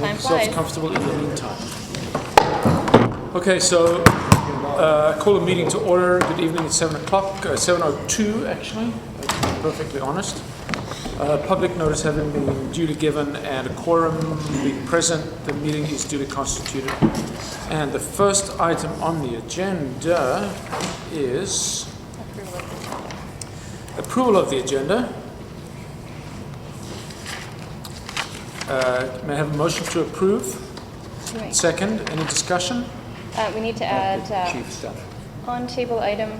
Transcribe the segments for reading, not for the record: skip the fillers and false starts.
Time flies. yourself comfortable in the meantime. Okay, so call the meeting to order. Good evening. It's 7 o'clock, 7:02 actually, to be perfectly honest. Public notice having been duly given and a quorum being present, the meeting is duly constituted. And the first item on the agenda is approval of the agenda. May I have a motion to approve? Right. Second, any discussion? We need to add Chief stuff. on table item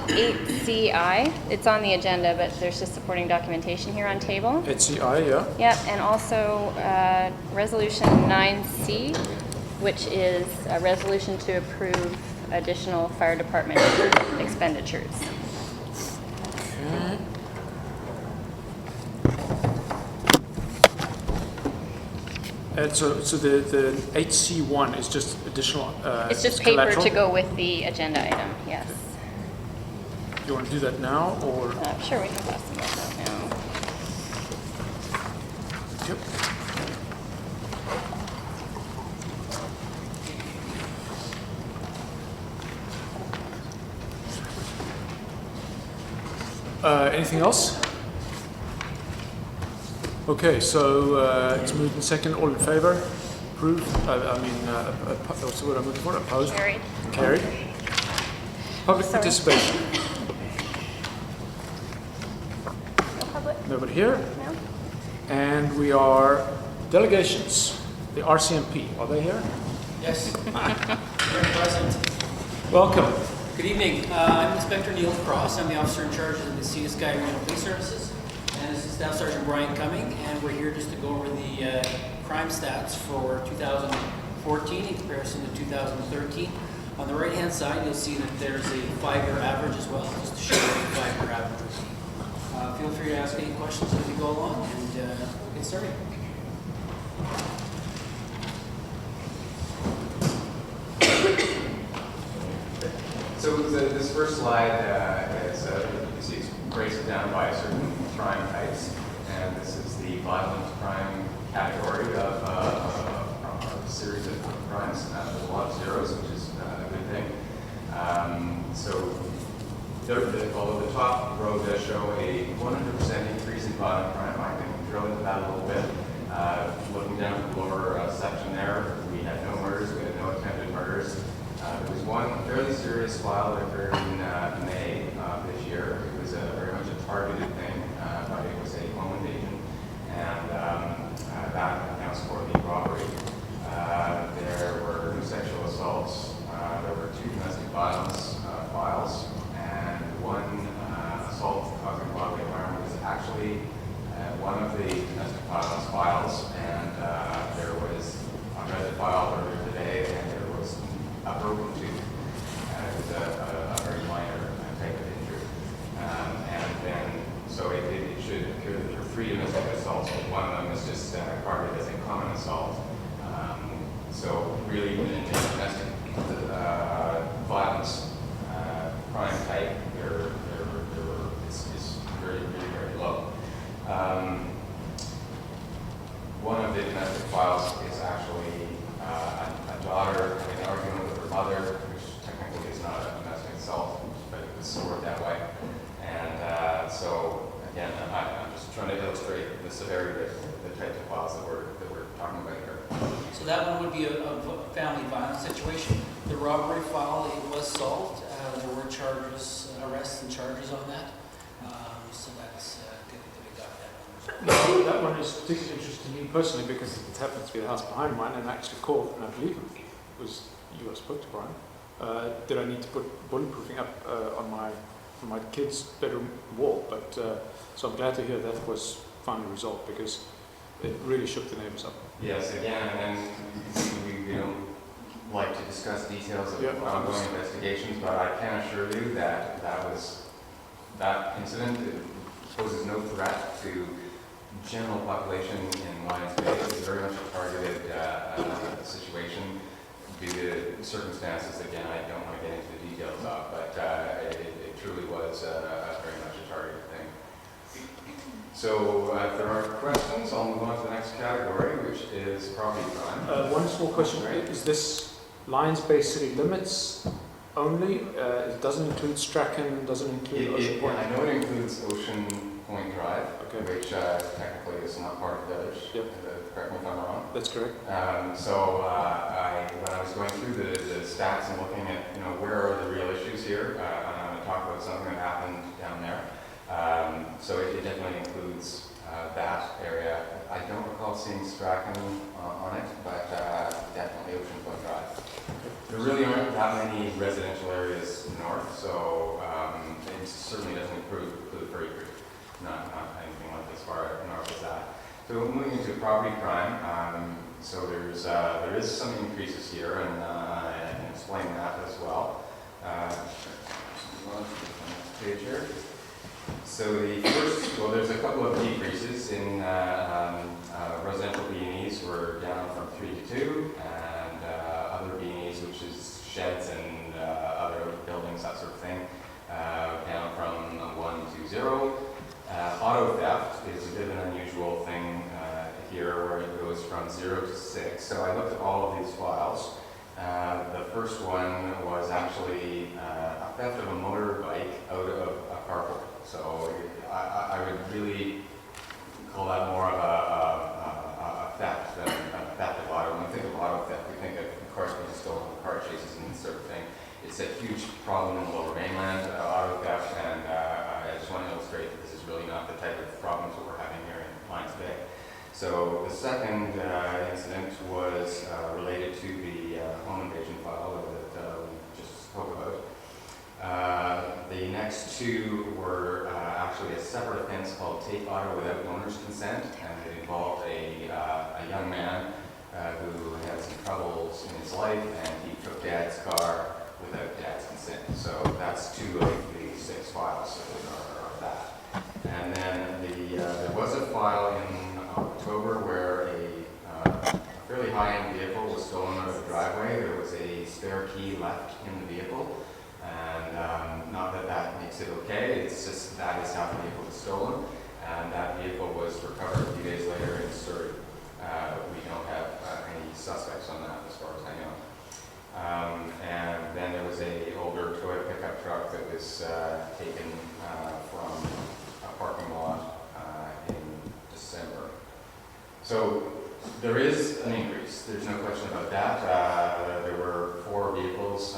8CI. It's on the agenda, but there's just supporting documentation here on table. HCI, yeah. Yep, and also resolution 9C, which is a resolution to approve additional fire department expenditures. Okay. And so the HC1 is just additional. It's just paper collateral? to go with the agenda item, yes. You want to do that now or? Sure, we can pass them out now. Yep. Anything else? Okay, so it's moved in second. All in favor? Approved? What's the word I'm looking for? Opposed? Carried. Carried. Public Sorry. participation. No public? Nobody here? No? And we are delegations. The RCMP, are they here? Yes, very present. Welcome. Good evening. I'm Inspector Neil Cross. I'm the officer in charge of the Sea to Sky Regional Police Services. And this is Staff Sergeant Brian Cumming, and we're here just to go over the crime stats for 2014 in comparison to 2013. On the right-hand side, you'll see that there's a 5-year average as well, just to show you the 5-year averages. Feel free to ask any questions as we go along, and we'll get started. So this first slide is, you can see it breaks it down by certain crime types, and this is the violent crime category of a series of crimes. There's a lot of zeros, which is a good thing. Although the top row does show a 100% increase in violent crime, I can drill into that a little bit. Looking down at the lower section there, we had no murders, we had no attempted murders. There was one fairly serious file that occurred in May this year. It was very much a targeted thing, but it was a home invasion, and that accounts for the robbery. There were two sexual assaults, there were 2 domestic violence files, and one assault causing bodily harm was actually one of the domestic violence files, and there was, I read the file earlier today, and there was a broken tooth. It was a very minor type of injury. And then, so it should appear that there were 3 domestic assaults, but one of them is just carded as a common assault. So really, in domestic violence crime type, it's very, very, very low. One of the domestic files is actually a daughter having an argument with her mother, which technically is not a domestic assault, but it was sort that way. And so, again, I'm just trying to illustrate the severity of the types of files that we're talking about here. So that one would be a family violence situation. The robbery file, it was solved. There were charges, arrests and charges on that. So that's good that we got that one. No, that one is particularly interesting to me personally because it happens to be the house behind mine, and I actually called, and I believe it was you I spoke to, Brian. Did I need to put bulletproofing up on my kids' bedroom wall? But so I'm glad to hear that was finally resolved because it really shook the neighbors up. Yes, again, and we don't like to discuss details of ongoing investigations, but I can assure you that that incident poses no threat to general population in Lions Bay. It's very much a targeted situation due to circumstances, again, I don't want to get into the details of, but it truly was very much a targeted thing. So if there aren't questions, I'll move on to the next category, which is property crime. One small question, is this Lions Bay city limits only? It doesn't include Strachan, doesn't include Ocean Point? I know it includes Ocean Point Drive, Okay. which technically is not part of the village. Yep. Correct me if I'm wrong. That's correct. When I was going through the stats and looking at, where are the real issues here, and I'm going to talk about something that happened down there. So it definitely includes that area. I don't recall seeing Strachan on it, but definitely Ocean Point Drive. There really aren't that many residential areas north, so it certainly doesn't include Furry Creek. Not anything like as far north as that. So moving into property crime, so there is some increases here, and I can explain that as well. Move on to the next page here. So there's a couple of decreases in residential B&Es were down from 3 to 2, and other B&Es, which is sheds and other buildings, that sort of thing, down from 1 to 0. Auto theft is a bit of an unusual thing here, where it goes from 0 to 6. So I looked at all of these files. The first one was actually a theft of a motorbike out of a carport. So I would really call that more of a theft than a theft of auto. When we think of auto theft, we think of cars being stolen, car chases, and this sort of thing. It's a huge problem in the Lower Mainland, auto theft, and I just want to illustrate that this is really not the type of problems that we're having here in Lions Bay. So the second incident was related to the home invasion file that we just spoke about. The next two were actually a separate offense called take auto without owner's consent, and it involved a young man who had some troubles in his life, and he took Dad's car without Dad's consent. So that's 2 of the 6 files that are that. And then there was a file in October where a fairly high-end vehicle was stolen out of the driveway. There was a spare key left in the vehicle, and not that makes it okay, it's just that is how the vehicle was stolen, and that vehicle was recovered a few days later in Surrey. We don't have any suspects on that as far as I know. And then there was a older Toyota pickup truck that was taken from a parking lot in December. So there is an increase, there's no question about that. There were 4 vehicles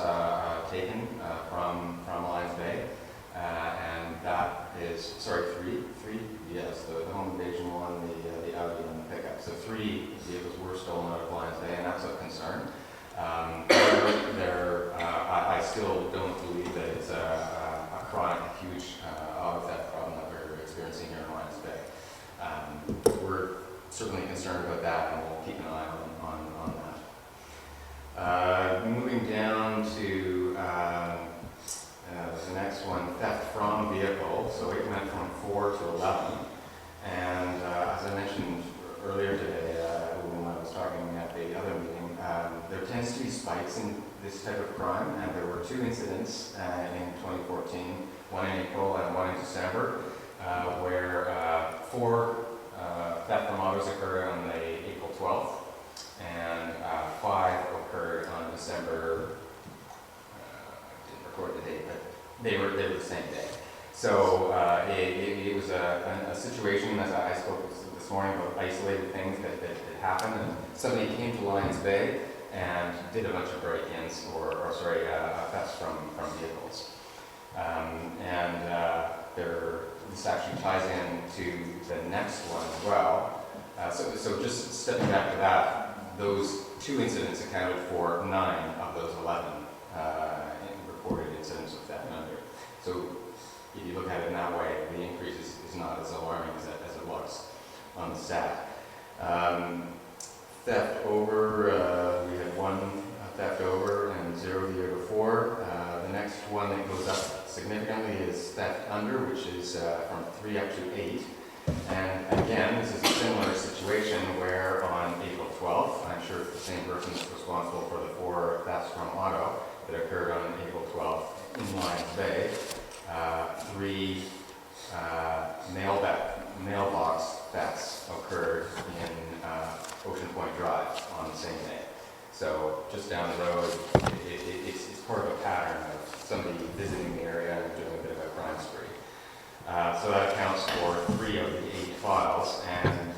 taken from Lions Bay, and that is, sorry, 3, yes, the home invasion one, the Audi and the pickup. So 3 vehicles were stolen out of Lions Bay, and that's a concern. I still don't believe that it's a chronic, huge auto theft problem that we're experiencing here in Lions Bay. We're certainly concerned about that, and we'll keep an eye on that. Moving down to the next one, theft from vehicle. So it went from 4 to 11, and as I mentioned earlier today, when I was talking at the other meeting, there tends to be spikes in this type of crime, and there were 2 incidents in 2014, one in April and one in December, where 4 theft from autos occurred on the April 12th, and 5 occurred on December, I didn't record the date, but they were the same day. So it was a situation, as I spoke this morning, about isolated things that happened, and somebody came to Lions Bay and did a bunch of break-ins, thefts from vehicles. This actually ties in to the next one as well. So just stepping back to that, those 2 incidents accounted for 9 of those 11 reported incidents of theft and under. So if you look at it in that way, the increase is not as alarming as it looks on the stat. Theft over, we had 1 theft over and 0 the year before. The next one that goes up significantly is theft under, which is from 3 up to 8. And again, this is a similar situation where on April 12th, I'm sure it's the same person that's responsible for the 4 thefts from auto that occurred on April 12th in Lions Bay. 3 mailbox thefts occurred in Ocean Point Drive on the same day. So just down the road, it's part of a pattern of somebody visiting the area and doing a bit of a crime spree. So that accounts for 3 of the 8 files, and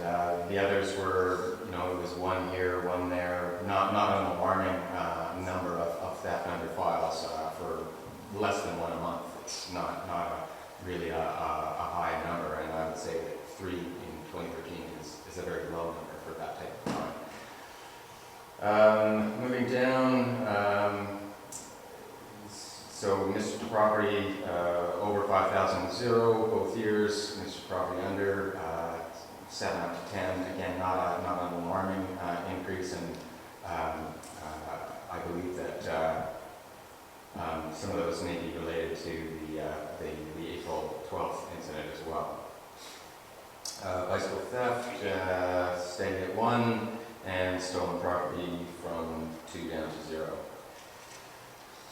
the others were, it was 1 here, 1 there, not an alarming number of theft under files for less than 1 a month. It's not really a high number, and I would say that 3 in 2013 is a very low number for that type of crime. Moving down, so Mr. Property over 5,000, 0 both years. Mr. Property under 7 up to 10. Again, not an alarming increase, and I believe that some of those may be related to the April 12th incident as well. Bicycle theft staying at 1, and stolen property from 2 down to 0.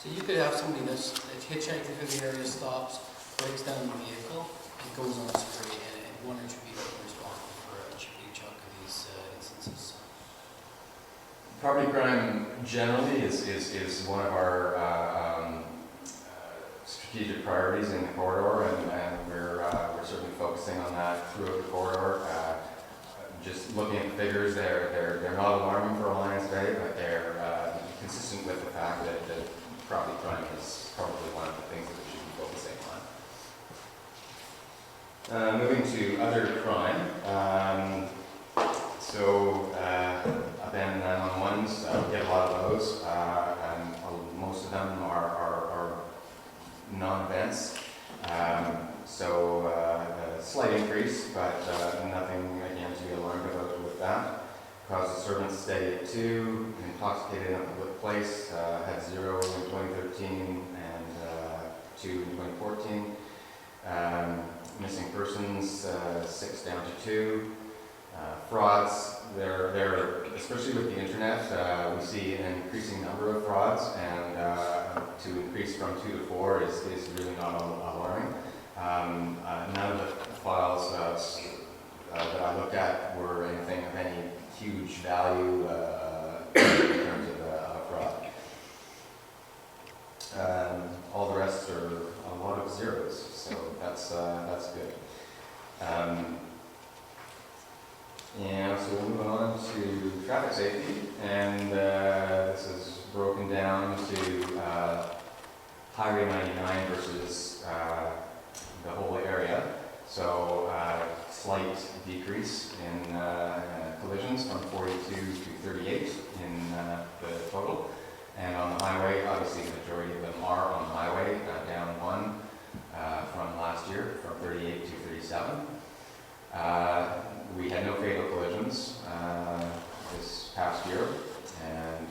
So you could have somebody that's hitchhiking through the area, stops, breaks down the vehicle, and goes on a spree, and 1 or 2 people are responsible for a big chunk of these instances. Property crime generally is one of our strategic priorities in the corridor, and we're certainly focusing on that throughout the corridor. Just looking at the figures, they're not alarming for Alliance Bay, but they're consistent with the fact that property crime is probably one of the things that we should be focusing on. Moving to other crime. Abandoned 911s, we get a lot of those, and most of them are non-events. A slight increase, but nothing again to be alarmed about with that. Cause disturbance steady at 2, intoxicated in a public place, had 0 in 2013 and 2 in 2014. Missing persons, 6 down to 2. Frauds, they're especially with the internet, we see an increasing number of frauds, and to increase from 2 to 4 is really not alarming. None of the files that I looked at were anything of any huge value in terms of fraud. All the rest are a lot of zeros, so that's good. And so moving on to traffic safety, and this is broken down to Highway 99 versus the whole area. So slight decrease in collisions from 42 to 38 in the total. And on the highway, obviously the majority of them are on the highway, down 1 from last year, from 38 to 37. We had no fatal collisions this past year, and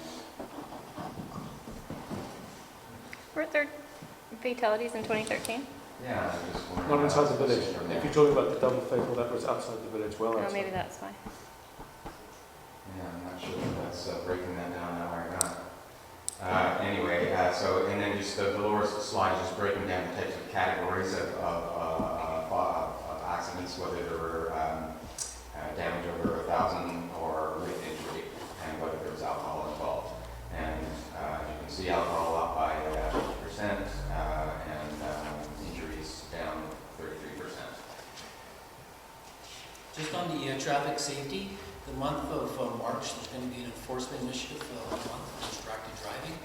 Were there fatalities in 2013? yeah, I just wondering. Not inside the village. If you're talking about the double fatal, that was outside the village, well Oh, outside. maybe that's why. Yeah, I'm not sure if that's breaking that down now or not. Anyway, and then just the lower slide is just breaking down the types of categories of accidents, whether there were damage over 1,000 or with injury, and whether there was alcohol involved. And you can see alcohol up by 50%, and injuries down 33%. Just on the traffic safety, the month of March, there's going to be an enforcement initiative for the month for distracted driving.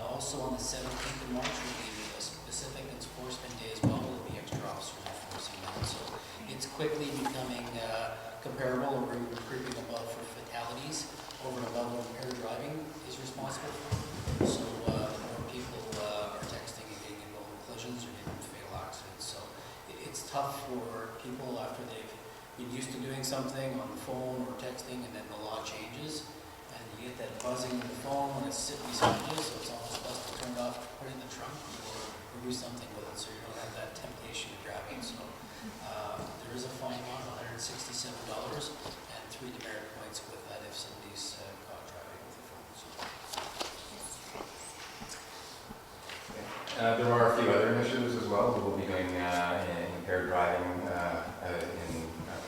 Also on the 17th of March will be a specific enforcement day as well. There will be extra officers enforcing that. So it's quickly becoming comparable, or we're creeping above for fatalities over and above what impaired driving is responsible for. So the more people are texting and getting involved in collisions or getting into fatal accidents. So it's tough for people after they've been used to doing something on the phone or texting, and then the law changes, and you get that buzzing in the phone when it's sitting beside you, so it's almost best to turn it off, put it in the trunk, or do something with it so you don't have that temptation of grabbing. So there is a fine on $167 and 3 demerit points with that if somebody's caught driving with a phone. So. There are a few other initiatives as well that we'll be doing in impaired driving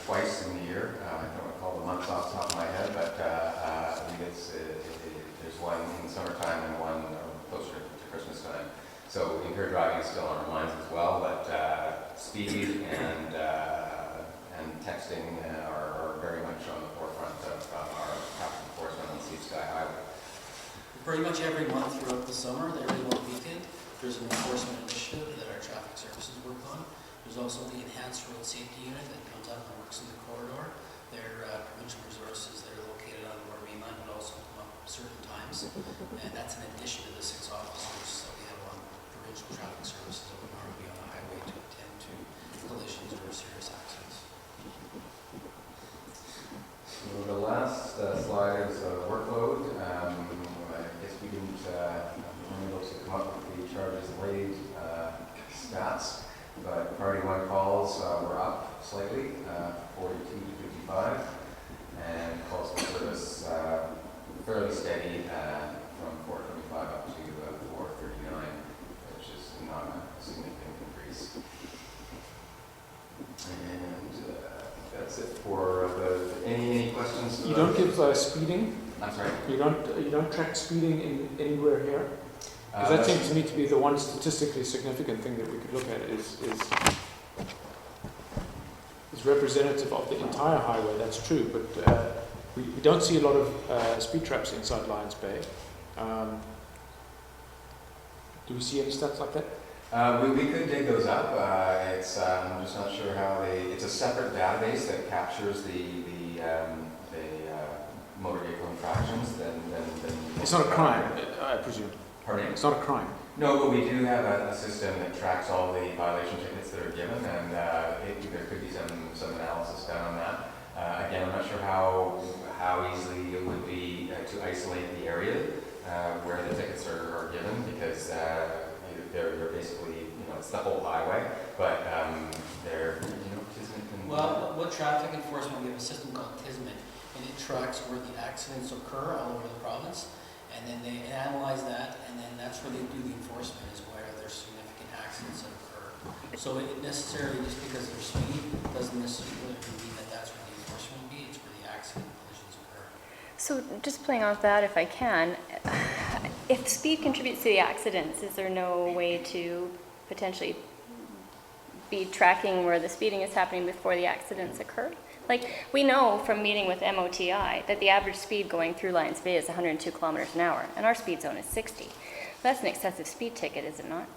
twice in the year. I don't recall the months off the top of my head, but I think there's one in the summertime and one closer to Christmas time. So impaired driving is still on our minds as well, but speed and texting are very much on the forefront of our traffic enforcement on the Sea Sky Highway. Pretty much every month throughout the summer, every one weekend, there's an enforcement initiative that our traffic services work on. There's also the Enhanced Road Safety Unit that comes up and works in the corridor. They're provincial resources that are located on the Lower Mainland, but also come up certain times. And that's in addition to the 6 officers that we have on provincial traffic services that would normally be on the highway to attend to collisions or serious accidents. So the last slide is workload. I guess we didn't able to come up with the charges laid stats, but priority 1 calls were up slightly, 42 to 55, and calls for service fairly steady from 425 up to 439, which is not a significant increase. And that's it for any questions? You don't give speeding? I'm sorry? You don't track speeding in anywhere here? Because that seems to me to be the one statistically significant thing that we could look at is representative of the entire highway. That's true, but we don't see a lot of speed traps inside Lions Bay. Do we see any stats like that? We could dig those up. I'm just not sure how it's a separate database that captures the motor vehicle infractions. It's not a crime, I presume. Pardon me? It's not a crime. No, but we do have a system that tracks all the violation tickets that are given, and there could be some analysis done on that. Again, I'm not sure how easily it would be to isolate the area where the tickets are given, because they're basically, it's the whole highway, but they're, Tisman can... Well, with traffic enforcement, we have a system called Tisman, and it tracks where the accidents occur all over the province, and then they analyze that, and then that's where they do the enforcement, is where there's significant accidents that occur. So it necessarily, just because there's speed, doesn't necessarily mean that that's where the enforcement would be, it's where the accident collisions occur. So just playing off that, if I can, if speed contributes to the accidents, is there no way to potentially be tracking where the speeding is happening before the accidents occur? Like, we know from meeting with MOTI that the average speed going through Lions Bay is 102 kilometers an hour, and our speed zone is 60. That's an excessive speed ticket, is it not?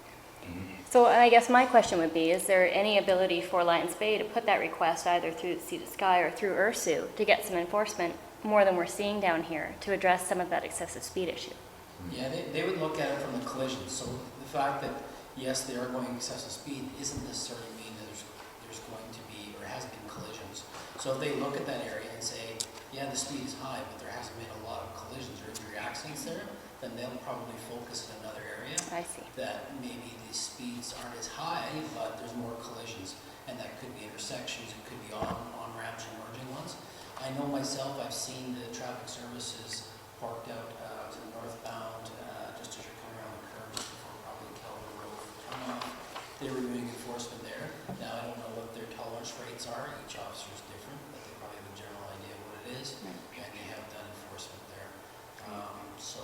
So I guess my question would be, is there any ability for Lions Bay to put that request either through the Sea to Sky or through URSU to get some enforcement more than we're seeing down here to address some of that excessive speed issue? Yeah, they would look at it from the collision. So the fact that, yes, they are going excessive speed isn't necessarily mean that there's going to be or has been collisions. So if they look at that area and say, yeah, the speed is high, but there hasn't been a lot of collisions or injury accidents there, then they'll probably focus in another area. I see. That maybe the speeds aren't as high, but there's more collisions. And that could be intersections, it could be on-ramps or merging ones. I know myself, I've seen the traffic services parked out to the northbound, just as you're coming around the curve, just before probably Calvin Road turnoff. They were doing enforcement there. Now, I don't know what their tolerance rates are. Each officer is different, but they probably have a general idea of what it is, and they have done enforcement there. So,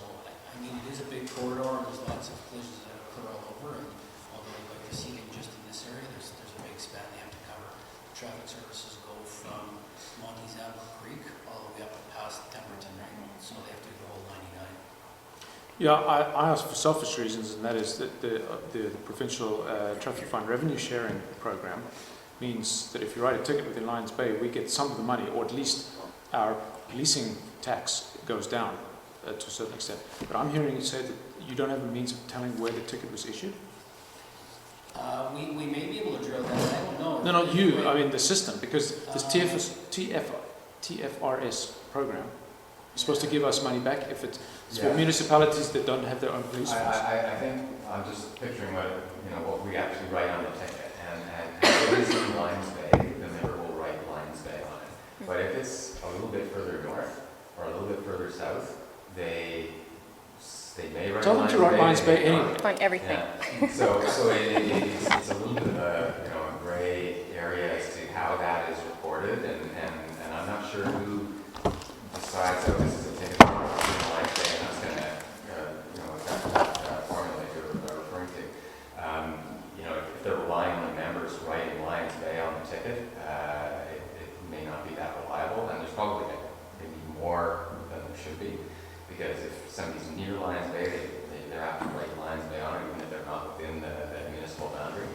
I mean, it is a big corridor, and there's lots of collisions that occur all over, and although like you're seeing just in this area, there's a big span they have to cover. Traffic services go from Montezuma Creek all the way up past Temperton, right? So they have to do the whole 99. Yeah, I asked for selfish reasons, and that is that the provincial traffic fine revenue sharing program means that if you write a ticket within Lions Bay, we get some of the money, or at least our policing tax goes down to a certain extent. But I'm hearing you say that you don't have a means of telling where the ticket was issued? We may be able to drill that. I don't know. No, not you. I mean the system, because this TFRS program is supposed to give us money back if it's for municipalities that don't have their own police force. I think I'm just picturing what we actually write on the ticket, and if it is in Lions Bay, the member will write Lions Bay on it. But if it's a little bit further north or a little bit further south, they may write Tell them to write Lions Bay anyway. On everything. Yeah. So it's a little bit of a gray gray area as to how that is reported, and I'm not sure who decides, oh, this is a ticket for Lions Bay, and that's going to, affect that formula you're referring to. If they're relying on members writing Lions Bay on the ticket, it may not be that reliable, and there's probably maybe more than there should be, because if somebody's near Lions Bay, they're happy to write Lions Bay on it, even if they're not within the municipal boundary.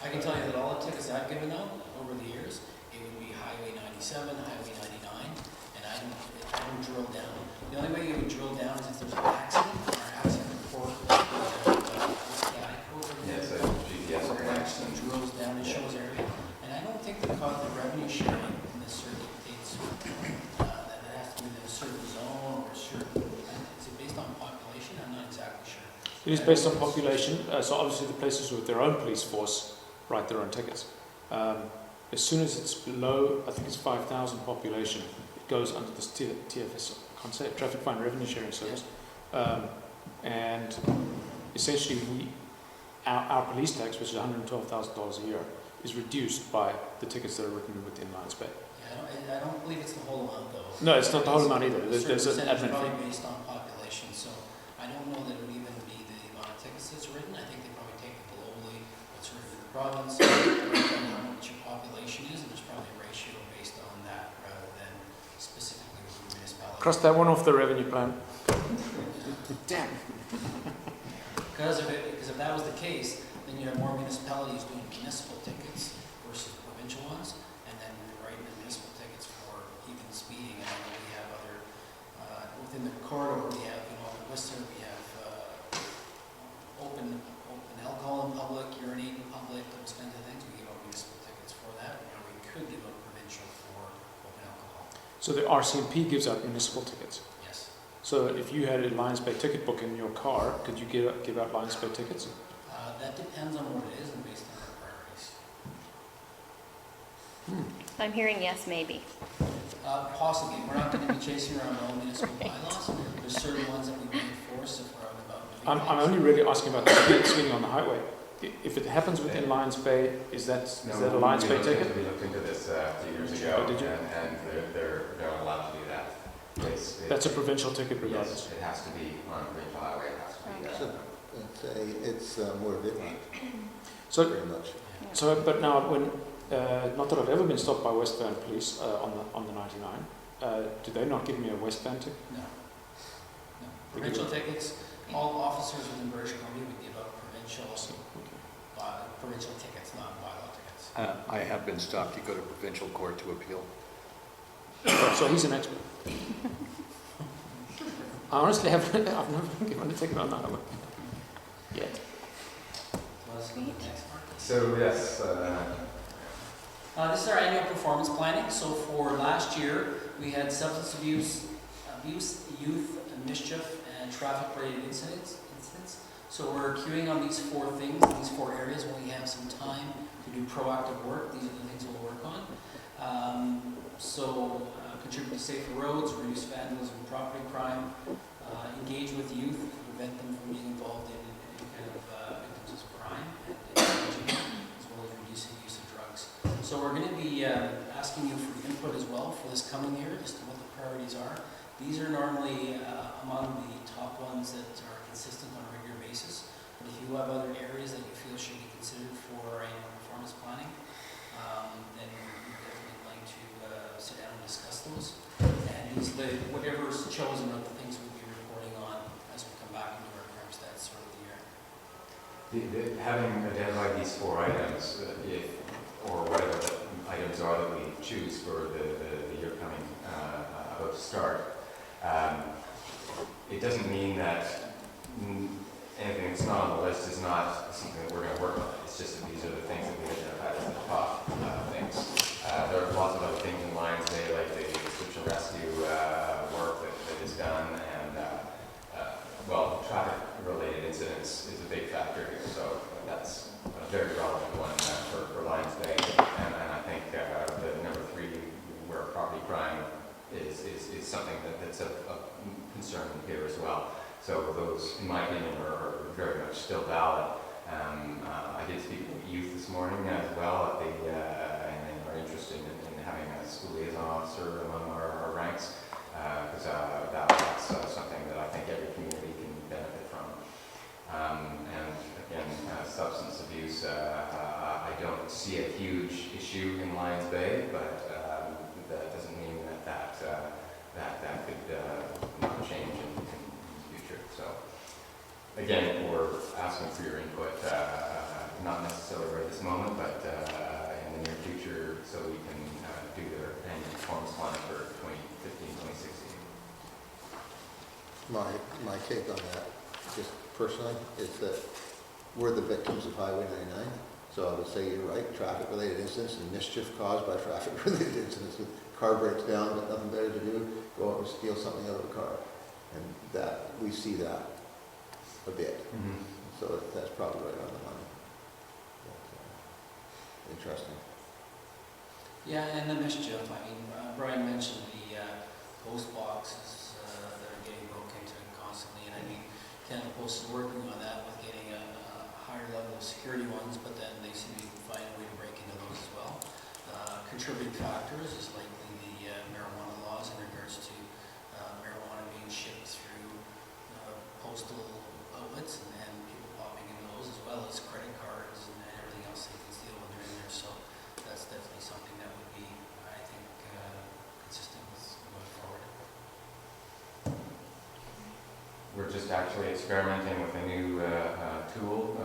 I can tell you that all the tickets I've given out over the years, it would be Highway 97, Highway 99, and I don't drill down. The only way you would drill down is if there's an accident or accident report. Yes, a GPS It actually connection. drills down and shows area. And I don't think the revenue sharing in this certain dictates that it has to be in a certain zone or a certain, is it based on population? I'm not exactly sure. It is based on population, so obviously the places with their own police force write their own tickets. As soon as it's below, I think it's 5,000 population, it goes under this TFS, I can't say it, Traffic Fine Revenue Sharing Service. And essentially our police tax, which is $112,000 a year, is reduced by the tickets that are written within Lions Bay. Yeah, I don't believe it's the whole amount though. No, it's not the whole amount either. There's an certain percentage admin probably fee. based on population, so I don't know that it would even be the amount of tickets that's written. I think they probably take it globally, what's written in the province, based on how much your population is, and there's probably a ratio based on that rather than specifically with the municipality. Cross that one off the revenue plan. Damn. Because if that was the case, then you have more municipalities doing municipal tickets versus provincial ones, and then you're writing the municipal tickets for even speeding. And then we have other, within the corridor, we have, in Whistler, we have open alcohol in public, urinate in public, those kinds of things. We give out municipal tickets for that, or we could give out provincial for open alcohol. So the RCMP gives out municipal tickets. Yes. So if you had a Lions Bay ticket book in your car, could you give out Lions Bay tickets? That depends on what it is and based on our priorities. I'm hearing yes, maybe. Possibly. We're not going to be chasing around all municipal bylaws. There's certain ones that we may enforce if we're out about doing I'm only really asking about the speeding on the highway. If it happens within Lions Bay, is that a Lions Bay ticket? We looked into this a few years ago, Oh, did you? and they're not allowed to do that. That's a provincial ticket regardless. Yes, it has to be on a provincial highway, it has to be. It's more vivid, So, very much. so, but now when, not that I've ever been stopped by West Van police on the 99, do they not give me a West Van ticket? No. Provincial tickets, all officers within British Columbia would give out provincial tickets, not bylaw tickets. I have been stopped. You go to provincial court to appeal. So he's an expert. I honestly I've never been given a ticket on the highway yet. Next, Mark. So, yes, This is our annual performance planning. So for last year, we had substance abuse, youth, mischief, and traffic-related incidents. So we're queuing on these four things, these four areas. When we have some time to do proactive work, these are the things we'll work on. Contribute to safer roads, reduce vandalism and property crime, engage with youth, prevent them from being involved in kind of victims of crime, and as well as reducing use of drugs. So we're going to be asking you for input as well for this coming year, as to what the priorities are. These are normally among the top ones that are consistent on a regular basis. But if you have other areas that you feel should be considered for annual performance planning, then we're definitely going to sit down and discuss those. And whatever's chosen are the things we'll be reporting on as we come back into our crime stats throughout the year. having identified these four items, or whatever the items are that we choose for the year coming about to start, it doesn't mean that anything that's not on the list is not something that we're going to work on. It's just that these are the things that we identified as the top things. There are lots of other things in Lions Bay, like the search and rescue work that is done, and traffic-related incidents is a big factor here. So that's a very relevant one for Lions Bay, and I think the number 3, where property crime is something that's of concern here as well. So those, in my opinion, are very much still valid. I did speak with youth this morning as well at the, and are interested in having a school liaison officer among our ranks, because that's something that I think every community can benefit from. And again, substance abuse, I don't see a huge issue in Lions Bay, but that doesn't mean that could not change in the future. So again, we're asking for your input, not necessarily right this moment, but in the near future, so we can do their annual performance plan for 2015-2016. My take on that, just personally, is that we're the victims of Highway 99. So I would say you're right, traffic-related incidents and mischief caused by traffic-related incidents. The car breaks down, got nothing better to do, go out and steal something out of a car. And that, we see that a bit. Mm-hmm. So that's probably right on the money. But, interesting. Yeah, and the mischief, I mean, Brian mentioned the post boxes that are getting broken into constantly, and I mean, Canada Post is working on that with getting a higher level of security ones, but then they seem to find a way to break into those as well. Contributing factors is likely the marijuana laws in regards to marijuana being shipped through postal outlets and people popping into those, as well as credit cards and everything else they can steal when they're in there. So that's definitely something that would be, I think, consistent with going forward. We're just actually experimenting with a new tool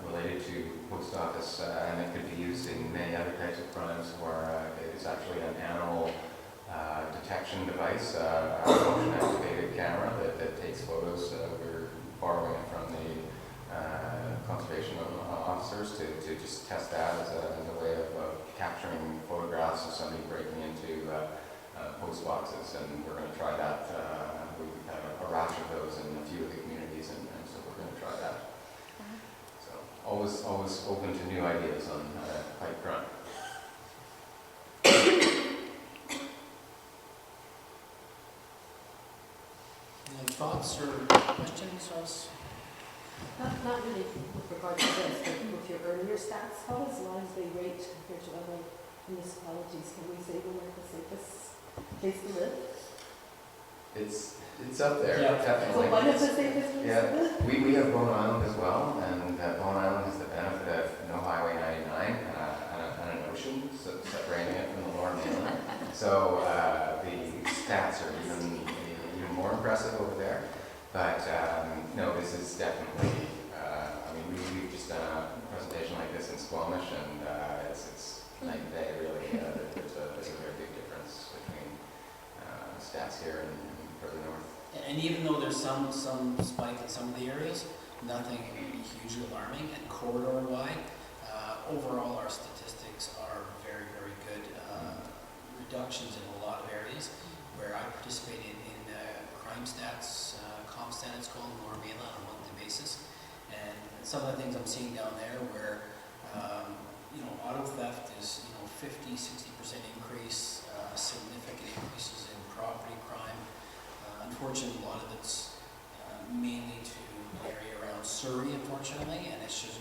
related to post office, and it could be used in many other types of crimes where it's actually an animal detection device, a motion-activated camera that takes photos. We're borrowing it from the conservation officers to just test that as a way of capturing photographs of somebody breaking into post boxes, and we're going to try that. We have a rash of those in a few of the communities, and so we're going to try that. So always open to new ideas on how to fight crime. Any thoughts or questions, Russ? Not really with regard to this, but with your earlier stats, how does Lions Bay rate compared to other municipalities? Can we say we're like the safest place to live? It's up there, Yeah. definitely. So one of the safest places to Yeah, live? we have Bowen Island as well, and Bowen Island has the benefit of no Highway 99 and an ocean separating it from the lower mainland. So the stats are even more impressive over there. But no, this is definitely, I mean, we've just done a presentation like this in Squamish, and it's night and day, really. There's a very big difference between stats here and further north. And even though there's some spike in some of the areas, nothing hugely alarming. And corridor-wide, overall our statistics are very, very good. Reductions in a lot of areas where I participated in crime stats, CompStat it's called, in Lower Mainland on a monthly basis. And some of the things I'm seeing down there where, auto theft is, 50-60% increase, significant increases in property crime. Unfortunately, a lot of it's mainly to the area around Surrey, unfortunately, and it's just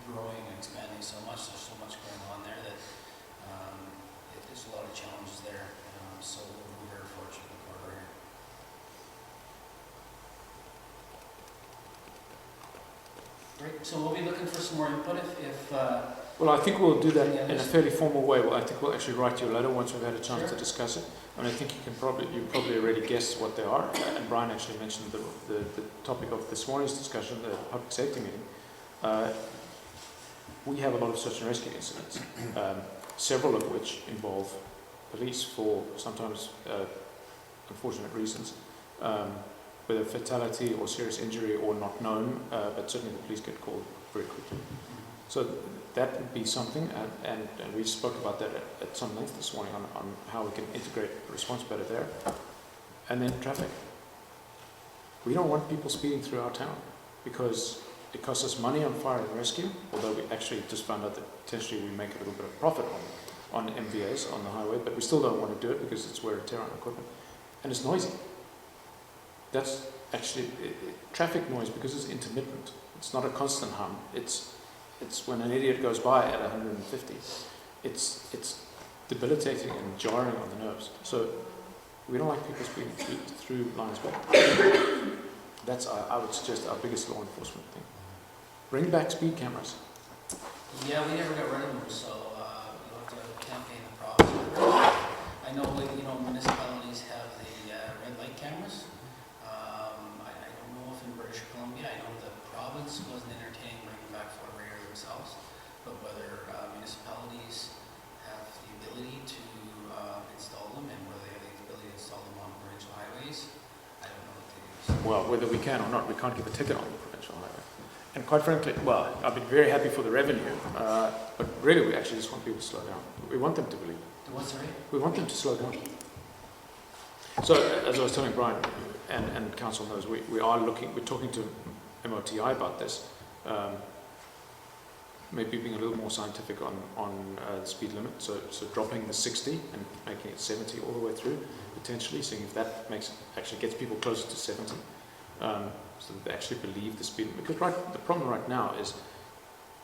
growing and expanding so much. There's so much going on there that there's a lot of challenges there. So we're very fortunate in the corridor here. Great. So we'll be looking for some more input if Well, I think we'll do that Yeah, in a just- fairly formal way. Well, I think we'll actually write you a letter once we've had a chance Sure. to discuss it. And I think you probably already guessed what they are. And Brian actually mentioned the topic of this morning's discussion, the public safety meeting. We have a lot of search and rescue incidents, several of which involve police for sometimes unfortunate reasons, whether fatality or serious injury or not known, but certainly the police get called very quickly. So that would be something, and we spoke about that at some length this morning on how we can integrate response better there. And then traffic. We don't want people speeding through our town because it costs us money on fire and rescue, although we actually just found out that potentially we make a little bit of profit on MVAs on the highway, but we still don't want to do it because it's wear and tear on equipment. And it's noisy. that's actually traffic noise because it's intermittent. It's not a constant hum. It's when an idiot goes by at 150. It's debilitating and jarring on the nerves. So we don't like people speeding through lines, but that's I would suggest our biggest law enforcement thing. Bring back speed cameras. Yeah, we never got rid of them, so we'll have to campaign the problem. I know, municipalities have the red light cameras. I don't know if in British Columbia, I know the province wasn't entertaining bringing back Fort Rainier themselves, but whether municipalities have the ability to install them and whether they have the ability to install them on provincial highways, I don't know what they use. Well, whether we can or not, we can't give a ticket on the provincial highway. And quite frankly, well, I've been very happy for the revenue, but really we actually just want people to slow down. We want them to believe. What's the rate? We want them to slow down. So, as I was telling Brian, and council knows, we're talking to MOTI about this, maybe being a little more scientific on the speed limit, so dropping the 60 and making it 70 all the way through, potentially, seeing if that actually gets people closer to 70, so that they actually believe the speed limit. Because the problem right now is,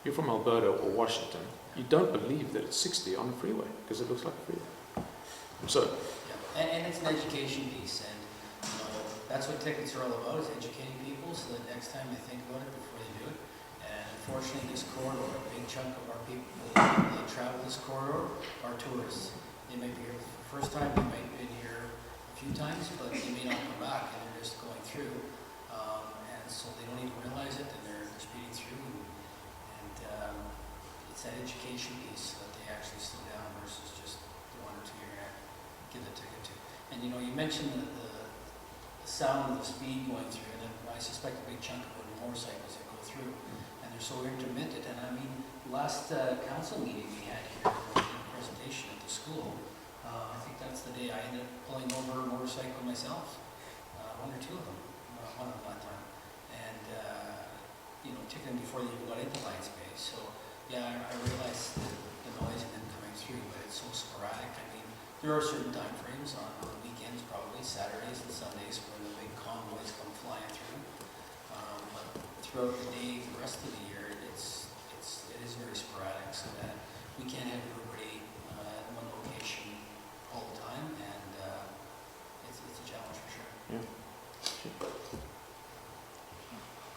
you're from Alberta or Washington, you don't believe that it's 60 on the freeway, because it looks like a freeway. So, yeah. And it's an education piece, and that's what tickets are all about, is educating people so that next time they think about it before they do it. And unfortunately, this corridor, a big chunk of our people that travel this corridor are tourists. They might be here for the first time, they might have been here a few times, but they may not come back, and they're just going through. And so they don't even realize it, and they're speeding through. And it's that education piece that they actually slow down versus just the one or two you're going to give the ticket to. And you mentioned the sound of the speed going through, and I suspect a big chunk of it are motorcycles that go through, and they're so intermittent. And I mean, last council meeting we had here, a presentation at the school, I think that's the day I ended up pulling over a motorcycle myself, one or two of them, one of them that time, and ticketing before they even got into line space. So yeah, I realized the noise and then coming through, but it's so sporadic. I mean, there are certain time frames on weekends, probably Saturdays and Sundays, where the big convoys come flying through. But throughout the day, the rest of the year, it is very sporadic, so that we can't have everybody at one location all the time, and it's a challenge for sure. yeah.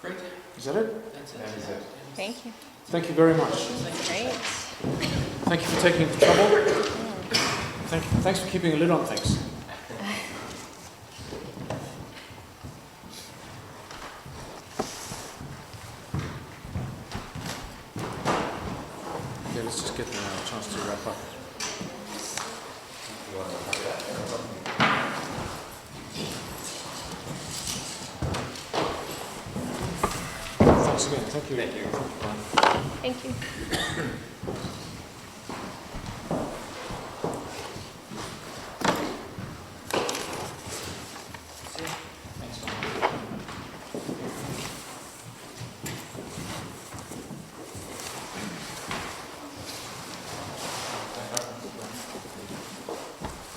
Great. Is that it? That's it. That is it. Thank you. Thank you very much. Great. Thank you for taking the trouble. Thanks for keeping a lid on things. Okay, let's just get a chance to wrap up. Thanks again. Thank you. Thank you. Thank you.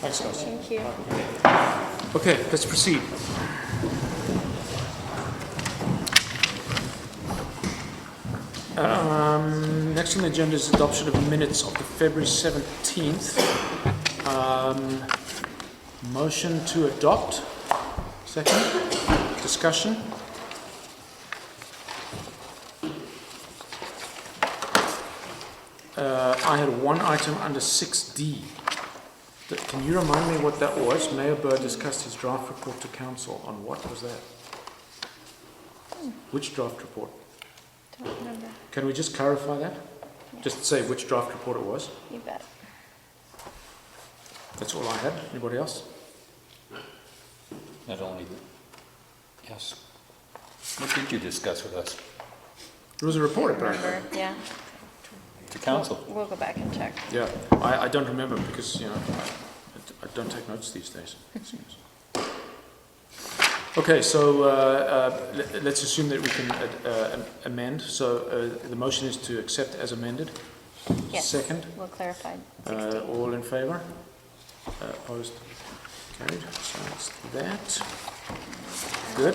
Thanks, guys. Thank you. Okay, let's proceed. Next on the agenda is adoption of minutes of the February 17th. Motion to adopt. Second. Discussion. I had one item under 6D. Can you remind me what that was? Mayor Burr discussed his draft report to council. On what was that? Which draft report? Don't remember. Can we just clarify that? Just say which draft report it was. You bet. That's all I had. Anybody else? Not only, yes. What did you discuss with us? There was a report apparently. Remember? Yeah. To council? We'll go back and check. Yeah, I don't remember because, I don't take notes these days, it seems. Okay, so let's assume that we can amend. So the motion is to accept as amended. Yes. Second. We'll clarify. 16. All in favour? Opposed? Carried. So that's that. good.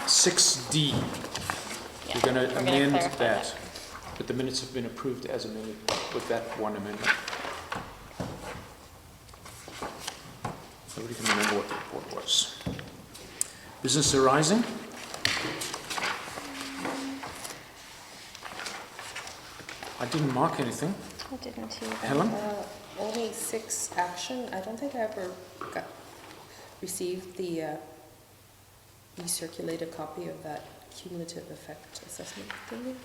6D. Yeah, We're going to we're gonna amend clarify that. But the minutes have been approved as amended with that one amendment. Nobody can remember what the report was. Business arising. I didn't mark anything. I didn't either. Helen? Only 6 action. I don't think I ever received the recirculated copy of that cumulative effect assessment thing.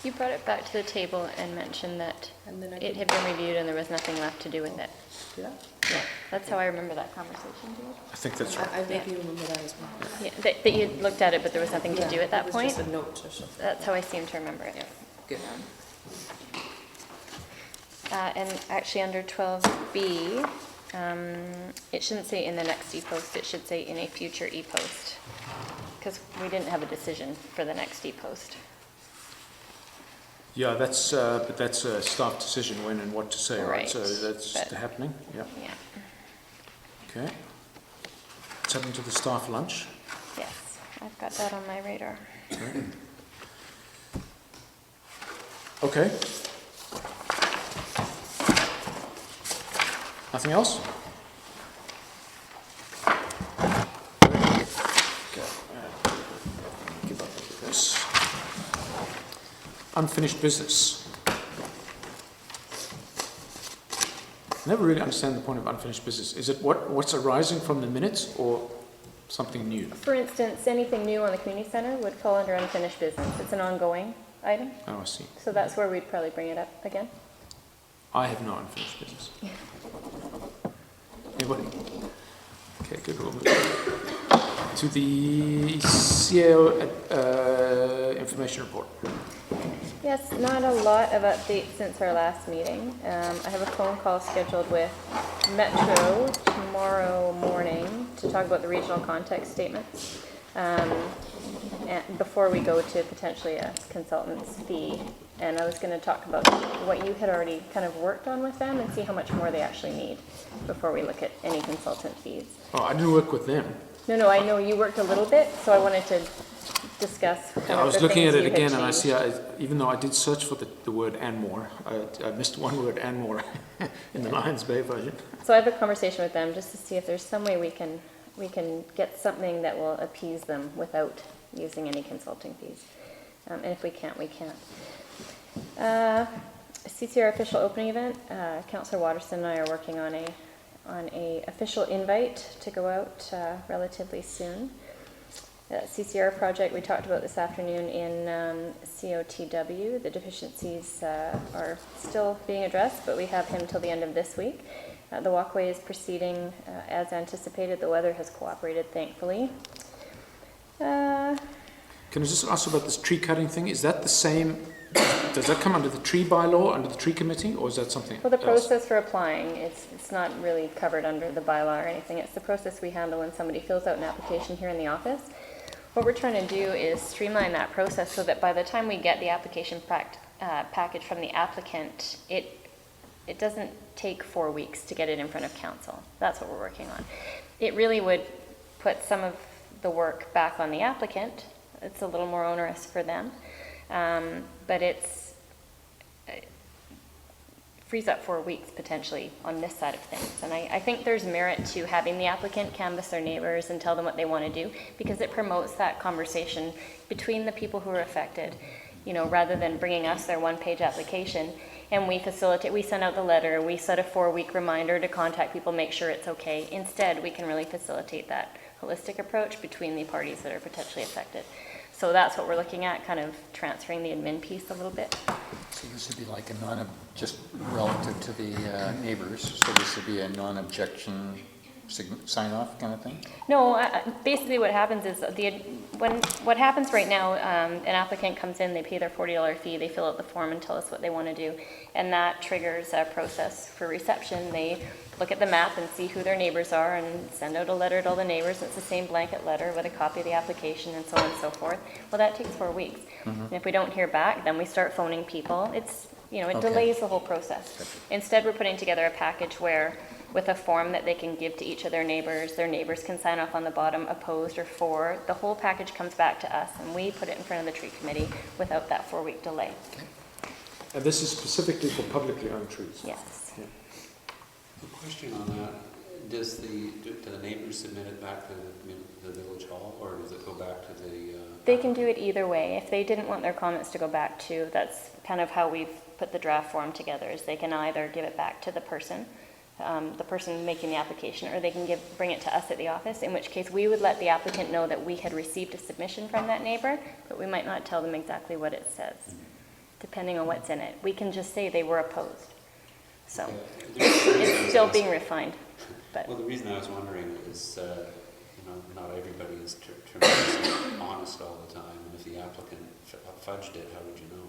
You brought it back to the table and mentioned that And then I it had been reviewed and there was nothing left to do with it. do that. Yeah, that's how I remember that conversation, David. I think that's right. I maybe remember that as well. Yeah, that you looked at it, but there was nothing to do at that point. It was just a note or something. That's how I seem to remember it. Yeah, good. And actually, under 12B, it shouldn't say in the next e-post, it should say in a future e-post. Because we didn't have a decision for the next e-post. Yeah, that's but that's a staff decision when and what to say, right? Right, So that's but- happening. Yeah. Yeah, Okay. What's happened to the staff lunch? yes, I've got that on my radar. Okay. Nothing else? Okay. Give up with this. Unfinished business. Never really understand the point of unfinished business. Is it what's arising from the minutes or something new? For instance, anything new on the community center would fall under unfinished business. It's an ongoing item, Oh, I see. so that's where we'd probably bring it up again. I have no unfinished business. Anybody? Okay, good. We'll move on to the CAO information report. Yes, not a lot of updates since our last meeting. I have a phone call scheduled with Metro tomorrow morning to talk about the regional context statements. And before we go to potentially a consultant's fee. And I was going to talk about what you had already kind of worked on with them and see how much more they actually need before we look at any consultant fees. Oh, I didn't work with them. No, I know you worked a little bit, so I wanted to discuss kind Yeah, of I was the looking at things it you had again and I changed. see, even though I did search for the word and more, I missed one word and more in the Lions Bay version. So I have a conversation with them just to see if there's some way we can get something that will appease them without using any consulting fees. And if we can't, we can't. CCR official opening event, Councillor Watterson and I are working on a official invite to go out relatively soon. CCR project we talked about this afternoon in COTW. The deficiencies are still being addressed, but we have him till the end of this week. The walkway is proceeding as anticipated. The weather has cooperated, thankfully. Can I just ask about this tree cutting thing? Is that the same, does that come under the tree bylaw, under the tree committee, or is that something Well, the else? process for applying, it's not really covered under the bylaw or anything. It's the process we handle when somebody fills out an application here in the office. What we're trying to do is streamline that process so that by the time we get the application package from the applicant, it doesn't take 4 weeks to get it in front of council. That's what we're working on. It really would put some of the work back on the applicant. It's a little more onerous for them, but it frees up 4 weeks potentially on this side of things. And I think there's merit to having the applicant canvass their neighbors and tell them what they want to do, because it promotes that conversation between the people who are affected, rather than bringing us their one-page application. And we send out the letter, we set a 4-week reminder to contact people, make sure it's okay. Instead, we can really facilitate that holistic approach between the parties that are potentially affected. So that's what we're looking at, kind of transferring the admin piece a little bit. So this would be like a just relative to the neighbors, so this would be a non-objection sign-off kind of thing? No, basically what happens is what happens right now, an applicant comes in, they pay their $40 fee, they fill out the form and tell us what they want to do, and that triggers a process for reception. They look at the map and see who their neighbors are and send out a letter to all the neighbors. It's the same blanket letter with a copy of the application and so on and so forth. Well, that takes 4 weeks. And if we don't hear back, then we start phoning people. It Okay. delays the whole process. Instead, we're putting together a package where with a form that they can give to each of their neighbors can sign off on the bottom, opposed or for. The whole package comes back to us, and we put it in front of the tree committee without that 4-week delay. And this is specifically for publicly owned trees? Yes. Yeah. A question on that, do the neighbors submit it back to the village hall, or does it go back to the? They can do it either way. If they didn't want their comments to go back to, that's kind of how we've put the draft form together, is they can either give it back to the person making the application, or they can bring it to us at the office, in which case we would let the applicant know that we had received a submission from that neighbor, but we might not tell them exactly what it says, depending on what's in it. We can just say they were opposed. So it's still being refined. But Well, the reason I was wondering is, not everybody is tremendously honest all the time, and if the applicant fudged it, how would you know?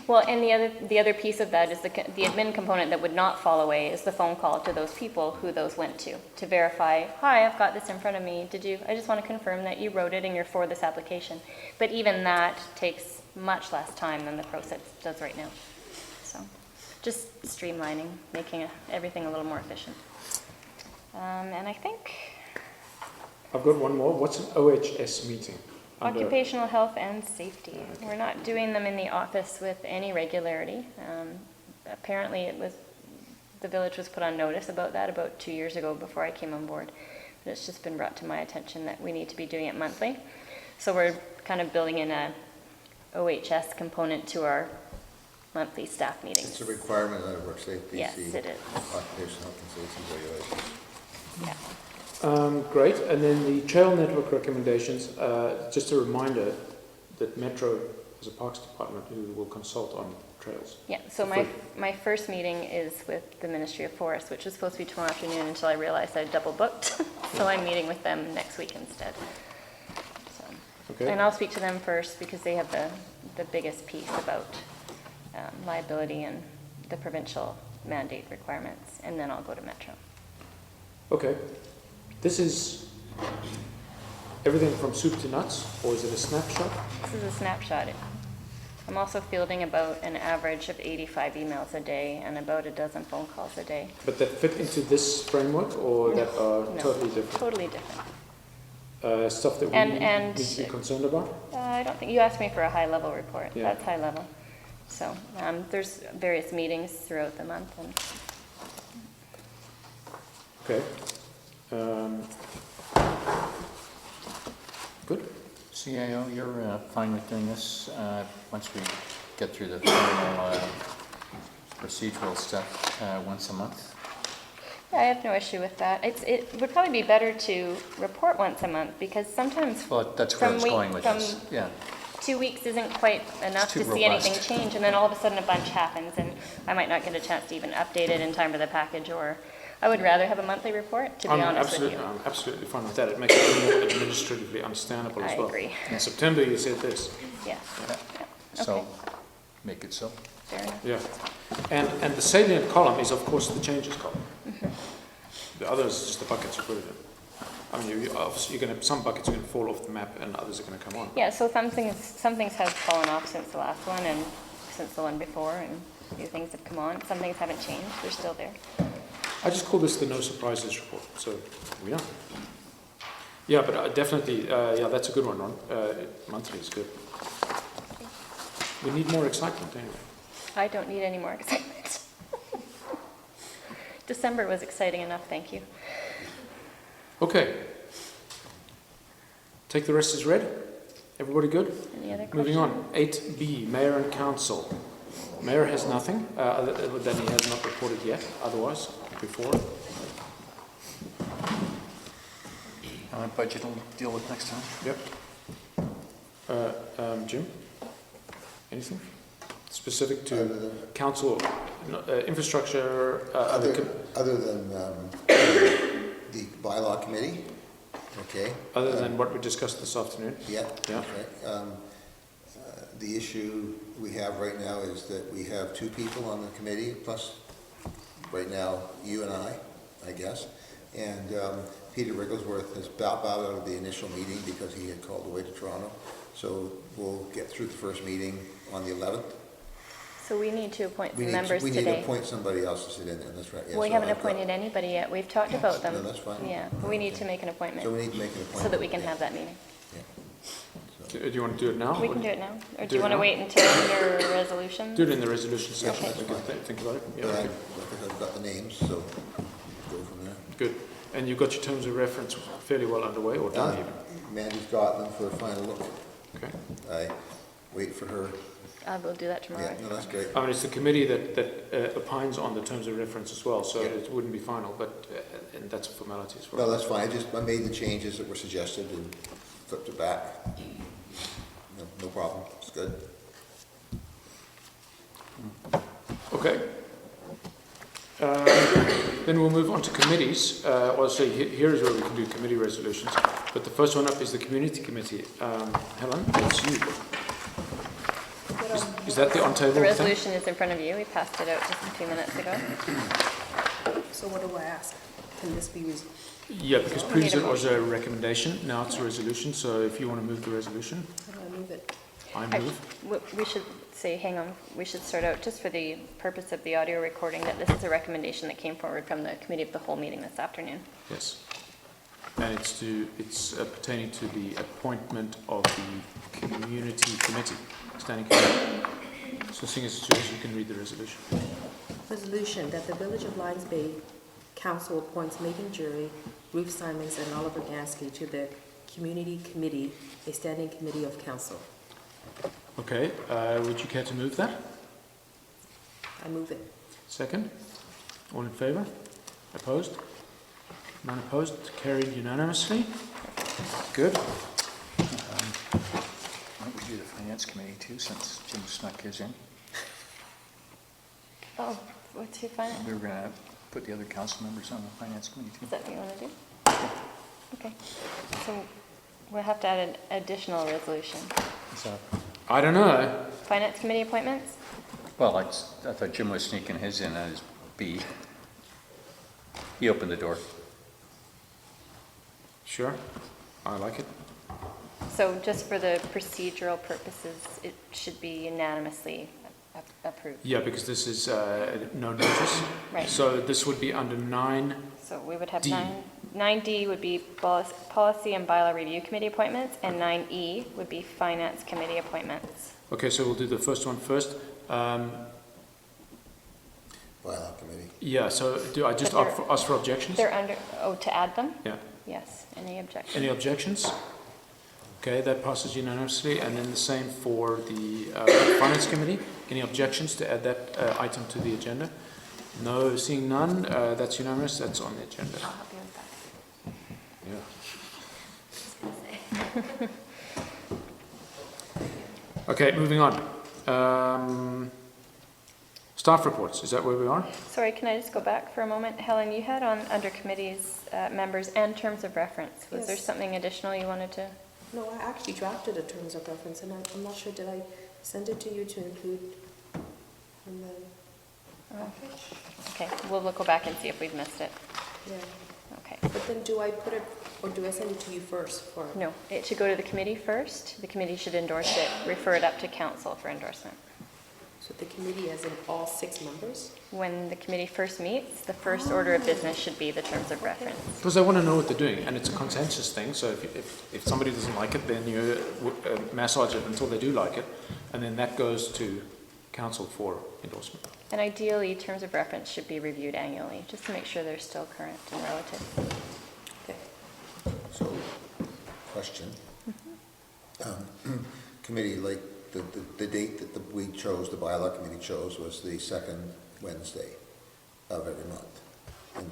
well, and the other piece of that is the admin component that would not fall away is the phone call to those people who those went to verify, hi, I've got this in front of me. I just want to confirm that you wrote it and you're for this application. But even that takes much less time than the process does right now. So just streamlining, making everything a little more efficient. And I think I've got one more. What's an OHS meeting? occupational health and safety. We're not doing them in the office with any regularity. Apparently the village was put on notice about that about 2 years ago before I came on board. But it's just been brought to my attention that we need to be doing it monthly. So we're kind of building in a OHS component to our monthly staff meetings. It's a requirement under work safety. Yes, it is. Occupational health and safety regulations. Yeah. Great. And then the trail network recommendations, just a reminder that Metro is a parks department who will consult on trails. Yeah, so my first meeting is with the Ministry of Forests, which was supposed to be tomorrow afternoon until I realized I double booked. So I'm meeting with them next week instead. So, Okay. and I'll speak to them first because they have the biggest piece about liability and the provincial mandate requirements, and then I'll go to Metro. Okay. This is everything from soup to nuts, or is it a snapshot? This is a snapshot. I'm also fielding about an average of 85 emails a day and about a dozen phone calls a day. But that fit into this framework, or that are No, totally different? Totally different. Stuff that we And need to be concerned about? I don't think, you asked me for a high-level report. Yeah. That's high level. So there's various meetings throughout the month. And Okay. Good. CIO, you're fine with doing this once we get through the formal procedural stuff once a month? yeah, I have no issue with that. It would probably be better to report once a month because sometimes Well, that's where I was going with from this, yeah. 2 weeks isn't quite enough It's to too see anything robust. change, and then all of a sudden a bunch happens, and I might not get a chance to even update it in time for the package, or I would rather have a monthly report, to be honest with you. I'm absolutely fine with that. It makes it more administratively understandable as I well. agree. In September, you said this. Yeah. Yeah. Yeah. So, Okay. make it so. Fair enough. Yeah. And the salient column is, of course, the changes column. The other is just the buckets you put it in. I mean, obviously you're going to have some buckets are going to fall off the map and others are going to come on. Yeah, so some things have fallen off since the last one and since the one before, and new things have come on. Some things haven't changed, they're still there. I just call this the no surprises report, so we are. Yeah, but definitely, yeah, that's a good one, Ron. Monthly is good. We need more excitement anyway. I don't need any more excitement. December was exciting enough, thank you. Okay. Take the rest as read. Everybody good? Any other questions? Moving on. 8B, Mayor and Council. Mayor has nothing other than he has not reported yet, otherwise, before. Budget will deal with next time. Yep. Jim? Anything? Specific Other to than- council, infrastructure, Other than the bylaw committee, okay? other than what we discussed this afternoon? Yeah. Yeah. Okay. The issue we have right now is that we have 2 people on the committee, plus right now you and I guess. And Peter Wigglesworth has bowed out of the initial meeting because he had called away to Toronto. So we'll get through the first meeting on the 11th. So we need to appoint We some need, members we need to today. appoint somebody else to sit in there, that's right. Yeah, We so haven't I've got- appointed anybody yet. We've talked about them. No, that's fine. Yeah, but we need to make an So appointment we need to make an appointment. so that we can yeah, have that meeting. yeah. Do you want to do it now? We can do it now. Or Do do you it want to now? wait until your resolution? Do it in the resolution section. Okay. We can think about it. Yeah, But I okay. think I've got the names, so go from there. Good. And you've got your terms of reference fairly well underway, or done even? Mandy's got them for a final look. Okay. I wait for her. I will do that Yeah, tomorrow. no, that's great. I mean, it's the committee that opines on the terms of reference as well, so Yeah. it wouldn't be final, but and that's a formality as No, well. that's fine. I made the changes that were suggested and flipped it back. No problem. It's good. Okay. Then we'll move on to committees. Also, here is where we can do committee resolutions. But the first one up is the community committee. Helen, it's you. Is that the on-table The thing? resolution is in front of you. We passed it out just a few minutes ago. So what do I ask? Can this be, Yeah, because We previously need a it was a recommendation, now it's a resolution, so if you want to move the resolution, how do I move it? I Actually, move. we should say, hang on, we should start out just for the purpose of the audio recording that this is a recommendation that came forward from the committee of the whole meeting this afternoon. Yes. And it's pertaining to the appointment of the community committee, standing committee. So seeing as it's yours, you can read the resolution. Resolution that the Village of Lions Bay Council appoints Megan Jury, Ruth Simons, and Oliver Gasky to the Community Committee, a standing committee of council. Okay, would you care to move that? I move it. Second? All in favour? Opposed? None opposed? Carried unanimously. Good. Why don't we do the finance committee too, since Jim snuck his in? Oh, what's your final? We were gonna put the other council members on the finance committee Is too. that what you want to do? Okay. So we'll have to add an additional resolution. So, I don't know. Finance committee appointments? well, I thought Jim was sneaking his in as B. He opened the door. Sure, I like it. So just for the procedural purposes, it should be unanimously approved. Yeah, because this is no notice. Right. So this would be under 9. So we would have D. 9D would be policy and bylaw review committee appointments, and 9E would be finance committee appointments. Okay, so we'll do the first one first. Bylaw committee. Yeah, so do I just But they're- ask for objections? They're under, to add them? Yeah. Yes, any objection? Any objections? Okay, that passes unanimously. And then the same for the Finance Committee. Any objections to add that item to the agenda? No, seeing none, that's unanimous, that's on the agenda. I'll help you with that. Yeah. Okay, moving on. Staff reports, is that where we are? Sorry, can I just go back for a moment? Helen, you had on under committees, members and terms of reference. Was there Yes. something additional you wanted to? No, I actually drafted a terms of reference, and I'm not sure, did I send it to you to include in the package? Okay, we'll go back and see if we've missed it. Yeah. Okay. But then do I put it, or do I send it to you first for? No, it should go to the committee first. The committee should endorse it, refer it up to council for endorsement. So the committee as in all 6 members? When the committee first meets, the first order of business should be the terms of reference. Because they want to know what they're doing, and it's a consensus thing, so if somebody doesn't like it, then you massage it until they do like it, and then that goes to council for endorsement. And ideally, terms of reference should be reviewed annually, just to make sure they're still current and relative. Okay. So, question. Committee, like, the date that we chose, the bylaw committee chose, was the second Wednesday of every month. And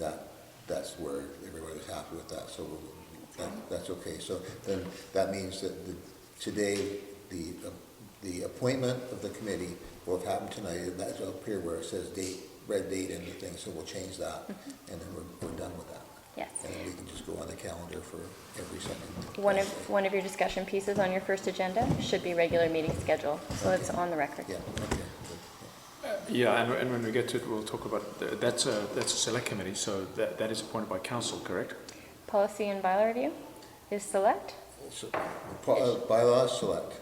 that's where everybody was happy with that, so that's okay. So then, that means that today, the appointment of the committee will have happened tonight, and that's up here where it says date, red date and the thing, so we'll change that, and then we're done with that. Yes. And then we can just go on the calendar for every second. One of your discussion pieces on your first agenda should be regular meeting schedule, so it's on the record. Yeah, okay, good. Yeah, and when we get to it, we'll talk about, that's a select committee, so that is appointed by council, correct? Policy and bylaw review is select. So, bylaws, select.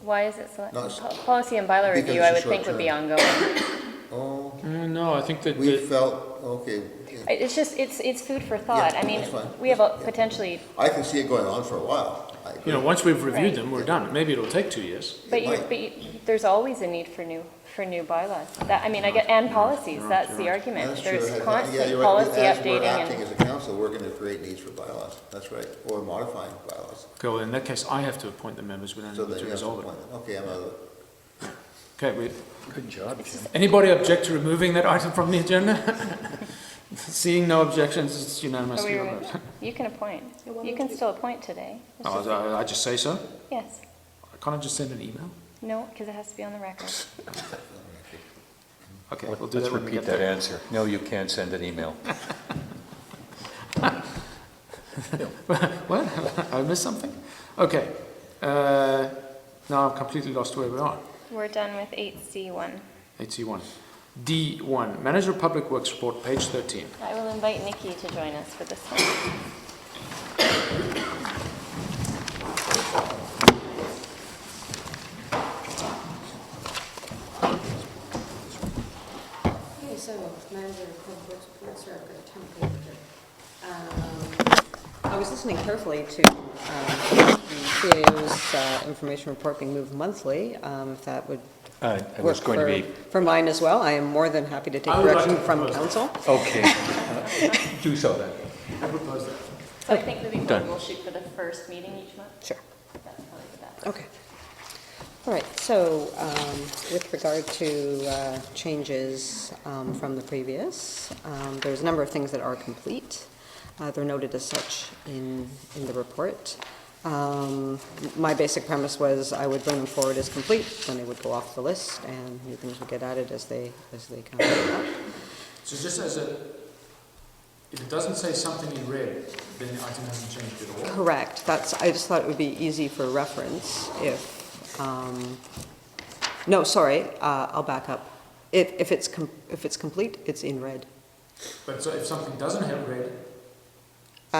Why is it so? Not s- Policy and bylaw because review, it's I a would short think would be term. ongoing. Oh, No, I think that, we felt, okay, yeah, It's just, it's food for thought. Yeah, I mean, that's fine. we have a Yeah. potentially, I can see it going on for a while. I agree. you know, once we've reviewed Right. them, we're done. Maybe it'll take 2 years. but It might. there's always a need for new bylaws. That, I mean, I get, and policies, you're that's right, the you're right. argument. That's true. There's Yeah, constant you're right. policy As we're updating acting and, as a council, we're gonna create needs for bylaws, that's right, or modifying bylaws. Okay, well, in that case, I have to appoint the members. We don't So need then to you have to resolve it. appoint them. Okay, I'm out of it. Okay, Good job, Jim. anybody object to removing that item from the agenda? Seeing no objections, it's are unanimous. we, you can appoint. You can still appoint today. It's just- I just say so? Yes. Can't I just send an email? No, because it has to be on the record. Okay, we'll do Let's that when we repeat get that there. answer. No, you can't send an email. What? I missed something? Okay. Now I've completely lost where we are. We're done with 8C1. 8C1. D1, Manager of Public Works Report, page 13. I will invite Nikki to join us for this one. Okay, so manager of public works reports, or I've got a ton of paper here. I was listening carefully to the CAO's information report being moved monthly, if that would It work was going to be, for mine as well. I am more than happy to take I would like direction to from propose council. okay. Do so then. I propose that. So I think moving Done. forward, we'll shoot for the first meeting each month. Sure. That's probably the best. Okay. All right, so with regard to changes from the previous, there's a number of things that are complete. They're noted as such in the report. My basic premise was I would bring them forward as complete, then they would go off the list, and new things would get added as they come up. So just as a, if it doesn't say something in red, then the item hasn't changed at all? Correct. I just thought it would be easy for reference if, no, sorry, I'll back up. If it's complete, it's in red. But so if something doesn't have red, we-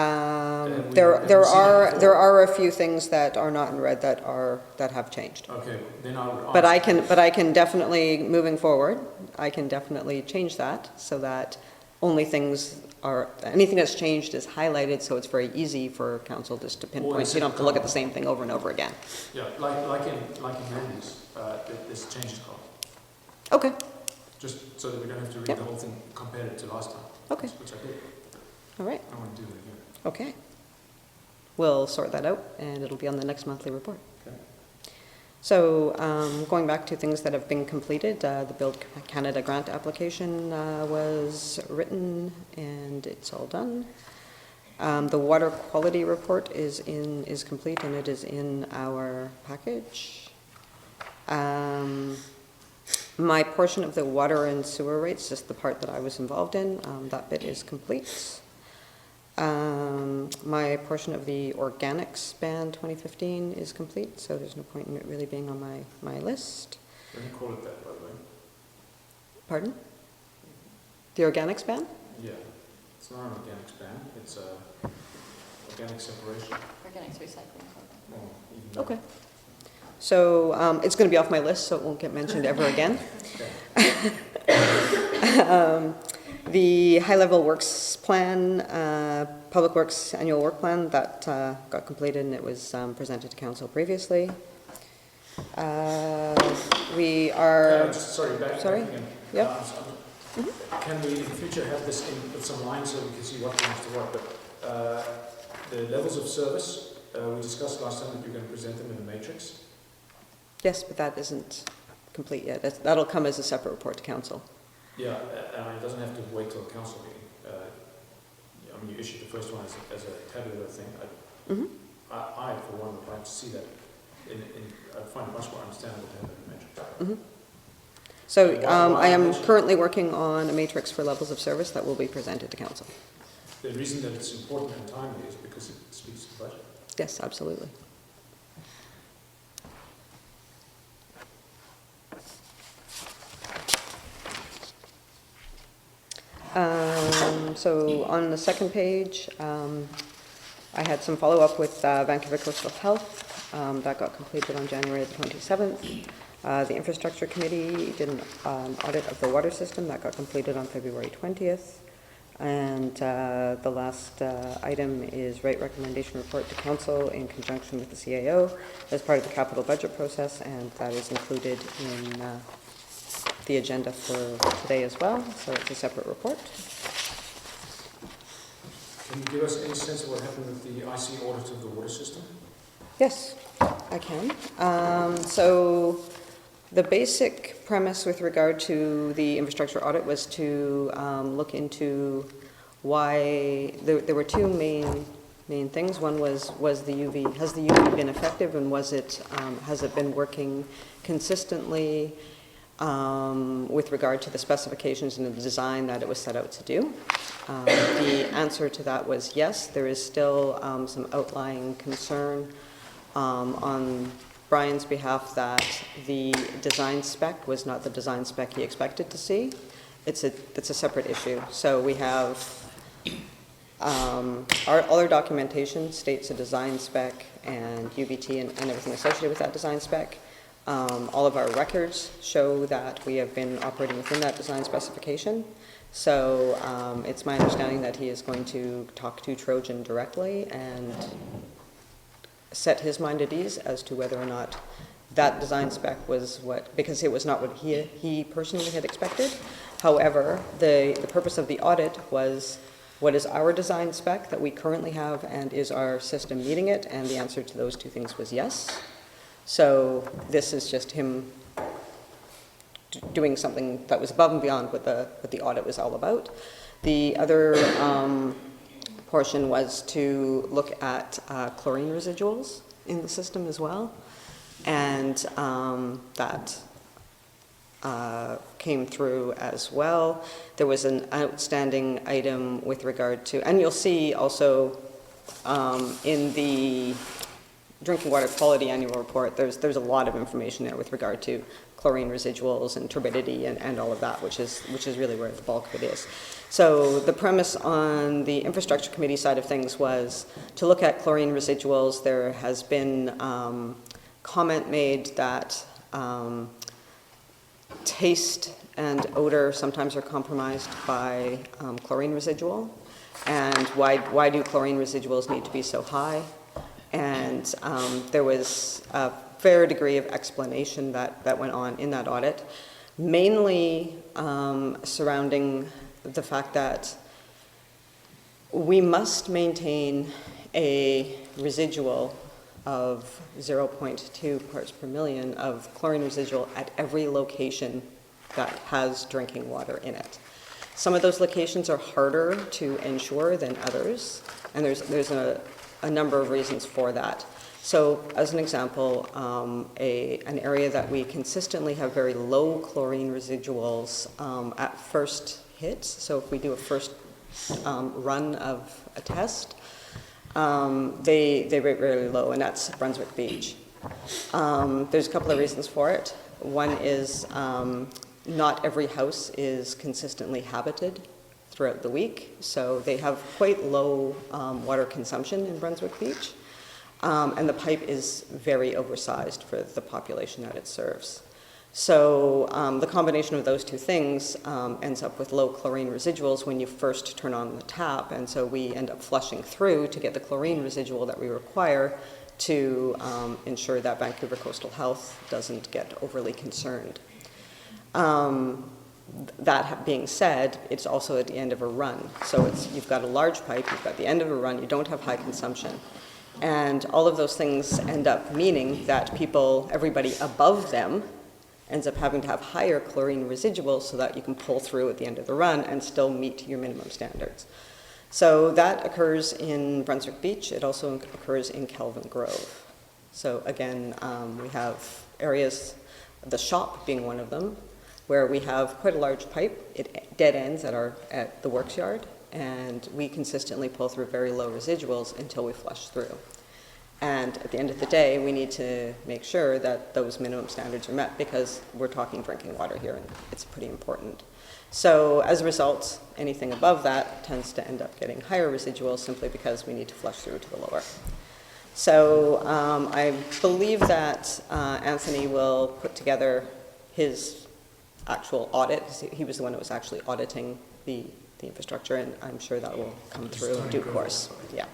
There have we seen it before? are a few things that are not in red that have changed. okay, then I would ask. But I can definitely, moving forward, I can definitely change that so that only anything that's changed is highlighted, so it's very easy for council just to pinpoint. is You don't it have to look at the column? same thing over and over again. Yeah, like in land use, this changes column. Okay, Just so that we don't have to read Yep. the whole thing compared it to last time. Okay. Which I did. all right, I don't want to do that again. okay. We'll sort that out, and it'll be on the next monthly report. Okay. So, going back to things that have been completed, the Build Canada grant application was written and it's all done. The water quality report is complete and it is in our package. My portion of the water and sewer rates, just the part that I was involved in, that bit is complete. My portion of the organics ban 2015 is complete, so there's no point in it really being on my list. Let me call it that, by the way. Pardon? The organics ban? Yeah. It's not an organics ban, it's a organic separation. Organics recycling program. Well, even better. Okay. So it's going to be off my list, so it won't get mentioned ever again. The high-level works plan, Public Works annual work plan, that got completed and it was presented to council previously. We are, Sorry, back Sorry? again. Yep. Can we in future have this with some lines so we can see what comes to what? But the levels of service, we discussed last time that you're going to present them in a matrix. yes, but that isn't complete yet. That'll come as a separate report to council. Yeah, it doesn't have to wait till the council meeting. I mean, you issued the first one as a tabular thing. Mhm. I, for one, would like to see that. I find it much more understandable to have it in a matrix. Mhm. So I am currently working on a matrix for levels of service that will be presented to council. The reason that it's important and timely is because it speaks to the budget. Yes, absolutely. So on the second page, I had some follow-up with Vancouver Coastal Health. That got completed on January the 27th. The Infrastructure Committee did an audit of the water system. That got completed on February 20th. And the last item is rate recommendation report to council in conjunction with the CAO as part of the capital budget process, and that is included in the agenda for today as well, so it's a separate report. Can you give us any sense of what happened with the IC audit of the water system? Yes, I can. So the basic premise with regard to the infrastructure audit was to look into why there were two main things. One was the UV. Has the UV been effective, and has it been working consistently with regard to the specifications and the design that it was set out to do? The answer to that was yes. There is still some outlying concern on Brian's behalf that the design spec was not the design spec he expected to see. It's a separate issue. So we have all our documentation states a design spec and UVT and everything associated with that design spec. All of our records show that we have been operating within that design specification. So it's my understanding that he is going to talk to Trojan directly and set his mind at ease as to whether or not that design spec was because it was not what he personally had expected. However, the purpose of the audit was, what is our design spec that we currently have, and is our system meeting it? And the answer to those two things was yes. So this is just him doing something that was above and beyond what the audit was all about. The other portion was to look at chlorine residuals in the system as well, and that came through as well. There was an outstanding item with regard to, and you'll see also in the Drinking Water Quality Annual Report, there's a lot of information there with regard to chlorine residuals and turbidity and all of that, which is really where the bulk of it is. So the premise on the Infrastructure Committee side of things was to look at chlorine residuals. There has been comment made that taste and odor sometimes are compromised by chlorine residual, and why do chlorine residuals need to be so high? And there was a fair degree of explanation that went on in that audit, mainly surrounding the fact that we must maintain a residual of 0.2 parts per million of chlorine residual at every location that has drinking water in it. Some of those locations are harder to ensure than others, and there's a number of reasons for that. So as an example, an area that we consistently have very low chlorine residuals at first hits, so if we do a first run of a test, they rate really low, and that's Brunswick Beach. There's a couple of reasons for it. One is not every house is consistently habited throughout the week, so they have quite low water consumption in Brunswick Beach, and the pipe is very oversized for the population that it serves. So the combination of those two things ends up with low chlorine residuals when you first turn on the tap, and so we end up flushing through to get the chlorine residual that we require to ensure that Vancouver Coastal Health doesn't get overly concerned. That being said, it's also at the end of a run. So you've got a large pipe, you've got the end of a run, you don't have high consumption. And all of those things end up meaning that everybody above them ends up having to have higher chlorine residuals so that you can pull through at the end of the run and still meet your minimum standards. So that occurs in Brunswick Beach. It also occurs in Kelvin Grove. So again, we have areas, the shop being one of them, where we have quite a large pipe. It dead ends at the works yard, and we consistently pull through very low residuals until we flush through. And at the end of the day, we need to make sure that those minimum standards are met, because we're talking drinking water here, and it's pretty important. So as a result, anything above that tends to end up getting higher residuals simply because we need to flush through to the lower. So I believe that Anthony will put together his actual audit. He was the one that was actually auditing the infrastructure, and I'm sure that will come through in due course. Yeah.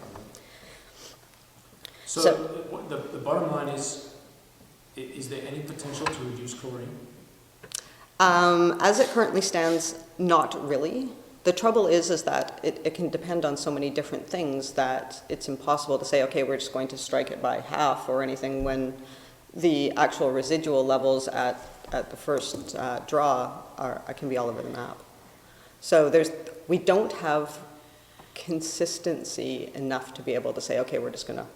So the bottom line is there any potential to reduce chlorine? As it currently stands, not really. The trouble is that it can depend on so many different things that it's impossible to say, okay, we're just going to strike it by half or anything, when the actual residual levels at the first draw can be all over the map. So we don't have consistency enough to be able to say, okay, we're just going to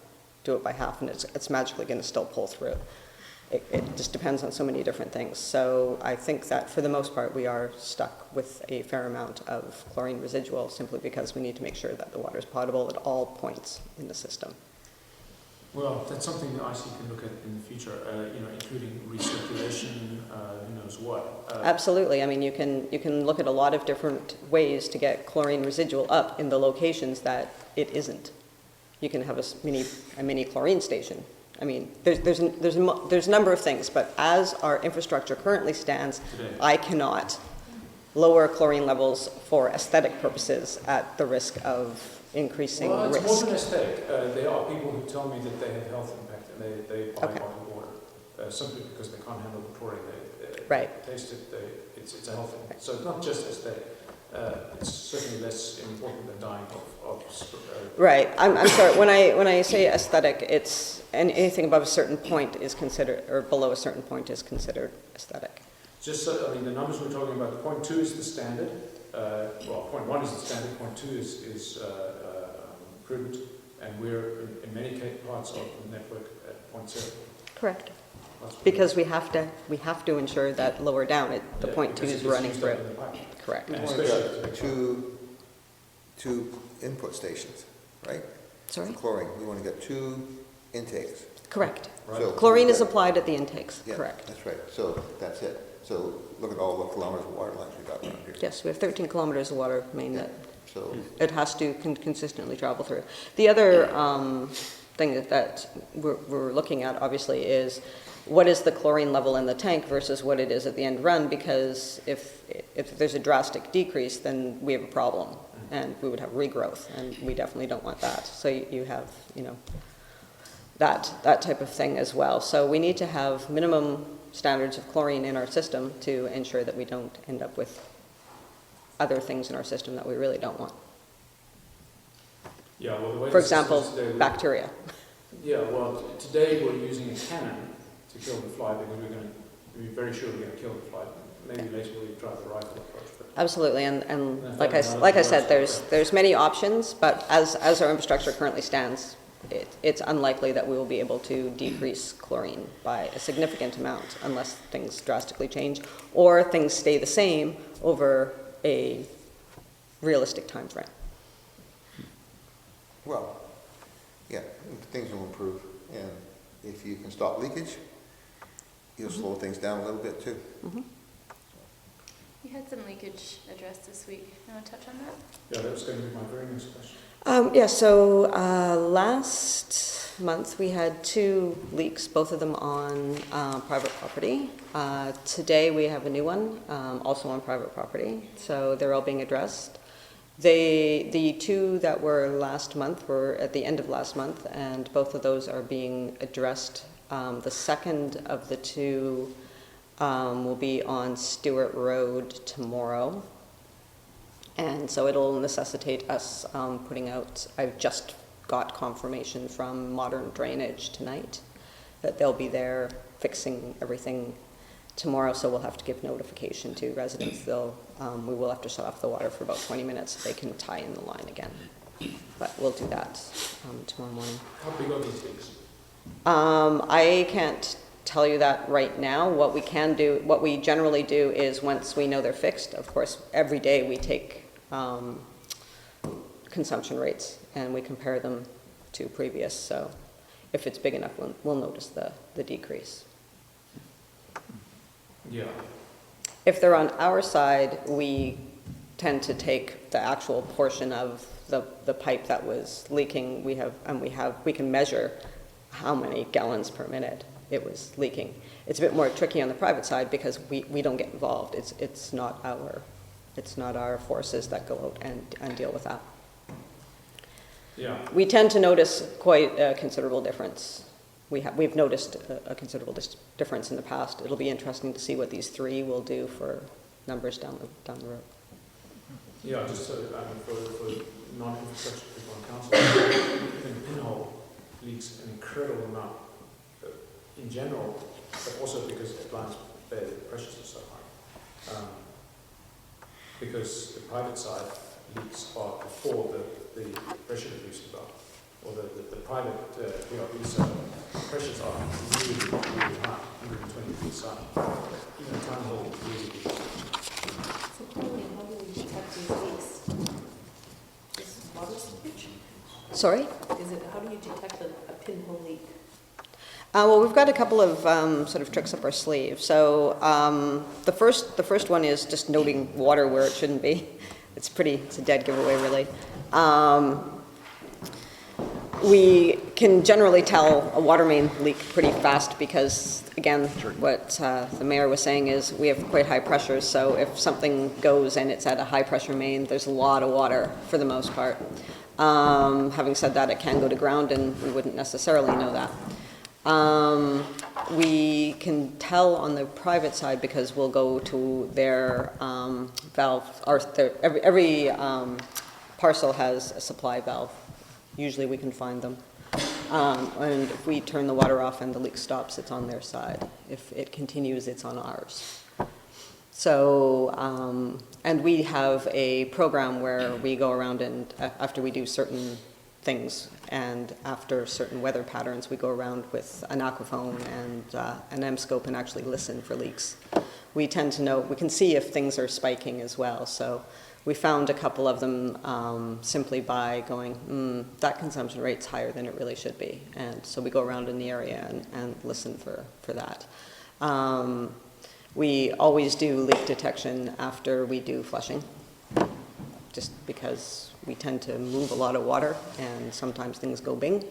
do it by half, and it's magically going to still pull through. It just depends on so many different things. So I think that for the most part we are stuck with a fair amount of chlorine residual, simply because we need to make sure that the water is potable at all points in the system. Well, that's something the IC can look at in the future, including recirculation, who knows what. Absolutely. I mean, you can look at a lot of different ways to get chlorine residual up in the locations that it isn't. You can have a mini chlorine station. I mean, there's a number of things, but as our infrastructure currently stands, Today. I cannot lower chlorine levels for aesthetic purposes at the risk of increasing Well, it's risk. more than aesthetic. There are people who tell me that they have health impact, and they buy Okay. bottled water simply because they can't handle the chlorine. They Right. taste it. It's a health thing. So it's not just aesthetic. It's certainly less important than dying of Right. I'm sorry. When I say aesthetic, it's anything above a certain point is considered, or below a certain point is considered aesthetic. Just so, I mean, the numbers we're talking about, 0.2 is the standard. Well, 0.1 is the standard. 0.2 is prudent, and we're in many parts of the network at 0.7. Correct. That's pretty Because we have to ensure that lower down, the Yeah, 0.2 because is it gets running used up through. in the pipe. Correct. And We've only especially got if it's a big two input stations, right? Sorry? Chlorine, we only got 2 intakes. Correct. Right. So Chlorine we've is got- applied at the intakes. Yeah, Correct. that's right. So that's it. So look at all the kilometers of water lines we got around here. Yes, we have 13 kilometers of water main that So it has to consistently travel through. The other thing that we're looking at, obviously, is what is the chlorine level in the tank versus what it is at the end run, because if there's a drastic decrease, then we have a problem, and we would have regrowth, and we definitely don't want that. So you have, that type of thing as well. So we need to have minimum standards of chlorine in our system to ensure that we don't end up with other things in our system that we really don't want. Yeah, well, the way For the system example, is today, bacteria. Yeah, well, today we're using a cannon to kill the fly because we're going to be very sure we're going to kill the fly. Maybe later we'll try the rifle approach. But Absolutely, and Yeah, like that's I said, another there's many options, but as our infrastructure currently stands, it's unlikely that we will be able to decrease chlorine by a significant amount unless things drastically change or things stay the same over a realistic time frame. well, yeah, things will improve, and if you can stop leakage, you'll slow things down a little bit too. You had some leakage addressed this week. You want to touch on that? yeah, that was going to be my very next question. So last month we had 2 leaks, both of them on private property. Today we have a new one, also on private property, so they're all being addressed. The 2 that were last month were at the end of last month, and both of those are being addressed. The second of the 2 will be on Stewart Road tomorrow. And so it'll necessitate us putting out, I've just got confirmation from Modern Drainage tonight that they'll be there fixing everything tomorrow, so we'll have to give notification to residents. We will have to shut off the water for about 20 minutes so they can tie in the line again. But we'll do that tomorrow morning. How big are these leaks? I can't tell you that right now. What we generally do is once we know they're fixed, of course, every day we take consumption rates and we compare them to previous. So if it's big enough, we'll notice the decrease. Yeah. If they're on our side, we tend to take the actual portion of the pipe that was leaking. We can measure how many gallons per minute it was leaking. It's a bit more tricky on the private side because we don't get involved. It's not our forces that go out and deal with that. Yeah. We tend to notice quite a considerable difference. We've noticed a considerable difference in the past. It'll be interesting to see what these 3 will do for numbers down the road. Yeah, just so, for non-infrastructure people on council, even pinhole leaks an incredible amount in general, but also because Atlantis Bay pressures are so high. Because the private side leaks are before the pressure reduced above, or the private VoLB side pressures are really, really high, 120 psi. Even a town hall really deep. So currently, how do we detect these leaks? Is it water seepage? Sorry? How do you detect a pinhole leak? Well, we've got a couple of sort of tricks up our sleeve. So the first one is just noting water where it shouldn't be. It's a dead giveaway, really. We can generally tell a water main leak pretty fast because, again, what the mayor was saying is we have quite high pressures. So if something goes and it's at a high pressure main, there's a lot of water for the most part. Having said that, it can go to ground and we wouldn't necessarily know that. We can tell on the private side because we'll go to their valve, or every parcel has a supply valve. Usually we can find them. And if we turn the water off and the leak stops, it's on their side. If it continues, it's on ours. So, and we have a program where we go around and after we do certain things and after certain weather patterns, we go around with an aquaphone and an M-scope and actually listen for leaks. We tend to know, we can see if things are spiking as well. So we found a couple of them simply by going, that consumption rate's higher than it really should be. And so we go around in the area and listen for that. We always do leak detection after we do flushing, just because we tend to move a lot of water and sometimes things go bing.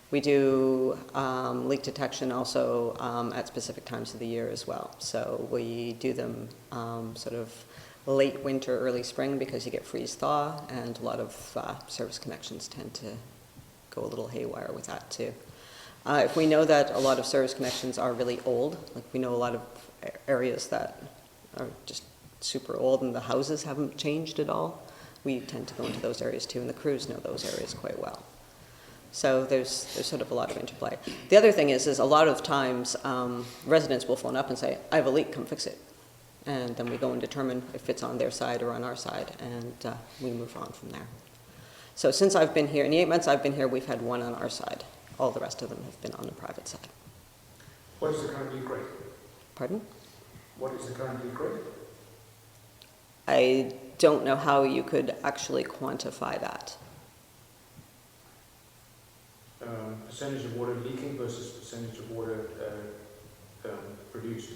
We do leak detection also at specific times of the year as well. So we do them sort of late winter, early spring because you get freeze thaw, and a lot of service connections tend to go a little haywire with that too. If we know that a lot of service connections are really old, like we know a lot of areas that are just super old and the houses haven't changed at all, we tend to go into those areas too, and the crews know those areas quite well. So there's sort of a lot of interplay. The other thing is a lot of times residents will phone up and say, I have a leak, come fix it. And then we go and determine if it's on their side or on our side, and we move on from there. So since I've been here, in the 8 months I've been here, we've had one on our side. All the rest of them have been on the private side. What is the current leak rate? Pardon? What is the current leak rate? I don't know how you could actually quantify that. Percentage of water leaking versus percentage of water produced.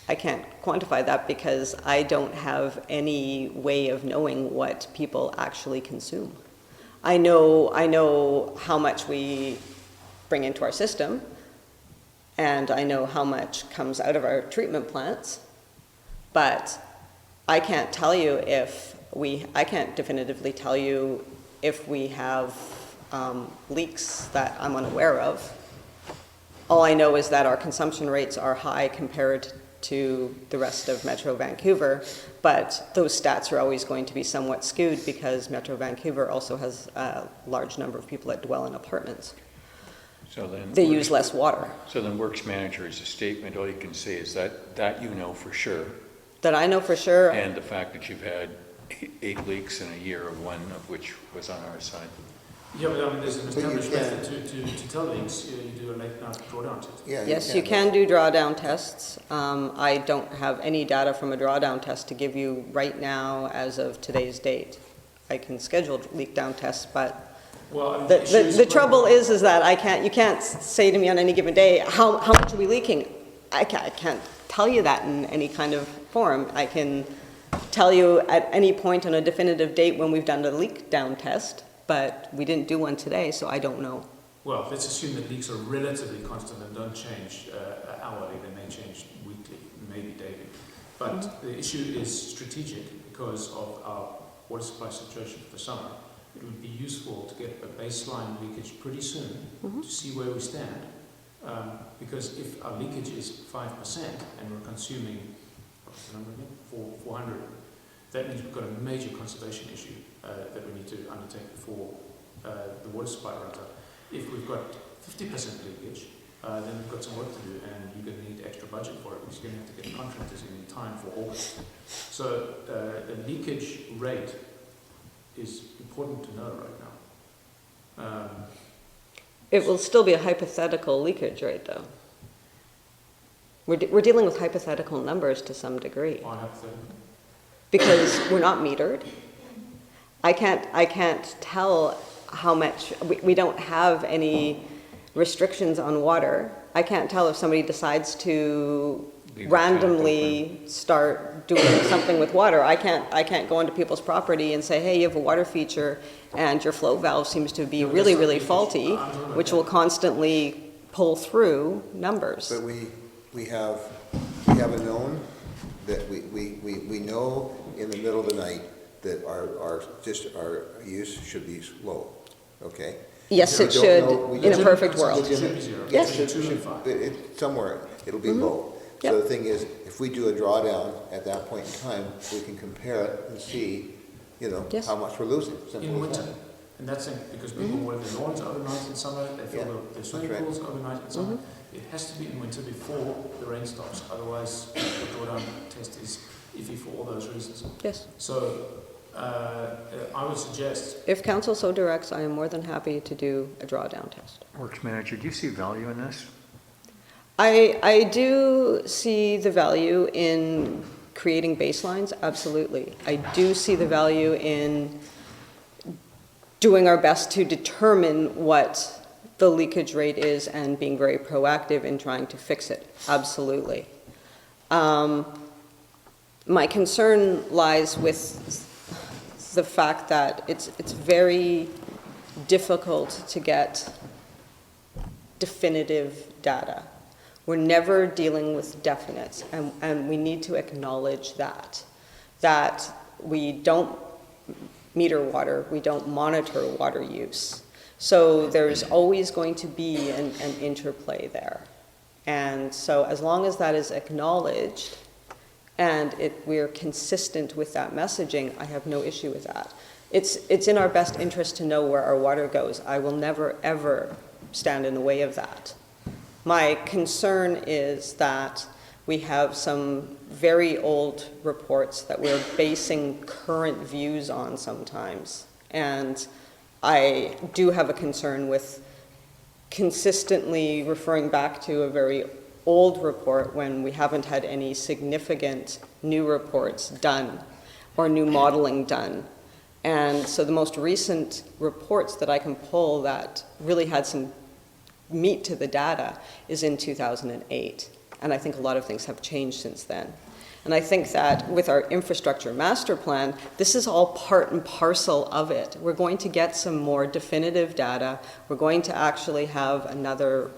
I can't quantify that because I don't have any way of knowing what people actually consume. I know how much we bring into our system, and I know how much comes out of our treatment plants, but I can't tell you I can't definitively tell you if we have leaks that I'm unaware of. All I know is that our consumption rates are high compared to the rest of Metro Vancouver, but those stats are always going to be somewhat skewed because Metro Vancouver also has a large number of people that dwell in apartments. So then They use less water. So then works manager is a statement, all you can say is that you know for sure. That I know for sure. And the fact that you've had 8 leaks in a year, one of which was on our side. Yeah, but I mean, there's an But you established can- method to tell leaks. You do a late night drawdown test. Yeah, Yes, you can do drawdown tests. I don't have any data from a drawdown test to give you right now as of today's date. I can schedule leak down tests, but Well, I mean, the trouble is that you can't say to me on any given day, how much are we leaking? I can't tell you that in any kind of forum. I can tell you at any point on a definitive date when we've done the leak down test, but we didn't do one today, so I don't know. Well, let's assume that leaks are relatively constant and don't change hourly. They may change weekly, maybe daily. But the issue is strategic because of our water supply situation for the summer. It would be useful to get a baseline leakage pretty soon to see where we stand. Because if our leakage is 5% and we're consuming, what's the number again? 400. That means we've got a major conservation issue that we need to undertake before the water supply runs out. If we've got 50% leakage, then we've got some work to do, and you're going to need extra budget for it, because you're going to have to get contractors in time for August. So the leakage rate is important to know right now. It will still be a hypothetical leakage rate, though. We're dealing with hypothetical numbers to some degree. Why hypothetical? Because we're not metered. I can't tell how much, we don't have any restrictions on water. I can't tell if somebody decides to Leave the tap randomly start doing something with water. I can't go onto people's property and say, hey, you have a water feature and your flow valve seems to be No, really, that's not really leakage. faulty, I'm talking about which that. will constantly pull through numbers. But we have a known that we know in the middle of the night that our use should be low, okay? Yes, We it don't should, know- we in a don't- perfect world. It should be zero. Yes. Between 2 and 5. Somewhere, it'll be low. Yep. So the thing is, if we do a drawdown at that point in time, we can compare it and see, Yes. how much we're losing. In Simple as winter. that. And that's it, because people water their lawns overnight in summer, they fill Yeah, their swimming that's right. pools overnight in summer. It has to be in winter before the rain stops, otherwise the drawdown test is iffy for all those reasons. Yes. So I would suggest, If council so directs, I am more than happy to do a drawdown test. Works manager, do you see value in this? I do see the value in creating baselines, absolutely. I do see the value in doing our best to determine what the leakage rate is and being very proactive in trying to fix it, absolutely. My concern lies with the fact that it's very difficult to get definitive data. We're never dealing with definites, and we need to acknowledge that we don't meter water, we don't monitor water use. So there's always going to be an interplay there. And so as long as that is acknowledged and we're consistent with that messaging, I have no issue with that. It's in our best interest to know where our water goes. I will never, ever stand in the way of that. My concern is that we have some very old reports that we're basing current views on sometimes. And I do have a concern with consistently referring back to a very old report when we haven't had any significant new reports done or new modeling done. And so the most recent reports that I can pull that really had some meat to the data is in 2008. And I think a lot of things have changed since then. And I think that with our infrastructure master plan, this is all part and parcel of it. We're going to get some more definitive data. We're going to actually have another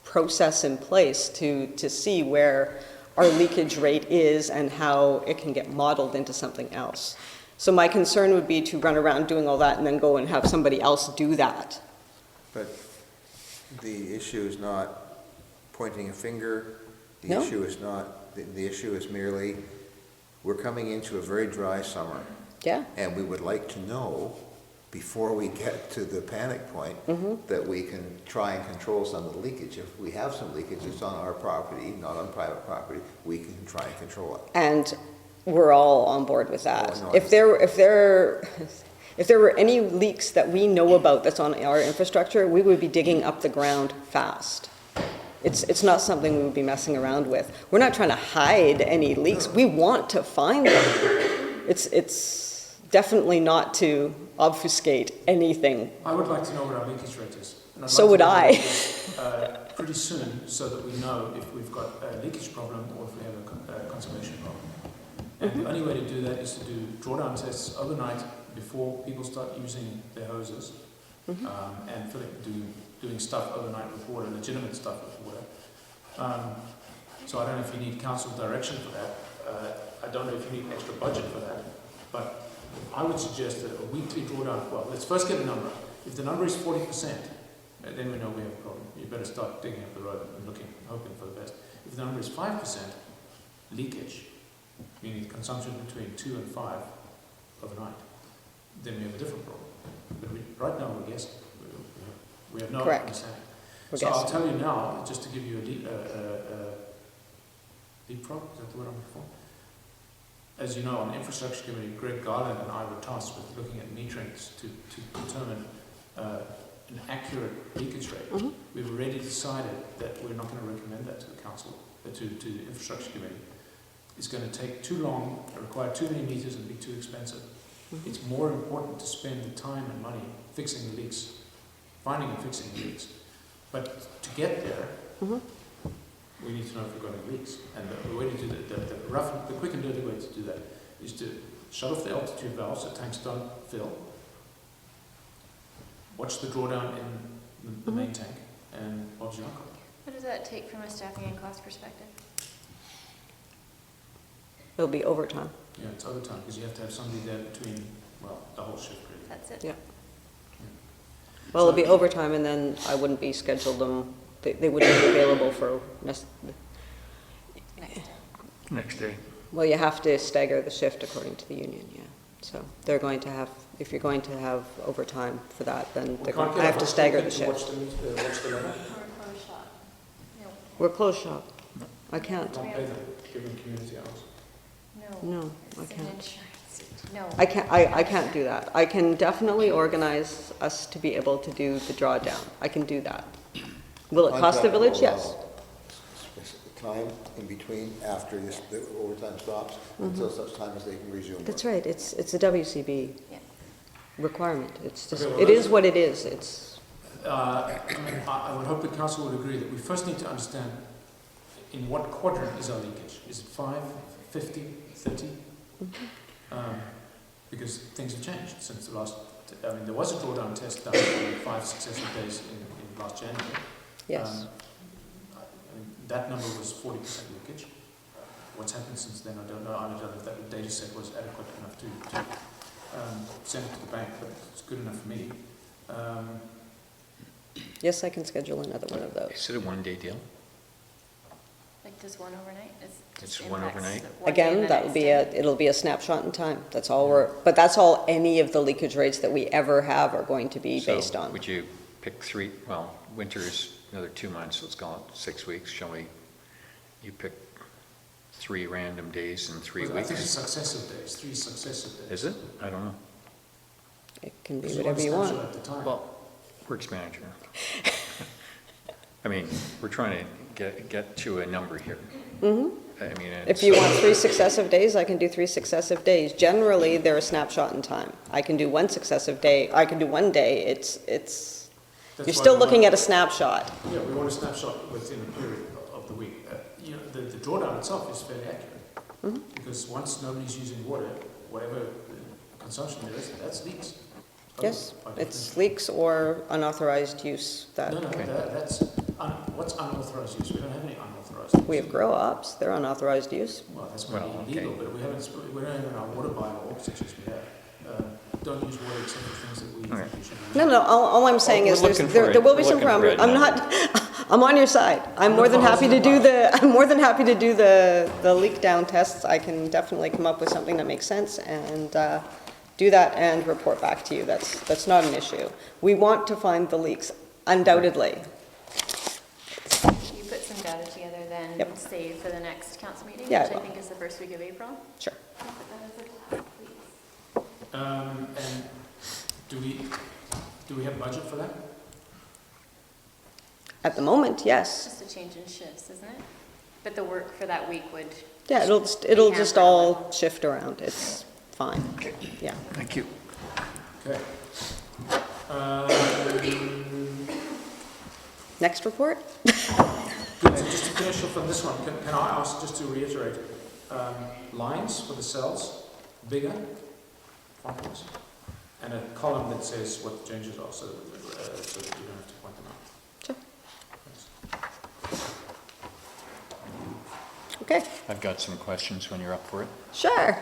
process in place to see where our leakage rate is and how it can get modeled into something else. So my concern would be to run around doing all that and then go and have somebody else do that. But the issue is not pointing a finger. The No. issue is not, the issue is merely, we're coming into a very dry summer. Yeah. And we would like to know, before we get to the panic point, that we can try and control some of the leakage. If we have some leakage, it's on our property, not on private property, we can try and control it. And we're all on board with that. Oh, no, If there were any leaks that we know about that's on our infrastructure, we would be digging up the ground fast. It's not something we would be messing around with. We're not trying to hide any leaks. We want to find them. It's definitely not to obfuscate anything. I would like to know what our leakage rate is. And I'd So like would to know I. that, pretty soon, so that we know if we've got a leakage problem or if we have a conservation problem. And the only way to do that is to do drawdown tests overnight before people start using their hoses and doing stuff overnight with water, legitimate stuff with water. So I don't know if you need council direction for that. I don't know if you need extra budget for that, but I would suggest that a weekly drawdown, well, let's first get a number. If the number is 40%, then we know we have a problem. You better start digging up the road and hoping for the best. If the number is 5% leakage, meaning consumption between 2 and 5 overnight, then we have a different problem. But right now we're guessing. We have no Correct. understanding. We're So I'll guessing. tell you now, just to give you a leapfrog, is that the word I'm looking for? As you know, on the infrastructure committee, Greg Garland and I were tasked with looking at meterings to determine an accurate leakage rate. We've already decided that we're not going to recommend that to the council, to the infrastructure committee. It's going to take too long, require too many meters, and be too expensive. It's more important to spend the time and money fixing the leaks, finding and fixing the leaks. But to get there, we need to know if we've got any leaks. And the way to do that, the quick and dirty way to do that is to shut off the altitude valves so tanks don't fill, watch the drawdown in the main tank, and Bob's your uncle. What does that take from a staffing and cost perspective? It'll be overtime. Yeah, it's overtime because you have to have somebody there between, well, the whole shift really. That's it? Yeah. Well, it'll be overtime, and then I wouldn't be scheduled them, they wouldn't be available for, Next day. well, you have to stagger the shift according to the union, yeah. So they're going to have, if you're going to have overtime for that, then they're going, I have to stagger the shift. Watch the level. Or close shop? No. We're closed shop. I can't. Not pay them, give them community hours. No, I It's an can't. insurance. No. I can't do that. I can definitely organize us to be able to do the drawdown. I can do that. Will it cost the Contract village? will Yes. allow specific time in between after the overtime stops until such time as they can resume work. That's right. It's a WCB Yeah. requirement. It's just, Okay, well, it is what it is. It's, I would hope the council would agree that we first need to understand in what quadrant is our leakage. Is it 5, 50, 30? Because things have changed since the last, I mean, there was a drawdown test done on 5 successive days in last January. yes. I mean, that number was 40% leakage. What's happened since then, I don't know. I don't know if that data set was adequate enough to send it to the bank, but it's good enough for me. Yes, I can schedule another one of those. Is it a one-day deal? Like just one overnight? It's just one impacts overnight? one day and Again, the that will next be day. it'll be a snapshot in time. That's all but that's all any of the leakage rates that we ever have are going to be So based on. would you pick 3, well, winter is another 2 months, so let's call it 6 weeks. Shall you pick 3 random days in 3 Well, I think it's weeks? successive days, 3 successive days. Is it? I don't know. It can be Because whatever you one want. snapshot at the time. Well, works manager. I mean, we're trying to get to a number here. I mean, If you want 3 successive days, I can do 3 successive days. Generally, they're a snapshot in time. I can do 1 successive day, I can do 1 day. It's That's you're why still we looking want- at a snapshot. Yeah, we want a snapshot within a period of the week. You know, the drawdown itself is fairly accurate. Because once nobody's using water, whatever consumption there is, that's leaks. Yes, By it's definition. leaks or unauthorized use that, No, Okay. that's, what's unauthorized use? We don't have any unauthorized use. we have grow-ops, they're unauthorized use. Well, that's Well, not okay. illegal, but we don't have in our water bylaw, such as we have. Don't use water except for things that we Okay. think we should use. No, all I'm saying we're is there's, looking there for there it. will be We're some looking for parameters. it I'm now. not, I'm on your side. I'm more than happy to do I'm more than happy to do the leak down tests. I can definitely come up with something that makes sense and do that and report back to you. That's not an issue. We want to find the leaks, undoubtedly. You put some data together then, Yep. say for the next council meeting, Yeah, I which I will. think is the first week of April. Sure. Put that as a top, please. And do we have budget for that? At the moment, It's yes. just a change in shifts, isn't it? But the work for that week would, Yeah, it'll just all shift around. It's fine. Yeah. Thank you. Okay. Next report? Good, so just to finish off on this one, can I ask, just to reiterate, lines for the cells, bigger, font wise? and a column that says what the changes are, so that you don't have to point them out. Sure. Thanks. Okay, I've got some questions when you're up for it. sure.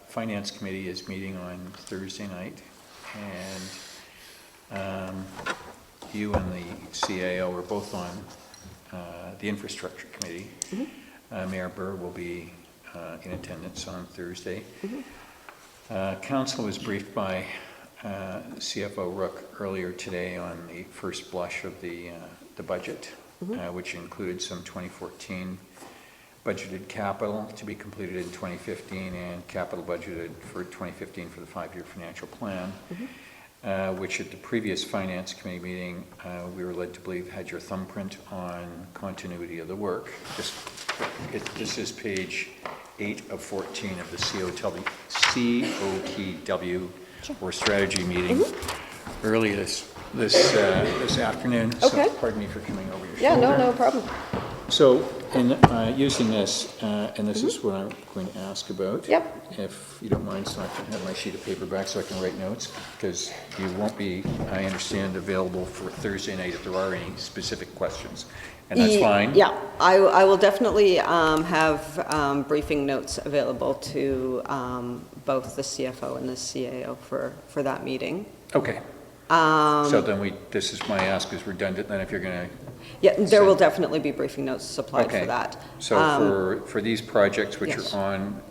Finance Committee is meeting on Thursday night, and you and the CAO are both on the Infrastructure Committee. Mayor Burr will be in attendance on Thursday. Council was briefed by CFO Rook earlier today on the first blush of the budget, which included some 2014 budgeted capital to be completed in 2015 and capital budgeted for 2015 for the 5-year financial plan, which at the previous Finance Committee meeting, we were led to believe had your thumbprint on continuity of the work. This is page 8 of 14 of the COTW or strategy meeting early this afternoon. Okay. So pardon me for coming over your Yeah, shoulder. no problem. So, in using this, and this is what I'm going to ask about. Yep. If you don't mind, so I can have my sheet of paper back so I can write notes, because you won't be, I understand, available for Thursday night if there are any specific questions, and that's fine. Yeah, I will definitely have briefing notes available to both the CFO and the CAO for that meeting. Okay. So then this is my ask is redundant, then if you're going to. Yeah, there will definitely be briefing notes supplied Okay. for that. So for these projects which yes. are on,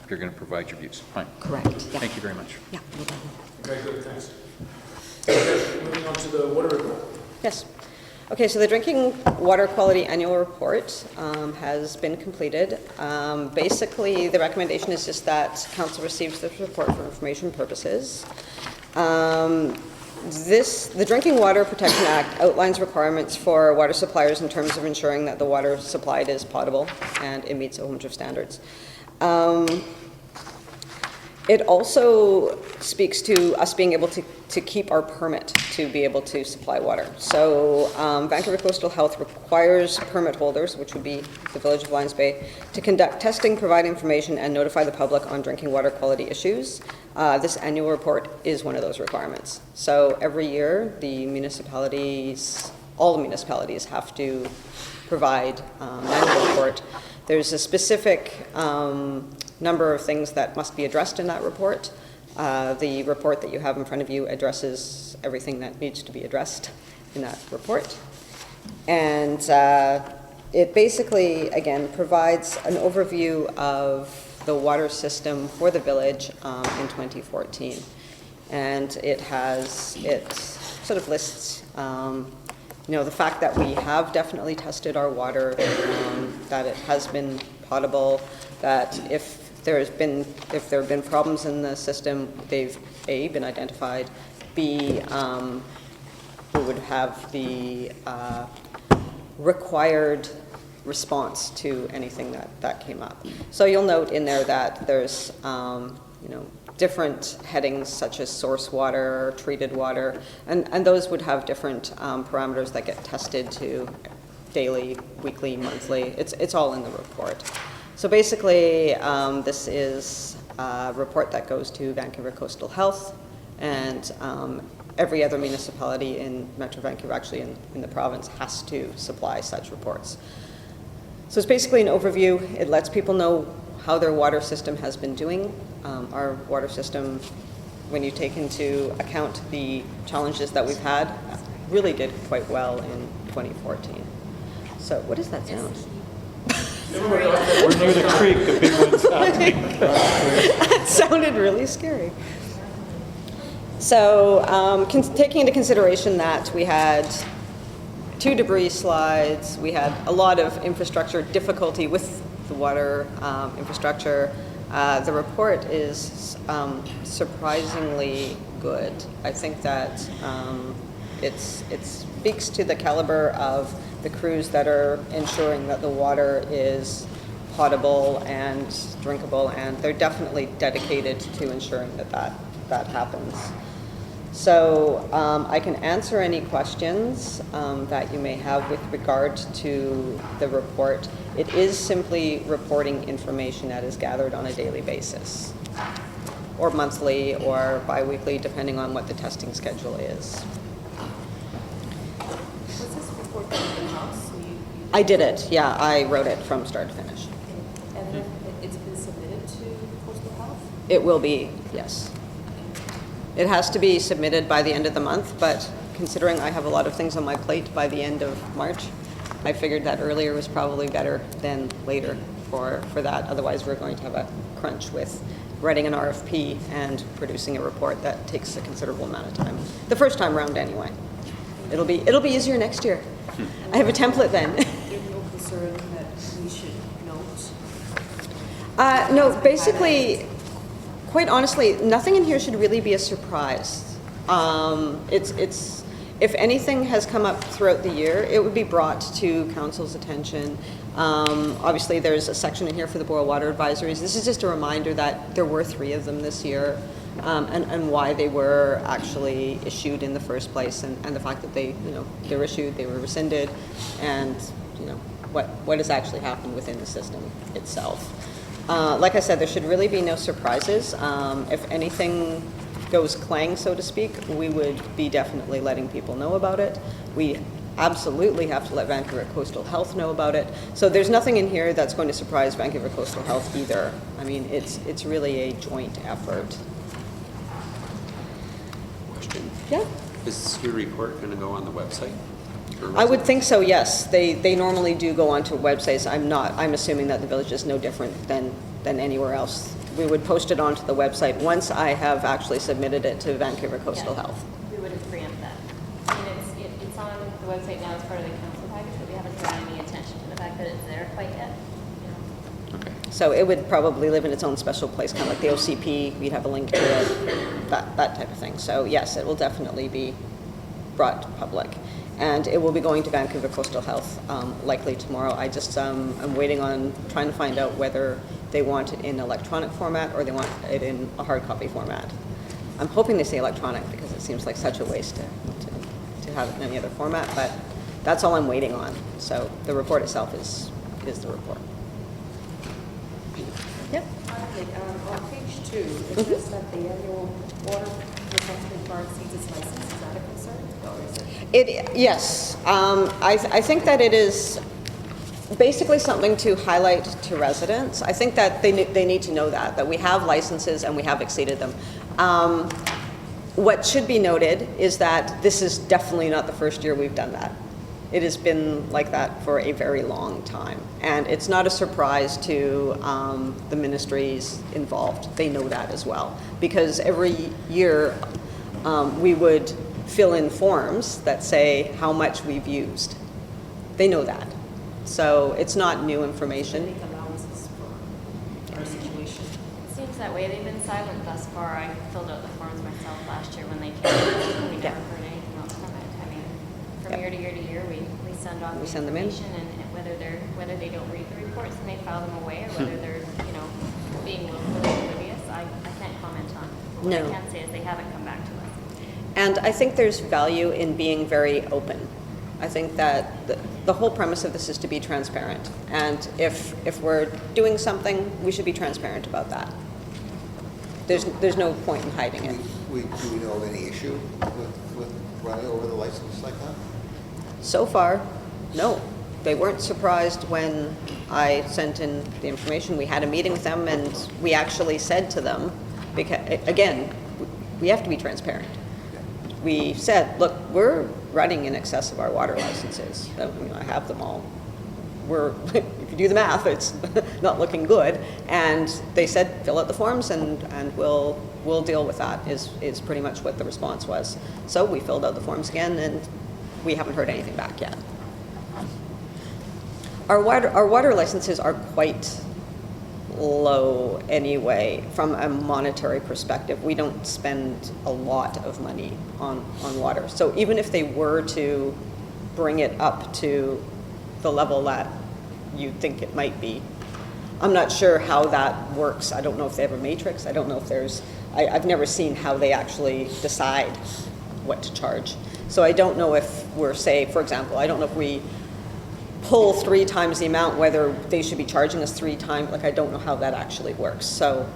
you're going to provide your views. Fine. Correct, yeah. Thank you very much. Yeah, no problem. Very good, thanks. Okay, moving on to the water report. Yes. Okay, so the Drinking Water Quality Annual Report has been completed. Basically, the recommendation is just that Council receives this report for information purposes. The Drinking Water Protection Act outlines requirements for water suppliers in terms of ensuring that the water supplied is potable and it meets OHMTRF standards. It also speaks to us being able to keep our permit to be able to supply water. So Vancouver Coastal Health requires permit holders, which would be the Village of Lions Bay, to conduct testing, provide information, and notify the public on drinking water quality issues. This annual report is one of those requirements. So every year, all the municipalities have to provide an annual report. There's a specific number of things that must be addressed in that report. The report that you have in front of you addresses everything that needs to be addressed in that report. And it basically, again, provides an overview of the water system for the village in 2014. And it sort of lists the fact that we have definitely tested our water, that it has been potable, that if there have been problems in the system, they've A, been identified, B, we would have the required response to anything that came up. So you'll note in there that there's different headings such as source water, treated water, and those would have different parameters that get tested to daily, weekly, monthly. It's all in the report. So basically, this is a report that goes to Vancouver Coastal Health, and every other municipality in Metro Vancouver, actually in the province, has to supply such reports. So it's basically an overview. It lets people know how their water system has been doing. Our water system, when you take into account the challenges that we've had, really did quite well in 2014. So what does that sound? We're near the creek, the big one's happening. That sounded really scary. So taking into consideration that we had 2 debris slides, we had a lot of infrastructure difficulty with the water infrastructure, the report is surprisingly good. I think that it speaks to the caliber of the crews that are ensuring that the water is potable and drinkable, and they're definitely dedicated to ensuring that happens. So I can answer any questions that you may have with regard to the report. It is simply reporting information that is gathered on a daily basis. or monthly, or bi-weekly, depending on what the testing schedule is. Was this report done in-house? So you I did it, yeah, I wrote it from start to finish. And then it's been submitted to Coastal Health? It will be, yes. It has to be submitted by the end of the month, but considering I have a lot of things on my plate by the end of March, I figured that earlier was probably better than later for that. Otherwise, we're going to have a crunch with writing an RFP and producing a report that takes a considerable amount of time. The first time around, anyway. It'll be easier next year. I have a template then. There's no concern that we should note? No, basically, quite honestly, nothing in here should really be a surprise. It's if anything has come up throughout the year, it would be brought to council's attention. Obviously, there's a section in here for the boil water advisories. This is just a reminder that there were 3 of them this year, and why they were actually issued in the first place, and the fact that they were issued, they were rescinded, and what has actually happened within the system itself. Like I said, there should really be no surprises. If anything goes clang, so to speak, we would be definitely letting people know about it. We absolutely have to let Vancouver Coastal Health know about it. So there's nothing in here that's going to surprise Vancouver Coastal Health either. I mean, it's really a joint effort. Question. Yeah. Is your report going to go on the website? I would think so, yes. They normally do go onto websites. I'm assuming that the village is no different than anywhere else. We would post it onto the website once I have actually submitted it to Vancouver Coastal Yeah. Health. We would have preempted that. I mean, it's on the website now as part of the council package, but we haven't drawn any attention to the fact that it's there quite yet. Okay. So it would probably live in its own special place, kind of like the OCP. We'd have a link to it, that type of thing. So yes, it will definitely be brought to public. And it will be going to Vancouver Coastal Health likely tomorrow. I just I'm waiting on trying to find out whether they want it in electronic format or they want it in a hard copy format. I'm hoping they say electronic because it seems like such a waste to have it in any other format, but that's all I'm waiting on. So the report itself is the report. Yep. Okay, on page 2, it says that the annual water consumption far exceeds its license. Is that a concern? Or is it? Yes. I think that it is basically something to highlight to residents. I think that they need to know that we have licenses and we have exceeded them. What should be noted is that this is definitely not the first year we've done that. It has been like that for a very long time. And it's not a surprise to the ministries involved. They know that as well. Because every year we would fill in forms that say how much we've used. They know that. So it's not new information. Make allowances for our situation. It seems that way. They've been silent thus far. I filled out the forms myself last year when they came. We never heard anything else from it. I mean, from year to year to year, we send off We the send them in. information, and whether they don't read the reports and they file them away, or whether they're being willfully oblivious, I can't comment on. What No. I can say is they haven't come back to us. And I think there's value in being very open. I think that the whole premise of this is to be transparent. And if we're doing something, we should be transparent about that. There's no point in hiding it. Do we know of any issue with running over the license like that? So far, no. They weren't surprised when I sent in the information. We had a meeting with them and we actually said to them, because again, we have to be transparent. We said, look, we're running in excess of our water licenses. I have them all. If you do the math, it's not looking good. And they said, fill out the forms and we'll deal with that, is pretty much what the response was. So we filled out the forms again and we haven't heard anything back yet. Our water licenses are quite low anyway from a monetary perspective. We don't spend a lot of money on water. So even if they were to bring it up to the level that you think it might be, I'm not sure how that works. I don't know if they have a matrix. I don't know if there's, I've never seen how they actually decide what to charge. So I don't know if we're, say, for example, I don't know if we pull 3 times the amount, whether they should be charging us 3 times. Like, I don't know how that actually works. So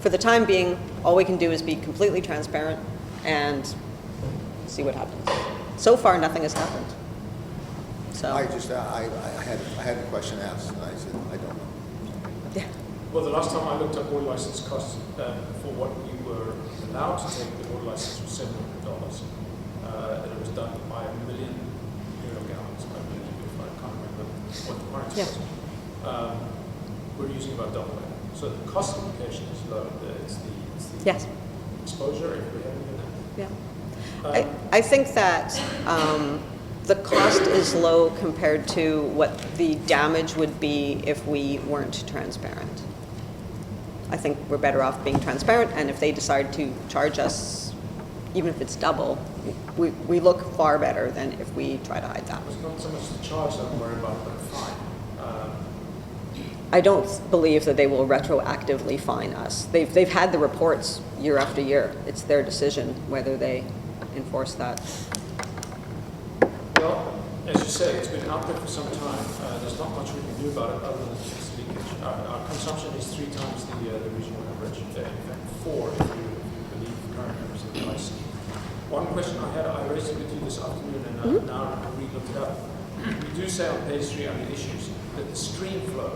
for the time being, all we can do is be completely transparent and see what happens. So far, nothing has happened. So, I had the question asked, and I said, I don't know. yeah. Well, the last time I looked at water license costs for what we were allowed to take, the water license was $700. And it was done by 1 million euro gallons, I believe, if I can't remember what the price Yeah. was. We're using about double that. So the cost implication is low. It's the Yes. exposure, if we have any of that. Yeah. I think that the cost is low compared to what the damage would be if we weren't transparent. I think we're better off being transparent, and if they decide to charge us, even if it's double, we look far better than if we try to hide that. It's not so much the charge that I'm worried about, but the fine. I don't believe that they will retroactively fine us. They've had the reports year after year. It's their decision whether they enforce that. Well, as you say, it's been out there for some time. There's not much we can do about it other than fix the leakage. Our consumption is 3 times the regional average. In fact, 4 if you believe the current numbers of the license. One question I had, I raised it with you this afternoon, and now I re-looked it up. We do say on page 3 under issues that the stream flow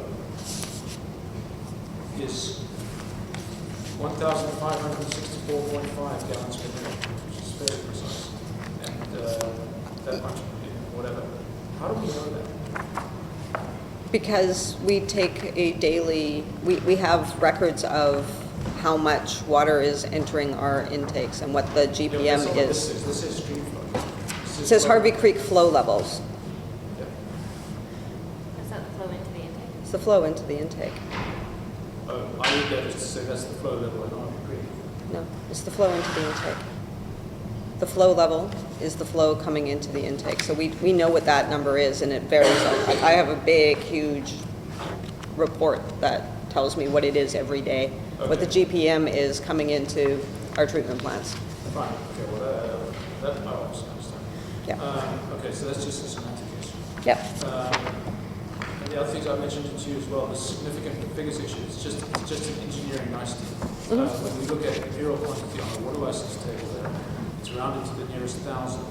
is 1,564.5 gallons per minute, which is very precise. And that much, whatever. How do we know that? Because we take a daily, we have records of how much water is entering our intakes and what the GPM Yeah, is. This is stream flow. It says Harvey Creek flow levels. Yeah. Is that the flow into the intake? It's the flow into the intake. I need that just to say that's the flow level in Harvey Creek. No, it's the flow into the intake. The flow level is the flow coming into the intake. So we know what that number is, and it varies. I have a big, huge report that tells me what it is every day, what the GPM is coming into our treatment plants. Fine, okay, well, that I also understand. Yeah. Okay, so that's just a semantic issue. Yep. And the other things I mentioned to you as well, the significant figures issue, it's just an engineering nicety. When we look at imperial quantity on the water license table there, it's rounded to the nearest 1,000. It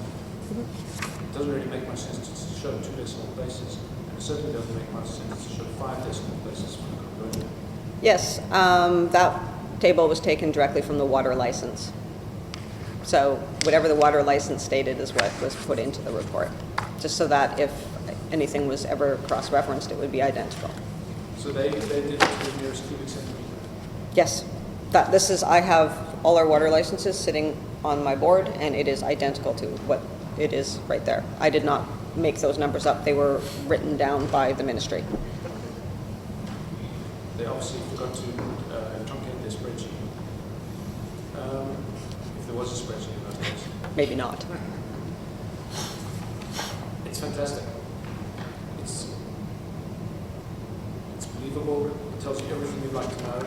doesn't really make much sense to show 2 decimal places, and it certainly doesn't make much sense to show 5 decimal places for the conversion. Yes, that table was taken directly from the water license. So whatever the water license stated is what was put into the report, just so that if anything was ever cross-referenced, it would be identical. So they did it to the nearest cubic centimeter. Yes, I have all our water licenses sitting on my board, and it is identical to what it is right there. I did not make those numbers up. They were written down by the ministry. They obviously forgot to truncate their spreadsheet. If there was a spreadsheet in those days. Maybe not. It's fantastic. It's believable. It tells you everything you'd like to know.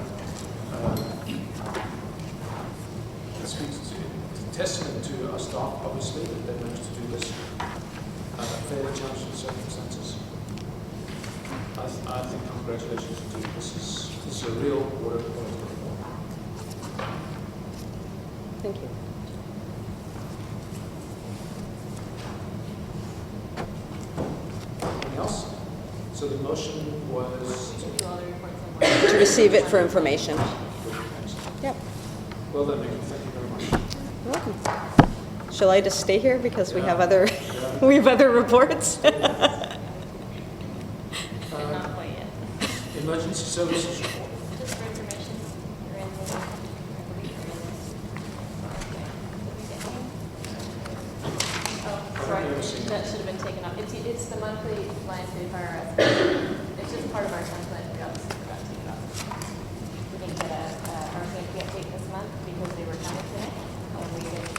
It speaks to, it's a testament to our staff, obviously, that they managed to do this fairly challenging circumstances. I think congratulations to you. This is a real water quality reform. Thank you. Anything else? So the motion was Do all the reports in one. To receive it for information. Yep. well done, Nikki. Thank you very much. You're welcome. Shall I just stay here because we have Yeah. other we have other reports? But not quite yet. Emergency services report. Just for information, you're in the, I believe you're in this. Oh, sorry, that should have been taken up. It's the monthly Lions Bay Fire Rescue. It's just part of our template, we obviously forgot to take it up. We didn't get our safety update this month because they were coming today, and we didn't get the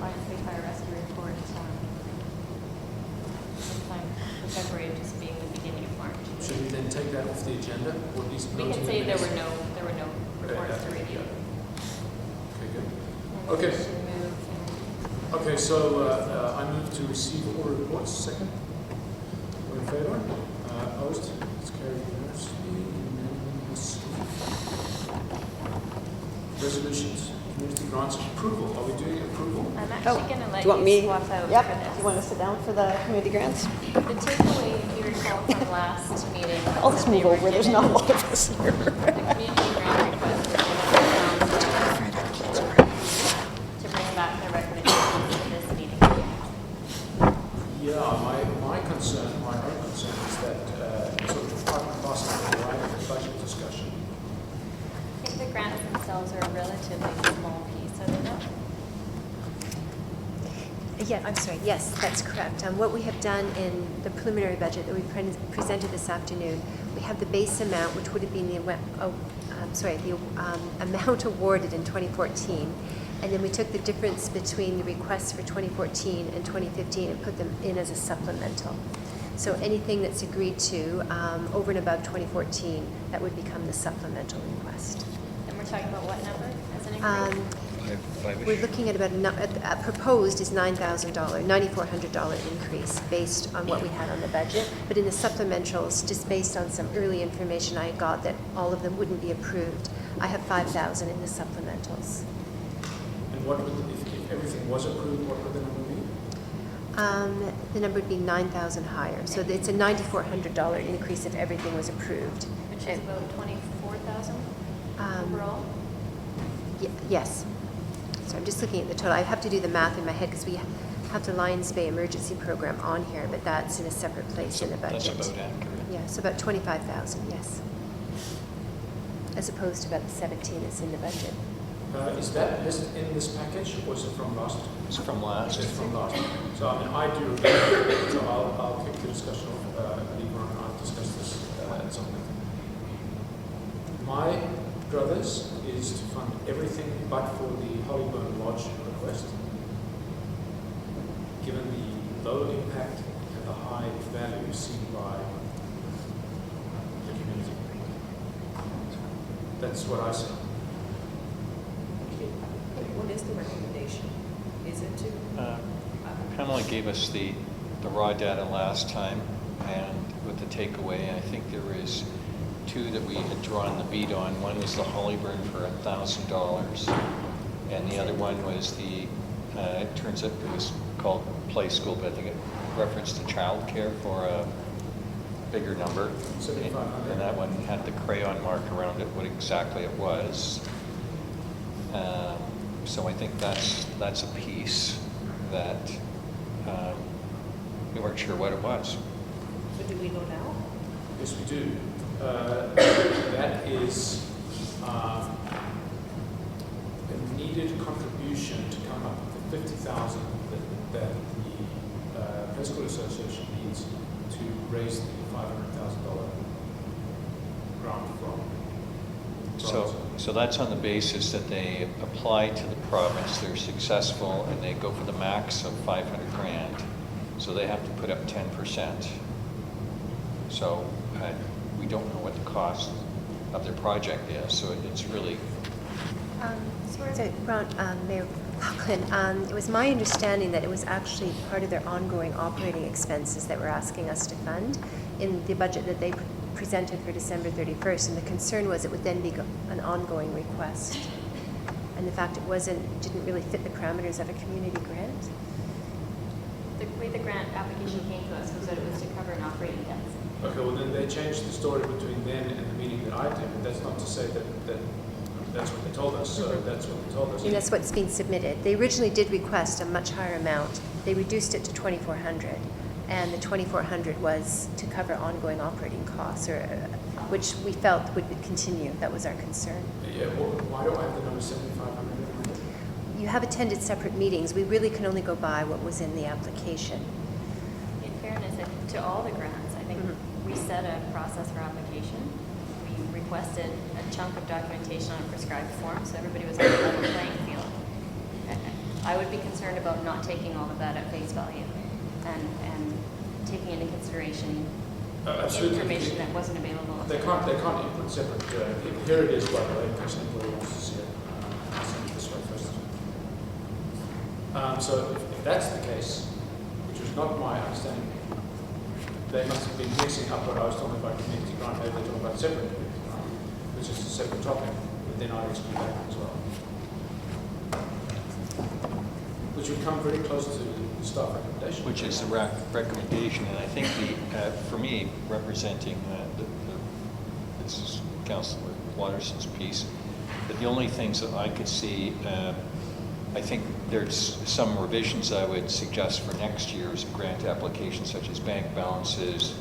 Lions Bay Fire Rescue report sometime for February, just being the beginning of March. Should we then take that off the agenda, or at least We note can in the say there minutes? were no reports to review. Okay, good. And Okay. we should move Okay, so I move to receive all reports. Second. All in favor? Opposed? It's carried unanimously. resolutions, community grants approval. Are we doing approval? I'm Oh, actually going to do let you want me? you swap out Yep. for this. Do you want to sit down for the community grants? The takeaway, if you recall from last meeting, was I'll just that they move were over, there's given- not a lot of us here. The community grant request was given to bring back their recommendations to this meeting. Yeah, my own concern is that sort of part and parcel of the right of the budget discussion. I think the grants themselves are a relatively small piece, are they not? Yeah, I'm sorry, yes, that's correct. What we have done in the preliminary budget that we presented this afternoon, we have the base amount, which would have been the amount awarded in 2014, and then we took the difference between the requests for 2014 and 2015 and put them in as a supplemental. So anything that's agreed to over and above 2014, that would become the supplemental request. And we're talking about what number as an increase? We're looking at about proposed is $9,000, $9,400 increase based on what we had on the budget. But in the supplementals, just based on some early information I got that all of them wouldn't be approved, I have $5,000 in the supplementals. And what would, if everything was approved, what would the number be? The number would be 9,000 higher. So it's a $9,400 increase if everything was approved. Which is about 24,000 overall? Yes. So I'm just looking at the total. I have to do the math in my head because we have the Lions Bay Emergency Program on here, but that's in a separate place in the budget. That's about accurate. Yeah, so about 25,000, yes. As opposed to about the 17 that's in the budget. Is that listed in this package, or is it from last? It's from last. It's from last. So I mean, I do remember, so I'll kick the discussion off. Leave and I'll discuss this at some point. My druthers is to fund everything but for the Hollyburn Lodge request, given the low impact and the high value seen by the community. That's what I say. What is the recommendation? Is it to? Pamela gave us the raw data last time, and with the takeaway, I think there is two that we had drawn the bead on. One was the Hollyburn for $1,000, and the other one was the, it turns out it was called Play School, but I think it referenced to childcare for a bigger number. 7,500. And that one had the crayon mark around it, what exactly it was. So I think that's a piece that we weren't sure what it was. So do we know now? Yes, we do. That is a needed contribution to come up with the 50,000 that the Preschool Association needs to raise the $500,000 grant from. So that's on the basis that they apply to the province, they're successful, and they go for the max of 500 grand. So they have to put up 10%. So we don't know what the cost of their project is, so it's really... Mayor Lachlan, it was my understanding that it was actually part of their ongoing operating expenses that we're asking us to fund in the budget that they presented for December 31st, and the concern was it would then be an ongoing request. And the fact it didn't really fit the parameters of a community grant. The way the grant application came to us was that it was to cover an operating deficit. Okay, well then they changed the story between then and the meeting that I attended. That's not to say that that's what they told us. That's what they told us. And that's what's been submitted. They originally did request a much higher amount. They reduced it to 2,400, and the 2,400 was to cover ongoing operating costs, which we felt would continue. That was our concern. Yeah, well, why do I have the number 7,500? You have attended separate meetings. We really can only go by what was in the application. In fairness, I think to all the grants, I think we set a process for application. We requested a chunk of documentation on a prescribed form, so everybody was on a level playing field. I would be concerned about not taking all of that at face value and taking into consideration information that wasn't available. They can't input separate. Here it is, by the way, in case anybody wants to see it. I'll send it this way first. So if that's the case, which was not my understanding, they must have been mixing up what I was talking about community grant. Maybe they're talking about separate community grant, which is a separate topic. then I rescue back as well. Which would come very close to the staff recommendation. Which is the recommendation, and I think for me, representing this is Councillor Watterson's piece, that the only things that I could see, I think there's some revisions I would suggest for next year's grant application, such as bank balances,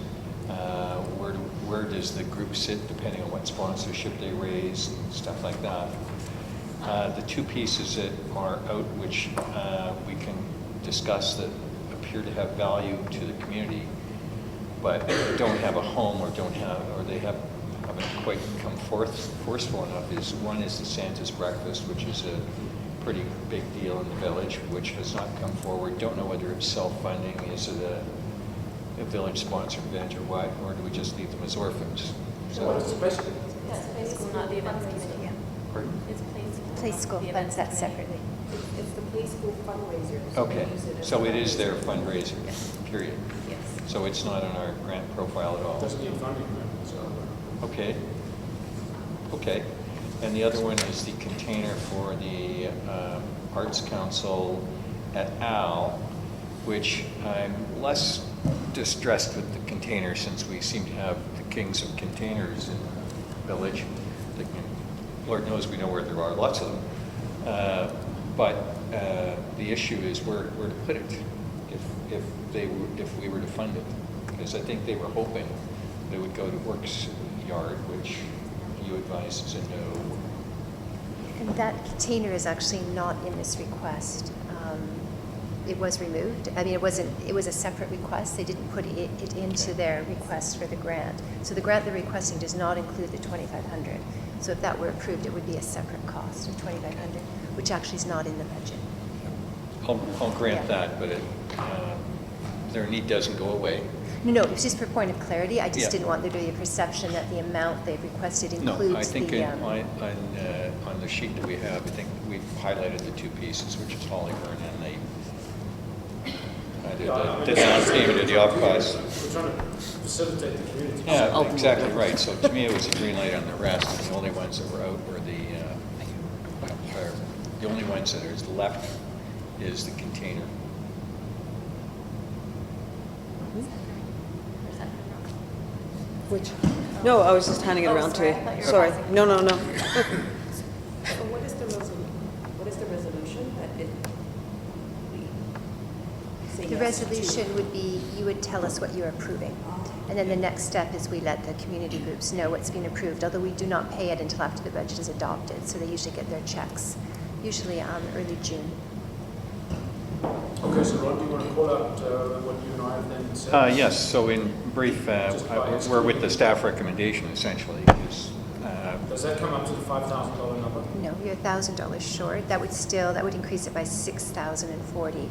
where does the group sit depending on what sponsorship they raise, and stuff like that. The two pieces that are out, which we can discuss, that appear to have value to the community, but don't have a home or haven't quite come forceful enough, is one is the Santa's Breakfast, which is a pretty big deal in the village, which has not come forward. Don't know whether it's self-funding, is it a village-sponsored event or what, or do we just leave them as orphans? So what is the best? That's play school, not the events committee. Yeah. Pardon? It's play school. Play school the funds events that committee. separately. It's the play school fundraiser. So Okay, we use it as so a it is their fundraiser. fundraiser, period. Yes. So it's not on our grant profile at all. Doesn't need funding, right? So, Okay. Okay. And the other one is the container for the Arts Council et al., which I'm less distressed with the container, since we seem to have the kings of containers in the village. Lord knows we know where there are lots of them. But the issue is where to put it if we were to fund it. Because I think they were hoping they would go to Works Yard, which you advise is a no. And that container is actually not in this request. It was removed. I mean, it was a separate request. They didn't put it into their request for the grant. So the grant they're requesting does not include the $2,500. So if that were approved, it would be a separate cost of $2,500, which actually is not in the budget. I'll grant Yeah. that, but their need doesn't go away. No, it was just for point of clarity. I just Yeah. didn't want there to be a perception that the amount they've requested includes No, I think the... on the sheet that we have, I think we've highlighted the two pieces, which is Hollyburn and the down payment of the off-cost. we're trying to facilitate the community. Yeah, exactly right. So to me, it was a green light on the rest, and the only ones that were out were the only ones that are left is the container. Which, no, I was just handing it Oh, around sorry, to I thought you. you were Sorry. passing. No. So what is the resolution that it, we say The yes to? resolution would be, you would tell us what you're approving. And then the next step is we let the community groups know what's been approved, although we do not pay it until after the budget is adopted. So they usually get their checks, usually early June. Okay, so Ron, do you want to call out what you and I have then said? Yes, so in brief, we're with the staff recommendation essentially. Does that come up to the $5,000 number? No, you're $1,000 short. That would increase it by $6,040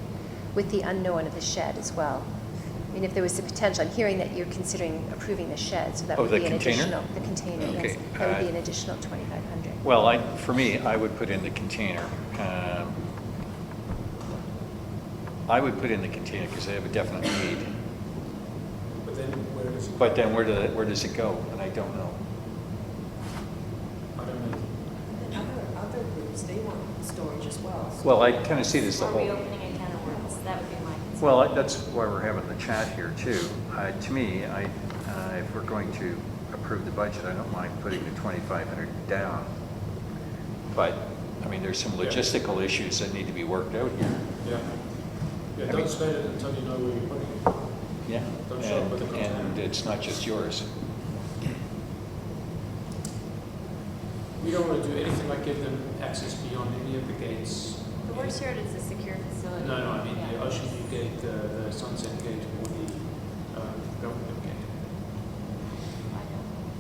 with the unknown of the shed as well. I mean, if there was the potential, I'm hearing that you're considering approving the shed, so that Oh, would the be an container? additional, the container, yes. Okay, That would be an additional $2,500. Well, for me, I would put in the container. I would put in the container because they have a definite need. But then where is it? But then where does it go? And I don't know. I don't know. Other groups, they want storage as well. So Well, I kind of see this the Are whole. we opening a can of worms? That would be my concern. Well, that's why we're having the chat here too. To me, if we're going to approve the budget, I don't mind putting the $2,500 down. But, I mean, there's some logistical issues that need to be worked out here. Yeah. Yeah, don't spend it until you know where you're putting it. Yeah. Don't show up with a And container. it's not just yours. We don't want to do anything like give them access beyond any of the gates. The worst yard is a secure facility. No, I mean Yeah. the Ocean View Gate, the Sunset Gate, or the Government Gate.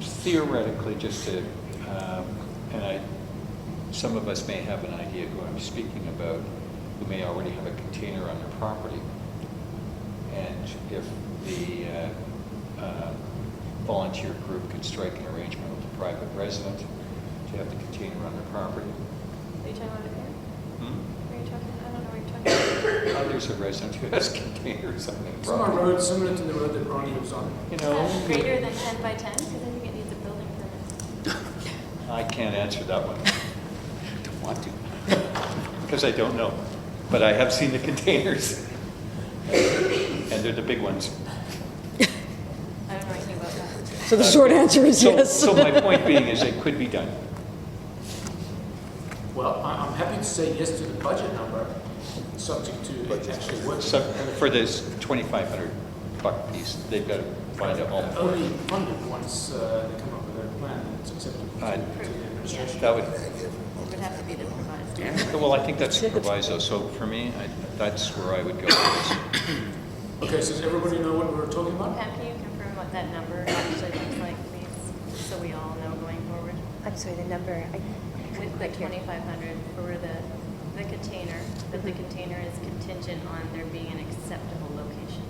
Theoretically, just to, some of us may have an idea who I'm speaking about, who may already have a container on their property. And if the volunteer group could strike an arrangement with a private resident to have the container on their property. Are you talking about it here? Hmm? Are you talking, I don't know what you're talking about. There's a resident who has containers on their It's on a property. road similar to the road that Ronnie lives on. You Is know, that greater than 10 by 10? Because I think it needs a building permit. I can't answer that one. I don't want to, because I don't know. But I have seen the containers, and they're the big ones. I don't know anything about that. So the short answer is yes. So my point being is it could be done. Well, I'm happy to say yes to the budget number, subject to it actually working. So for this $2,500 piece, they've got to find out all. Only funded once they come up with their plan and it's acceptable to the administration. That would, It would have to be the proviso. well, I think that's the proviso. So for me, that's where I would go with this. Okay, so does everybody know what we're talking about? Pam, can you confirm what that number actually looks like, please, so we all know going forward? I'm sorry, the number, I With couldn't the quite hear. 2,500 for the container, but the container is contingent on there being an acceptable location.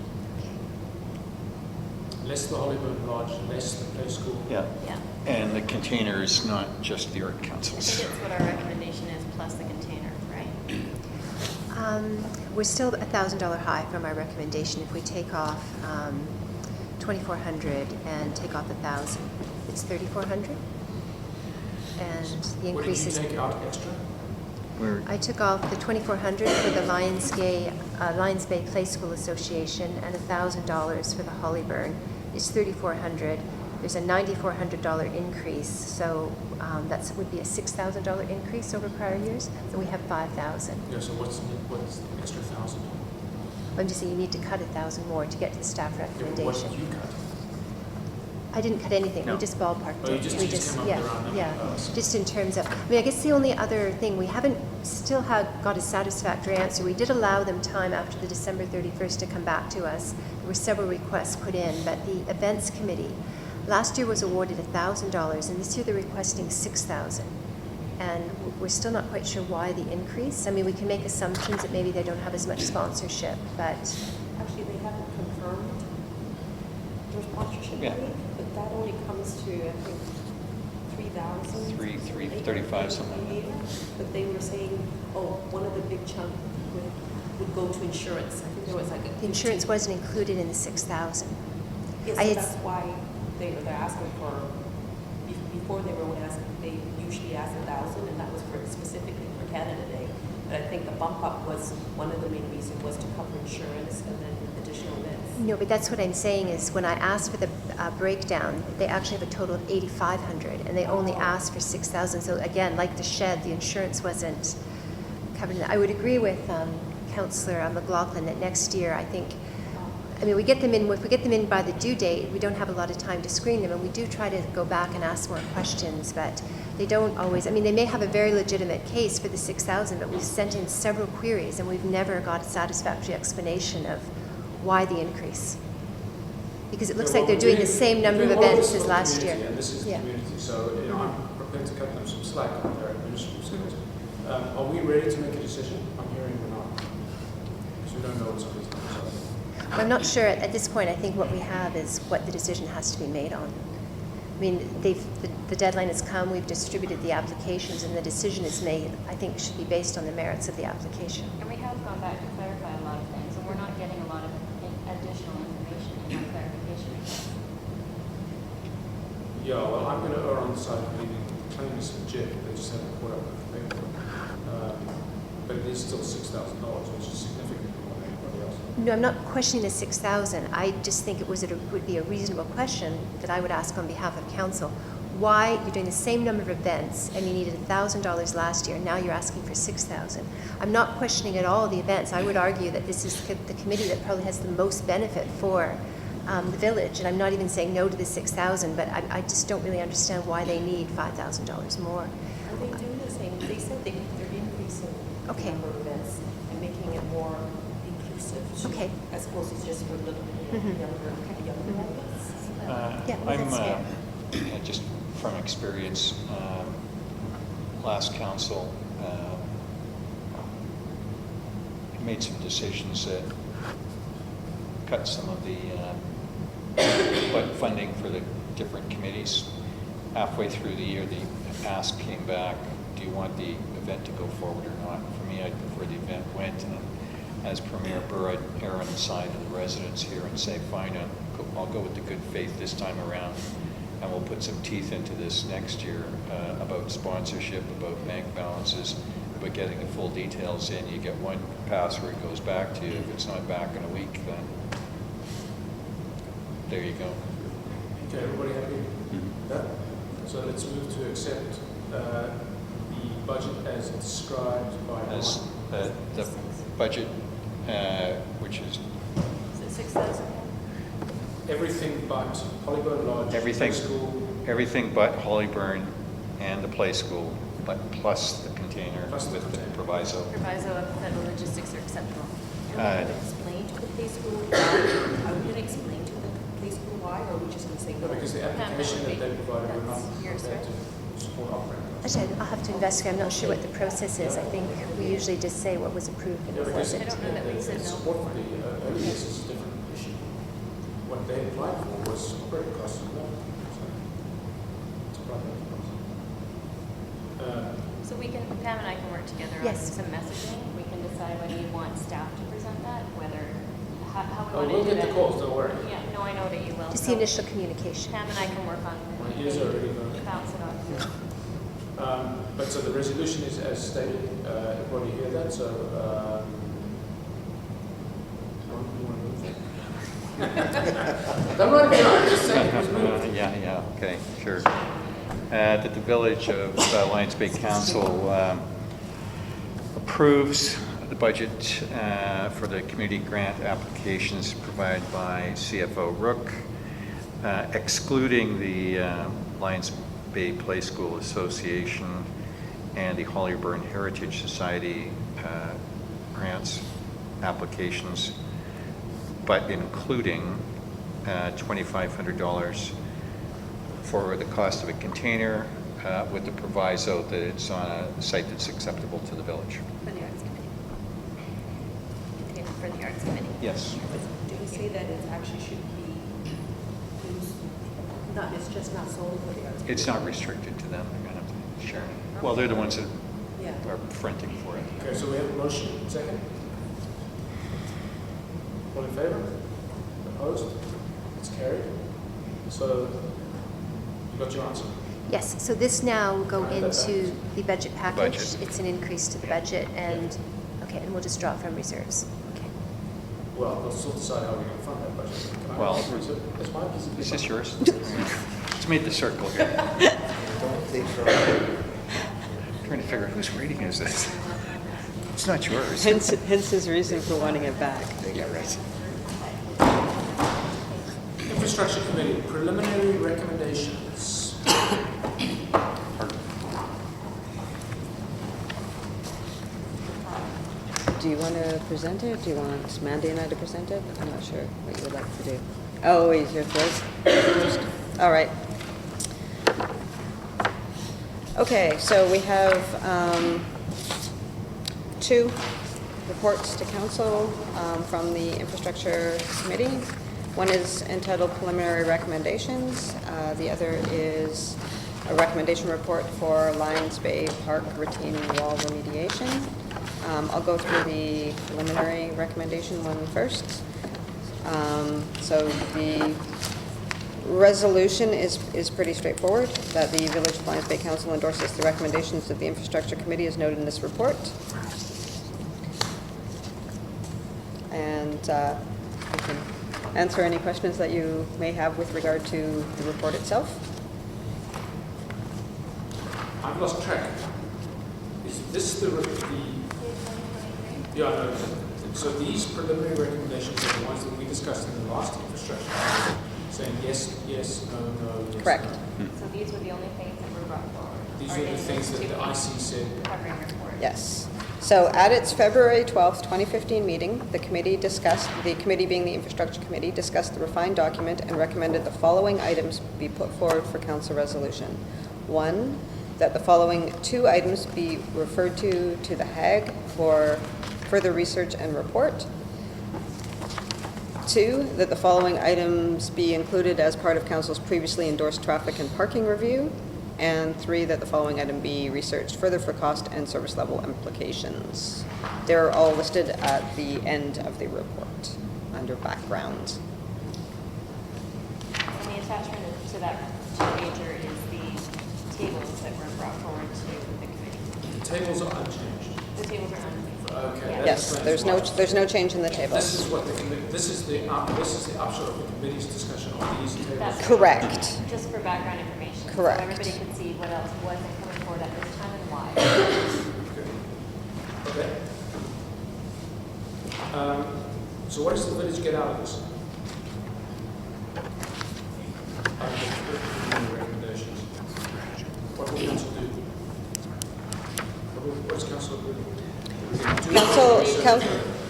Less the Hollywood Lodge, less the play school. Yeah. Yeah. And the container is not just the art I councils. think it's what our recommendation is, plus the container, right? We're still $1,000 high from our recommendation. If we take off 2,400 and take off 1,000, it's 3,400. And the What did increase you is. take out extra? I took off the 2,400 for the Lions Bay Play School Association and $1,000 for the Hollyburn. It's 3,400. There's a $9,400 increase, so that would be a $6,000 increase over prior years. So we have 5,000. Yeah, so what's the extra 1,000? I'm just saying you need to cut 1,000 more to get to the staff Yeah, but what recommendation. did you cut? I didn't cut anything. No. We just ballparked Oh, you it. just- We you just came up with a round number. yeah. Oh, I see. Just in terms of, I mean, I guess the only other thing, we haven't still got a satisfactory answer. We did allow them time after the December 31st to come back to us. There were several requests put in, but the events committee last year was awarded $1,000, and this year they're requesting $6,000. And we're still not quite sure why the increase. I mean, we can make assumptions that maybe they don't have as much sponsorship, but Actually, they haven't confirmed their sponsorship Yeah. rate, but that only comes to, I think, 3,000. 335, something like that. Yeah. But they were saying, oh, one of the big chunk would go to insurance. I think there was like a. the insurance wasn't included in the 6,000. Yes, I so had- that's why they're asking for, before they were asking, they usually asked 1,000, and that was for specifically for Canada Day. But I think the bump up was, one of the main reasons was to cover insurance and then additional events. No, but that's what I'm saying is when I asked for the breakdown, they actually have a total of 8,500 and they only asked for 6,000. So again, like the shed, the insurance wasn't covered. I would agree with Councillor McLaughlin that next year, I think, I mean, we get them in, if we get them in by the due date, we don't have a lot of time to screen them, and we do try to go back and ask more questions, but they don't always, I mean, they may have a very legitimate case for the 6,000, but we've sent in several queries and we've never got a satisfactory explanation of why the increase. Because it looks Yeah, like well, they're doing we're the same number of we're doing all events this as for the last year. community, And this is the Yeah. community, so, you know, I'm prepared to cut them some slack on their administrative skills. Are we ready to make a decision? I'm hearing we're not. Because we don't know what's on these numbers. I'm not sure, at this point, I think what we have is what the decision has to be made on. I mean, the deadline has come, we've distributed the applications, and the decision is made, I think, should be based on the merits of the application. And we have gone back to clarify a lot of things, and we're not getting a lot of additional information in our clarification. Yeah, well, I'm going to err on the side of leaving claims legit. They just haven't caught up with the paperwork. But it is still $6,000, which is significantly more than anybody else. No, I'm not questioning the 6,000. I just think it would be a reasonable question that I would ask on behalf of council. Why you're doing the same number of events and you needed $1,000 last year, and now you're asking for 6,000. I'm not questioning at all the events. I would argue that this is the committee that probably has the most benefit for the village, and I'm not even saying no to the 6,000, but I just don't really understand why they need $5,000 more. Are they doing the same? They said they're increasing the Okay. number of events and making it more inclusive. Okay. As opposed to just for little, Mhm. younger audience. Yeah, I'm, that's fair. just from experience, last council made some decisions that cut some of the funding for the different committees. Halfway through the year, the ask came back, do you want the event to go forward or not? For me, I'd prefer the event went, and as Premier Burr, I'd err on the side of the residents here and say, fine, I'll go with the good faith this time around. and we'll put some teeth into this next year about sponsorship, about bank balances, about getting the full details in. You get one pass where it goes back to you. If it's not back in a week, then there you go. Okay, everybody happy with that? So let's move to accept the budget as described by As Brian. the budget, which is Is it 6,000? Everything but Hollywood Lodge, Everything. school. everything but Hollyburn and the play school, but plus the container Plus the with the container. proviso. Proviso of that the logistics are acceptable. Are we going to explain to the play school why? Are we going to explain to the play school why, or are we just going to say No, no? because the application that they provided were not That's yours, prepared to support operating costs. Actually, I'll have to investigate. I'm not sure what the process is. I think we usually just say what was approved and Yeah, what because wasn't. I don't know that we said no support for before. the OES is a different issue. What they applied for was operating costs as well. So it's a problem. So we can, Pam and I can work together on Yes. some messaging. We can decide whether you want staff to present that, whether, how we Oh, want to we'll do get that. the calls, don't worry. Yeah, no, I know that you will. Just So the initial communication. Pam and I can work on My ears are already burning. bounce it off. But so the resolution is as stated, everybody hear that, so, you want to move that? Don't write it down, just say it was moved. Yeah, okay, sure. That the Village of Lions Bay Council approves the budget for the community grant applications provided by CFO Rook, excluding the Lions Bay Play School Association and the Hollyburn Heritage Society grants applications, but including $2,500 for the cost of a container with the proviso that it's on a site that's acceptable to the village. For the Arts Committee. Container for the Arts Committee. Yes. Do we say that it actually should be used, it's just not solely for the arts? It's not restricted to them, they're going to share. Well, they're the ones that Yeah. are fronting for it. Okay, so we have a motion, second. All in favor? Opposed? It's carried. So, you got your answer. Yes, so this now will go Right, that's into the budget package. Budget. It's an increase to the budget and, okay, and we'll just draw it from reserves. Okay. Well, we'll still decide how we're going to fund that budget. Can I- Well, That's my piece of Is this paper. yours? Let's make the circle here. Don't think so. Trying to figure out whose reading is this? It's not yours. Hence his reason for wanting it back. Yeah, right. Infrastructure Committee, preliminary recommendations. Do you want to present it? Do you want Mandy and I to present it? I'm not sure what you would like to do. Oh, wait, you're first? All right. Okay, so we have two reports to council from the Infrastructure Committee. One is entitled Preliminary Recommendations. The other is a recommendation report for Lions Bay Park retaining wall remediation. I'll go through the preliminary recommendation one first. So the resolution is pretty straightforward, that the Village of Lions Bay Council endorses the recommendations of the Infrastructure Committee as noted in this report. And I can answer any questions that you may have with regard to the report itself. I've lost track. Is this the yeah, no, so these preliminary recommendations are the ones that we discussed in the last infrastructure, committee, saying yes, yes, no, no, yes, Correct. no. So these were the only things that were brought forward. These or are the in things that this the IC said. Covering report. Yes. So at its February 12th, 2015 meeting, the committee being the Infrastructure Committee, discussed the refined document and recommended the following items be put forward for council resolution. One, that the following two items be referred to the HAG for further research and report. Two, that the following items be included as part of council's previously endorsed traffic and parking review. And three, that the following item be researched further for cost and service level implications. They're all listed at the end of the report under background. And the attachment to that major is the tables that were brought forward to the committee. The tables are unchanged. The tables are unchanged. Okay. Yeah. that Yes, explains there's why. no change in the table. This is what the committee, this is the upshot of the committee's discussion on these tables. That's Correct. just for background information. Correct. So everybody could see what else wasn't coming forward at this time and why. Okay. So what does the village get out of this? Out of the recommendations? What will council do? What's council do? Council,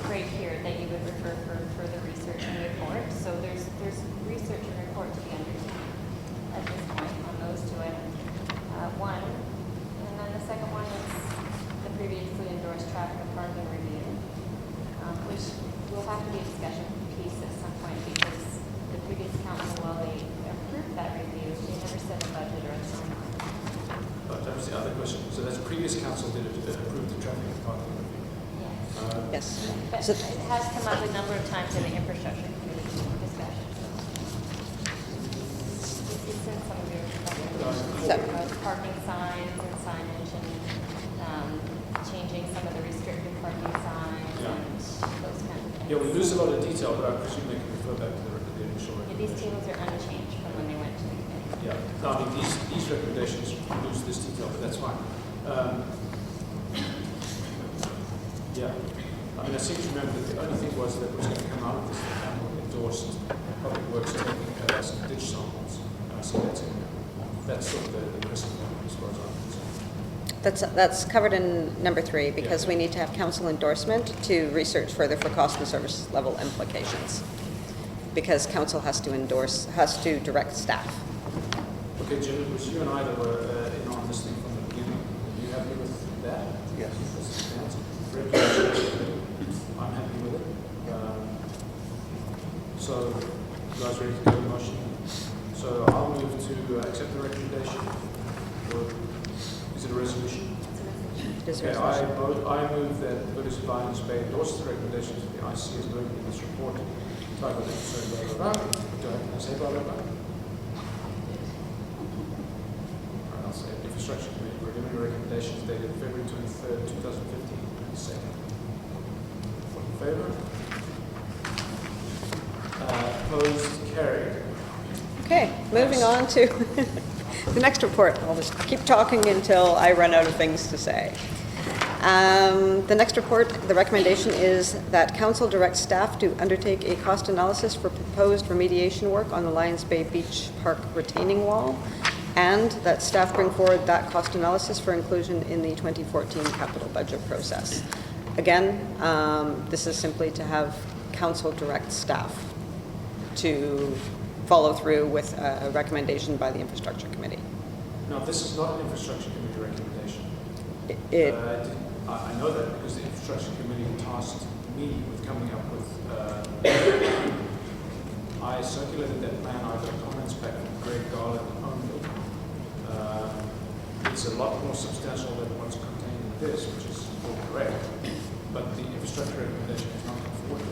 Right here, that you would refer for further research and report. So there's research and report to be undertaken at this point on those two items. One, and then the second one is the previously endorsed traffic and parking review, which will have to be a discussion piece at some point because the previous council, while they approved that review, they never set a budget or a timeline. But that was the other question. So that's previous council did it, approved the traffic and parking review. yes. But So- it has come up a number of times in the infrastructure committee discussion. It's in some of your parking signs and signage and changing some of the restricted parking signs Yeah. and those kind of things. Yeah, we lose a lot of detail, but I presume they can refer back to the initial Yeah, these recommendation. tables are unchanged from when they went to the committee. Yeah, no, I mean, these recommendations lose this detail, but that's fine. Yeah, I mean, I seem to remember that the only thing was that was going to come out of this, the council endorsed Public Works taking some ditch samples. And I see that's in there. That's sort of the risk as far as I'm concerned. That's covered in number 3, because we need to have council endorsement to research further for cost and service level implications. Because council has to direct staff. Okay, Jim, it was you and I that were in on this thing from the beginning. Are you happy with that? Yes. I'm happy with it. So, you guys ready to go to motion? So I'll move to accept the recommendation. Or is it a resolution? It is a Okay, resolution. I move that the Village of Lions Bay endorses the recommendations of the IC as noted in this report. Titled, blah, blah, blah. Do I have to say blah, blah, blah? I'll say Infrastructure Committee preliminary recommendations dated February 23rd, 2015. Second. All in favor? Opposed? Carried. Okay, moving on to the next report. I'll just keep talking until I run out of things to say. The next report, the recommendation is that council directs staff to undertake a cost analysis for proposed remediation work on the Lions Bay Beach Park retaining wall, and that staff bring forward that cost analysis for inclusion in the 2014 capital budget process. Again, this is simply to have council direct staff to follow through with a recommendation by the infrastructure committee. No, this is not an Infrastructure Committee recommendation. It, I know that because the Infrastructure Committee tasked me with coming up with, I circulated that plan, I got comments back from Greg Garland only. It's a lot more substantial than what's contained in this, which is all correct. But the infrastructure recommendation is not come forward.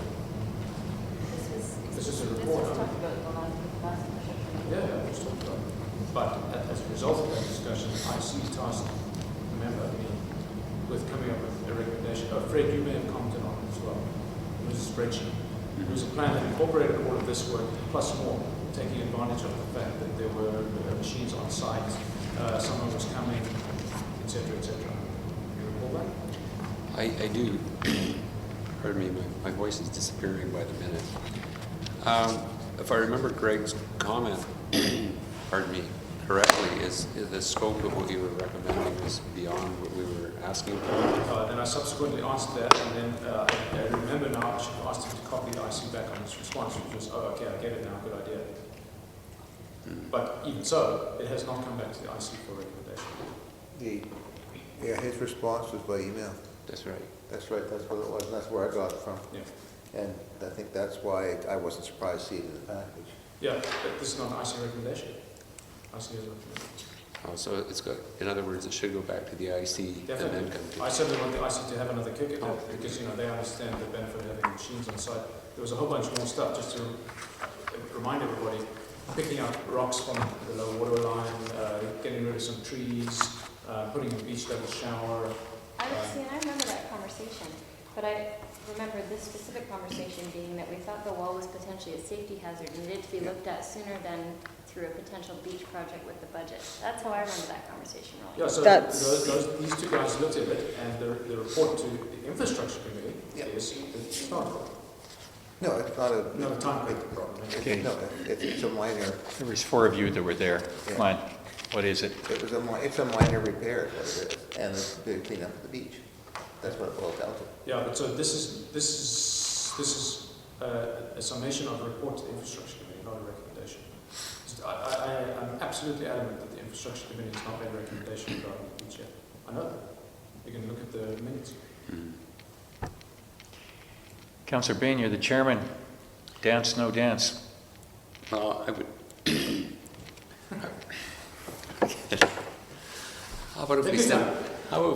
This is a report. This was talked about in the last infrastructure meeting. Yeah, we just talked about it. But as a result of that discussion, IC tasked the member, me, with coming up with a recommendation. Fred, you may have commented on it as well. It was a spreadsheet. It was a plan that incorporated all of this work, plus more, taking advantage of the fact that there were machines on site, someone was coming, et cetera, et cetera. You recall that? I do. Pardon me, my voice is disappearing by the minute. If I remember Greg's comment, pardon me, correctly, is the scope of what you were recommending was beyond what we were asking for? Then I subsequently answered that, and then I remember now I should have asked him to copy the IC back on his response, which was, oh, okay, I get it now, good idea. But even so, it has not come back to the IC for recommendation. Yeah, his response was by email. That's right. That's right, that's what it was, and that's where I got it from. Yeah. And I think that's why I wasn't surprised to see it in the package. Yeah, but this is not an IC recommendation. IC is a recommendation. Oh, so it's got, in other words, it should go back to the IC and then Definitely. come to... I certainly want the IC to have another kick at that because, you know, they understand the benefit of having machines on site. There was a whole bunch more stuff just to remind everybody. picking up rocks from the low water line, getting rid of some trees, putting a beach level shower. I remember that conversation, but I remember this specific conversation being that we thought the wall was potentially a safety hazard and needed to be looked at sooner than through a potential beach project with the budget. That's how I remember that conversation rolling. Yeah, so these two guys looked at it, and the report to the infrastructure committee is it's not a time critical problem. Okay. No, it's a minor, There was 4 of you that were there. Yeah. Come on, what is it? it's a minor repair, is what it is, and it's the cleanup of the beach. That's what it boils down to. Yeah, but so this is a summation of a report to the infrastructure committee, not a recommendation. I'm absolutely adamant that the infrastructure committee has not made a recommendation regarding the beach yet. I know that. You can look at the minutes. Councillor Bain, you're the chairman. Dance, no dance. Well, I would. How about if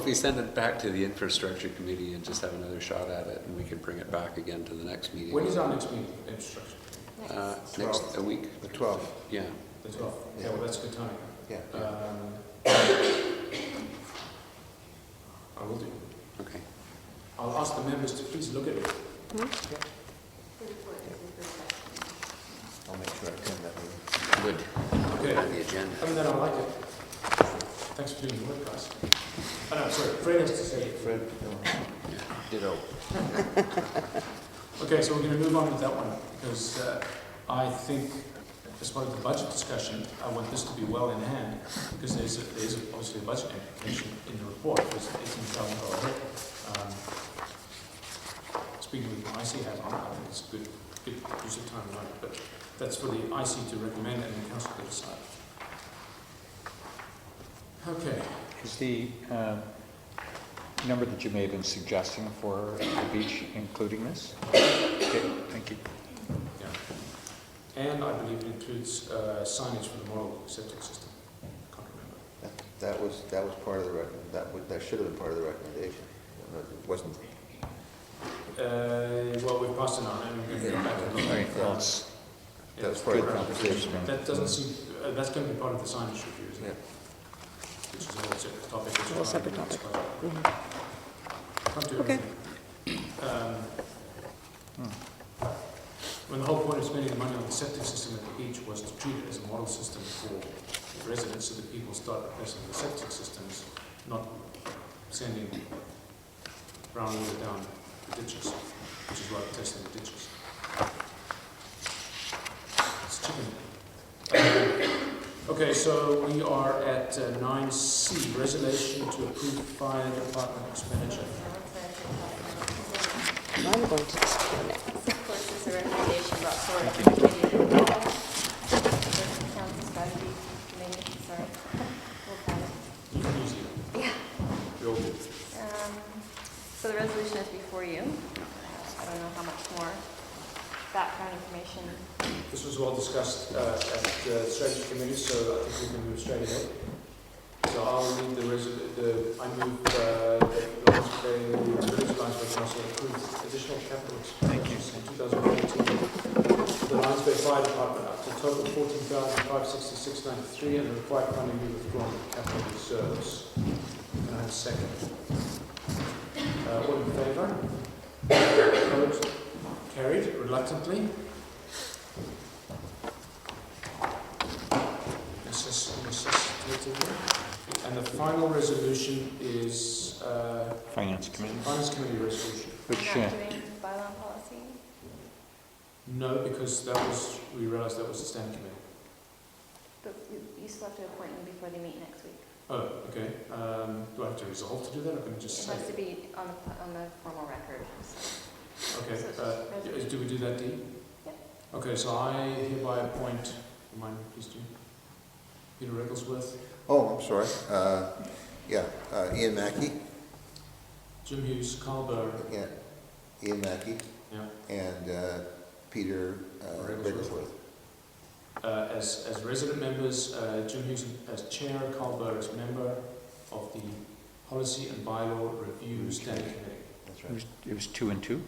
we send it back to the infrastructure committee and just have another shot at it, and we can bring it back again to the next meeting? When is our next meeting, infrastructure? Next, a week. The 12th. Yeah. The 12th. Yeah, well, that's good timing. Yeah. I will do. Okay. I'll ask the members to please look at it. I'll make sure I attend that meeting. Good. Okay. On the agenda. I mean, then I like it. Thanks for doing the work, guys. Oh, no, sorry, Fred has to say it. Fred, ditto. Okay, so we're going to move on with that one, because I think, as part of the budget discussion, I want this to be well in hand, because there's obviously a budget implication in the report. There's $18,000 hit. Speaking with the IC has on, I think it's a good use of time and money, but that's for the IC to recommend and the council to decide. Okay. Is the number that you may have been suggesting for the beach including this? Okay, thank you. Yeah. And I believe it includes signage for the model septic system. Can't remember. That was part of the that should have been part of the recommendation. It wasn't. Well, we've passed it on, and we're going to go back and look. All right, well, it's That was part of the conversation. That doesn't seem, that's going to be part of the signage review, isn't Yeah. it? Which is a whole separate topic. which Whole is separate why I didn't topic. discuss it. Can't do Okay. everything. When the whole point of spending the money on the septic system at the beach was to treat it as a model system for residents, so that people start replacing the septic systems, not sending groundwater down the ditches, which is why we're testing the ditches. It's chicken. Okay, so we are at 9C, resolution to approve fire department expenditure. I'm going to disconnect. Of course, it's a recommendation brought forward from the committee of the whole. Council strategy committee, sorry. We'll have it. You can use it. Yeah. We all do. So the resolution is before you. I don't know how much more background information. This was all discussed at the strategy committee, so I think we can move straight ahead. So I'll read I move that the village Lions Bay Council approve additional capital expenditures in 2019 for the Lions Bay Fire Department up to a total of $14,566.93 and the required funding be withdrawn from capital reserves. Can I have a second? All in favour? Opposed? Carried reluctantly. Necessitated. And the final resolution is Finance Committee. Finance Committee resolution. Which, We're not doing bylaw policy. No, because we realised that was the standing committee. But you still have to appoint them before they meet next week. Oh, okay. Do I have to resolve to do that, or can I just It say? has to be on the formal record. So. Okay. Do we do that, Dee? Yeah. Okay, so I hereby appoint, remind me please, Jim, Peter Rigglesworth, Oh, I'm sorry. Ian Mackey. Jim Hughes, Carl Burr, Yeah. Ian Mackey yeah, and Peter Rigglesworth. as resident members, Jim Hughes as chair, Carl Burr as member of the Policy and Bylaw Review Standing Committee. That's it right. was 2 and 2?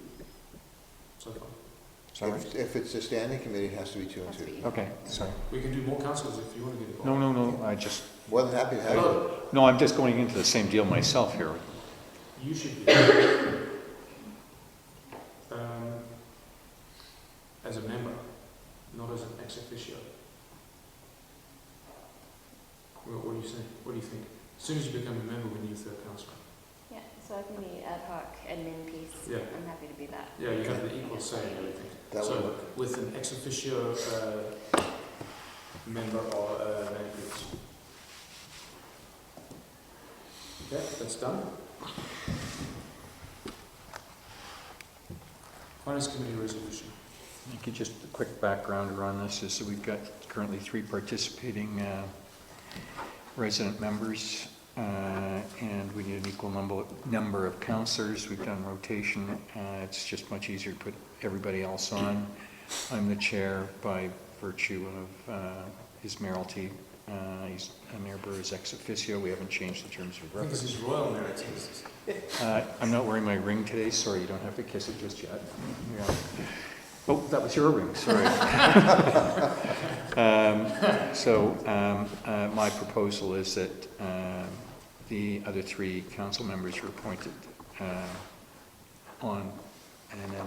So far. Sorry? If it's a standing committee, it has to be 2 and 2. Okay, sorry. We can do more councillors if you want to get No, involved. no, I just, More than happy to have you. Hello, no, I'm just going into the same deal myself here. you should be. As a member, not as an ex officio. What do you say? What do you think? As soon as you become a member, we need a third councillor. Yeah, so I can be ad hoc admin piece. Yeah. I'm happy to be that. Yeah, you have the equal say and everything. That would So work. with an ex officio member or members. Okay, that's done. Finance Committee resolution. Thank you. Just a quick background on this is that we've got currently 3 participating resident members, and we need an equal number of councillors. We've done rotation. It's just much easier to put everybody else on. I'm the chair by virtue of his mayoralty. Mayor Burr is ex officio. We haven't changed the terms of I think this reference. is royal narrative. I'm not wearing my ring today. Sorry, you don't have to kiss it just yet. Yeah. Oh, that was your ring, sorry. My proposal is that the other 3 council members are appointed on and then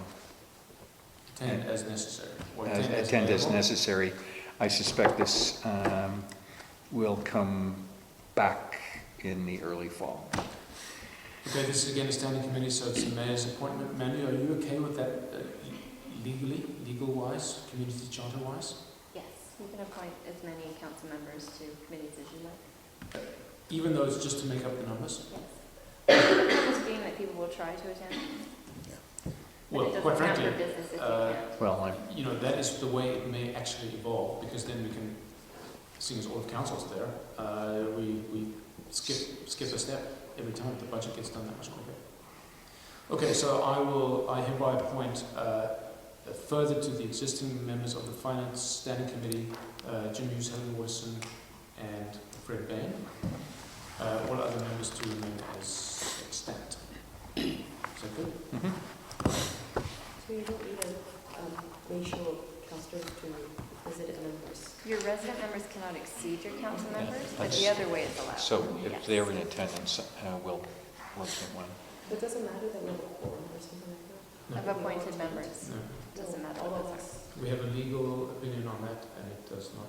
Attend as necessary. Or attend as available. necessary. I suspect this will come back in the early fall. Okay, this is again a standing committee, so it's the mayor's appointment. Mandy, are you okay with that legal-wise, community charter-wise? Yes, you can appoint as many council members to committees as you like. Even though it's just to make up the numbers? Yes. The purpose being that people will try to attend. Well, But it quite doesn't count frankly, for business if you can't. Well, you know, that is the way it may actually evolve, because then we can, seeing as all of council's there, we skip a step every time the budget gets done that much quicker. Okay, so I hereby appoint further to the existing members of the Finance Standing Committee, Jim Hughes, Helen Watson, and Fred Bain. All other members to remain as extant. Is that good? mhm. So you don't need a ratio of councillors to resident members? Your resident members cannot exceed your council Yeah, members, but that's- the other way is allowed. So if Yes. they're in attendance, we'll get one. It doesn't matter that we have a quorum or something like that? Of appointed members, No. doesn't matter. All of what us. We have a legal opinion on that, and it does not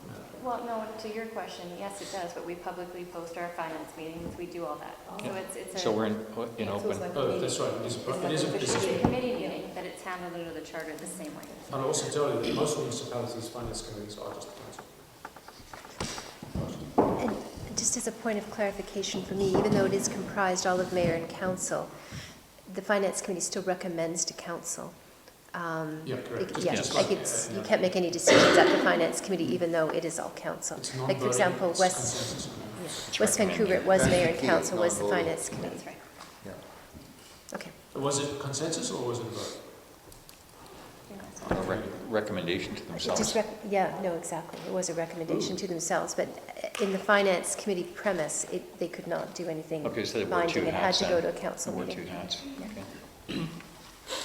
matter. Well, no, to your question, yes, it does, but we publicly post our finance meetings, we do all that. So Yeah. it's a. So we're in So it's open. like a Oh, meeting. that's right, it is, It's like it is, It's a committee meeting, but it's handled under the charter the same way. I'll also tell you that most municipalities' finance committees are just council. Most. And just as a point of clarification for me, even though it is comprised all of mayor and council, the finance committee still recommends to council. Yeah, correct. Yeah, Just like you can't make any decisions at the finance committee, even though it is all council. It's Like, non-voting, for example, it's West, consensus. yeah, It's West Vancouver, it was That's mayor the and key, council, was the non-voting. finance committee. That's right. Yeah. Okay. Was it consensus or was it a vote? A recommendation to It themselves. just yeah, no, exactly. It was a recommendation to themselves, but in the finance committee premise, they could not do anything Okay, so there were two binding. It had hats to then. go to a council There were meeting. 2 hats. Yeah. Okay.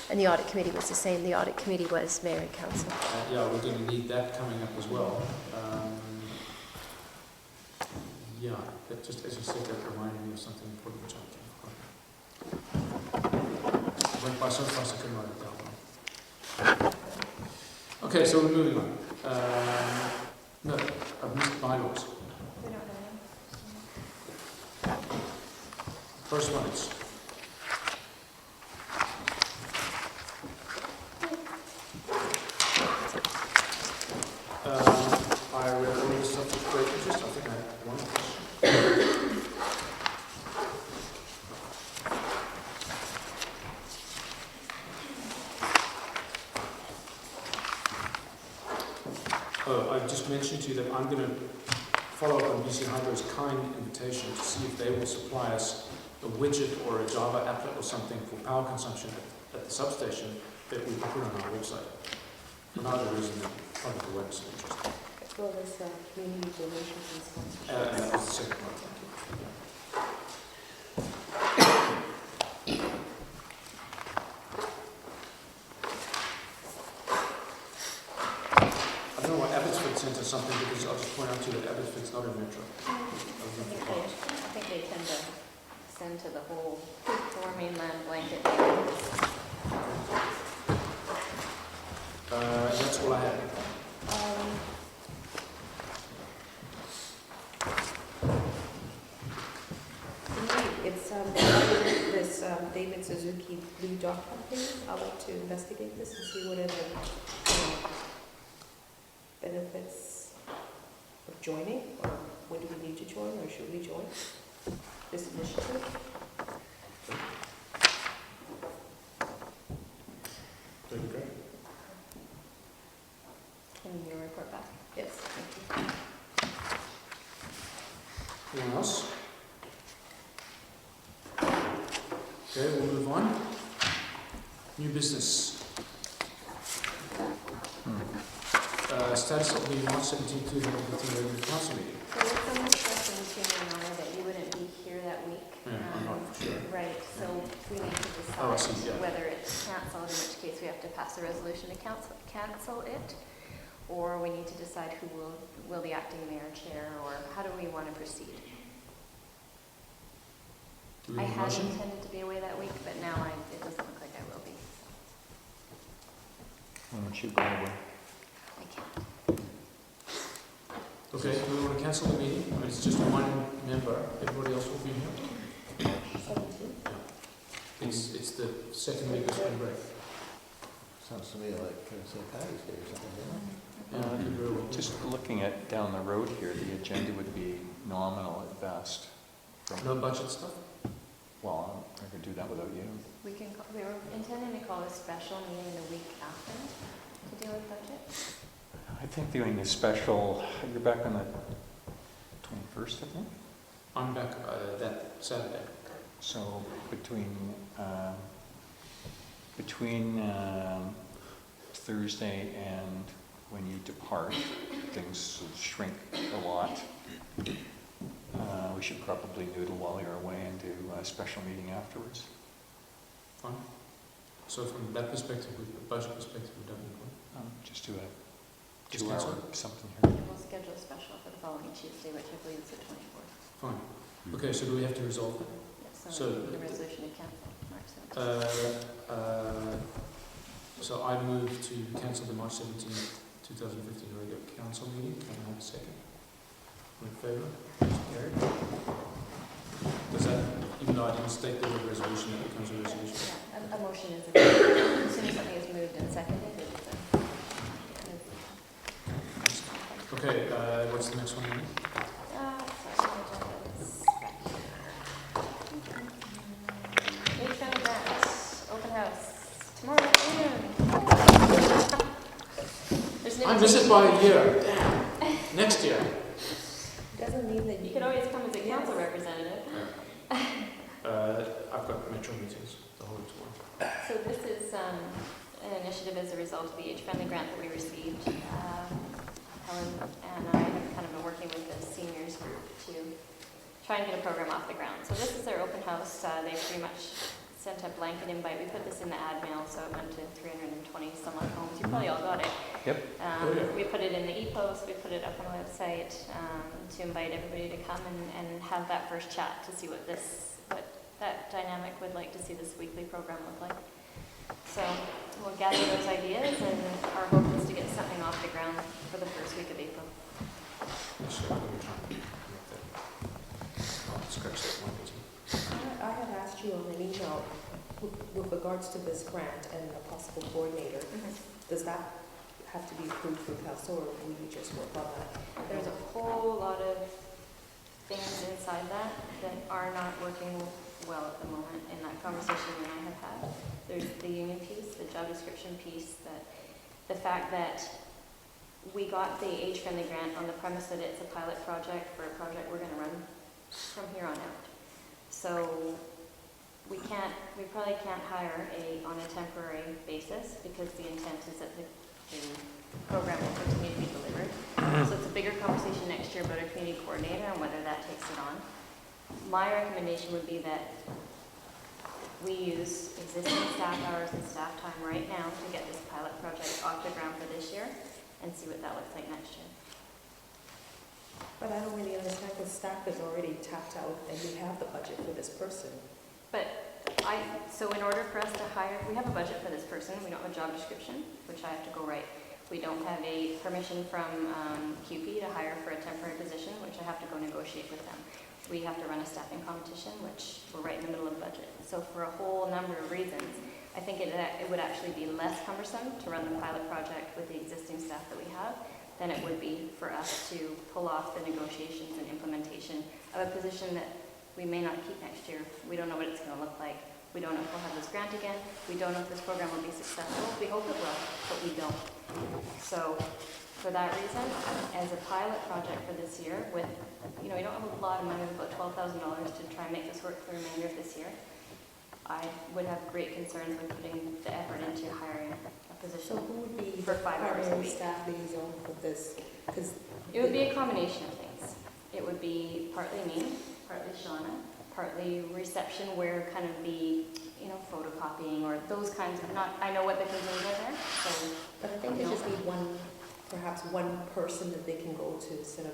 And the audit committee was the same. The audit committee was mayor and council. Yeah, we're going to need that coming up as well. Yeah, that just as you said, that reminded me of something important which I forgot. I went by so fast I couldn't write it down. Okay, so we're moving on. No, I've missed bylaws. We don't have any. Correspondence. I read all the stuff with great interest. I think I had one question. Oh, I just mentioned to you that I'm going to follow up on BC Hydro's kind invitation to see if they will supply us a widget or a Java applet or something for power consumption at the substation that we can put on our website. For now, there isn't part of the website. Interesting. As well as community donations and sponsorships. And that was the second one, thank you. Yeah. sent us something, because I'll just point out to you that Abbotsford's not a metro. I think they tend to send to the whole Lower Mainland blanket. That's all I have. It's this David Suzuki Blue Dot Company. I'd like to investigate this and see what are the benefits of joining, or when do we need to join, or should we join this initiative? That'd be great. Can you report back? Yes, thank you. Anyone else? Okay, we'll move on. New business. Status of the March 17, 2015 regular council meeting. So there's some discussion between you and I that you wouldn't be here that week. Yeah, I'm not sure. Right, so we need to Oh, I decide see, yeah. whether it's cancelled, in which case we have to pass a resolution to cancel it, or we need to decide who will be acting mayor, chair, or how do we want to proceed? Do we I have a had motion? intended to be away that week, but now it doesn't look like I will be. Why don't you go away? I can't. Okay, do we want to cancel the meeting? I mean, it's just one member. Everybody else will be here. It's the second week of spring break. Sounds to me like St. Patty's Day or something, Yeah, I think we're all- Just looking at down the road here, the agenda would be nominal at best. No budget stuff? Well, I could do that without you. We were intending to call a special meeting the week after to deal with budget. I think doing a special, you're back on the 21st, I think? I'm back that Saturday. So between Thursday and when you depart, things will shrink a lot. We should probably noodle while you're away and do a special meeting afterwards. Fine. So from that perspective, with the budget perspective, we don't need one. Just do a Just 2 hour cancel? something here. We'll schedule a special for the following Tuesday, which I believe is the 24th. Fine. Okay, so do we have to resolve that? Yeah, So- the resolution to cancel March 17th. So I move to cancel the March 17th, 2015 regular council meeting. Can I have a second? All in favour? Carried. Does that, even though I didn't state there's a resolution, that becomes a resolution? Yeah, a motion is, as soon as something is moved and seconded, it's Okay, what's the next one? Then? H-Family Grants, open house, tomorrow afternoon. There's no I miss it by a year. Next year. Doesn't mean that You could always come as a council representative. I've got metro meetings the whole tomorrow. So this is an initiative as a result of the H-Family Grant that we received. Helen and I have kind of been working with the seniors group to try and get a program off the ground. So this is their open house. They pretty much sent a blanket invite. We put this in the ad mail, so it went to 320 some odd homes. You probably all got it. Yep. We put it in the e-post, we put it up on the website to invite everybody to come and have that first chat to see what that dynamic would like to see this weekly program look like. So we'll gather those ideas, and our hope is to get something off the ground for the first week of April. Actually, I'm going to try and make that. I'll scratch that one meeting. I had asked you on an email with regards to this grant and a possible coordinator. Does that have to be approved through council, or will you just work on that? There's a whole lot of things inside that are not working well at the moment in that conversation that I have had. There's the union piece, the job description piece, the fact that we got the H-Friendly grant on the premise that it's a pilot project for a project we're going to run from here on out. So we probably can't hire on a temporary basis, because the intent is that the program will continue to be delivered. So it's a bigger conversation next year about a community coordinator and whether that takes it on. My recommendation would be that we use existing staff hours and staff time right now to get this pilot project off the ground for this year and see what that looks like next year. But I don't really understand, because staff is already tapped out and we have the budget for this person. But so in order for us to hire, we have a budget for this person, we don't have a job description, which I have to go write. We don't have a permission from QP to hire for a temporary position, which I have to go negotiate with them. We have to run a staffing competition, which we're right in the middle of the budget. So for a whole number of reasons, I think it would actually be less cumbersome to run the pilot project with the existing staff that we have than it would be for us to pull off the negotiations and implementation of a position that we may not keep next year. We don't know what it's going to look like. We don't know if we'll have this grant again. We don't know if this program will be successful. We hope it will, but we don't. So for that reason, as a pilot project for this year with, you know, you don't have a lot of money, about $12,000 to try and make this work for the remainder of this year. I would have great concerns with putting the effort into hiring a position. So who would be for 5 hours a primary week? staff liaison with this? Because It would be a combination of things. It would be partly me, partly Shauna, partly reception where kind of the, you know, photocopying or those kinds of, not, I know what the concerns are there, so. But I think they just need one, perhaps one person that they can go to instead of,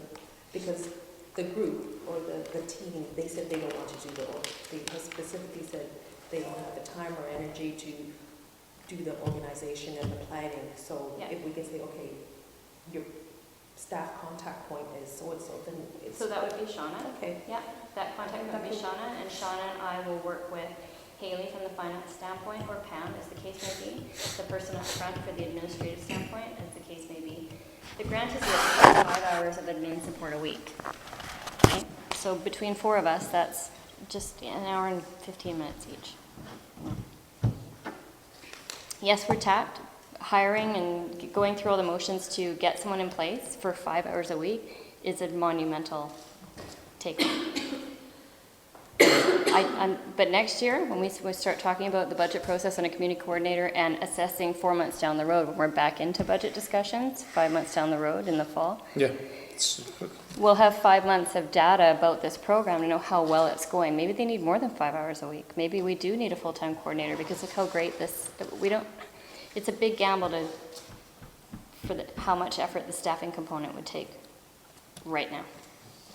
because the group or the team, they said they don't want to do the, they specifically said they don't have the time or energy to do the organization and the planning. So Yeah. if we can say, okay, your staff contact point is so-and-so, then it's. So that would be Shauna. Okay. Yeah, that contact would be Shauna, and Shauna and I will work with Haley from the finance standpoint, or Pam, as the case may be, the person up front for the administrative standpoint, as the case may be. The grant is 5 hours of admin support a week. Okay? So between 4 of us, that's just an hour and 15 minutes each. Yes, we're tapped. Hiring and going through all the motions to get someone in place for 5 hours a week is a monumental take. But next year, when we start talking about the budget process and a community coordinator and assessing 4 months down the road, when we're back into budget discussions, 5 months down the road in the fall, Yeah. we'll have 5 months of data about this program to know how well it's going. Maybe they need more than 5 hours a week. Maybe we do need a full-time coordinator because look how great this, it's a big gamble how much effort the staffing component would take right now,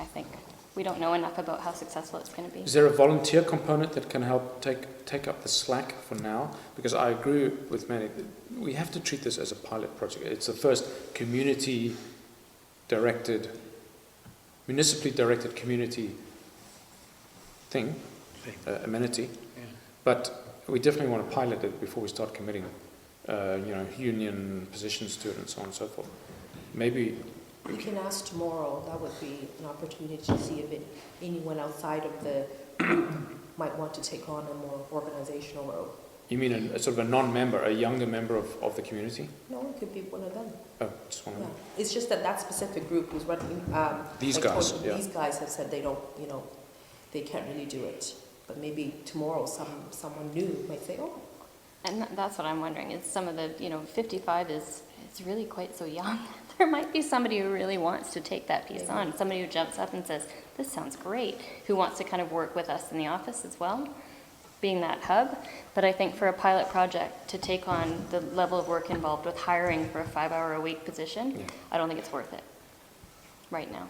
I think. We don't know enough about how successful it's going to be. Is there a volunteer component that can help take up the slack for now? Because I agree with Manny, we have to treat this as a pilot project. It's the first municipally directed community thing, amenity. Yeah. But we definitely want to pilot it before we start committing, union positions to it and so on and so forth. Maybe We can ask tomorrow, that would be an opportunity to see if anyone outside of the group might want to take on a more organizational role. you mean a sort of a non-member, a younger member of the community? No, it could be one of them. Oh, just one of Yeah. them. It's just that specific group who's running, These like, guys, yeah. These guys have said they don't, they can't really do it. But maybe tomorrow someone new might say, oh, And that's what I'm wondering, is some of the, 55 is really quite so young. There might be somebody who really wants to take that piece on, somebody who jumps up and says, this sounds great, who wants to kind of work with us in the office as well, being that hub. But I think for a pilot project to take on the level of work involved with hiring for a 5-hour-a-week position, I don't think it's worth it right now.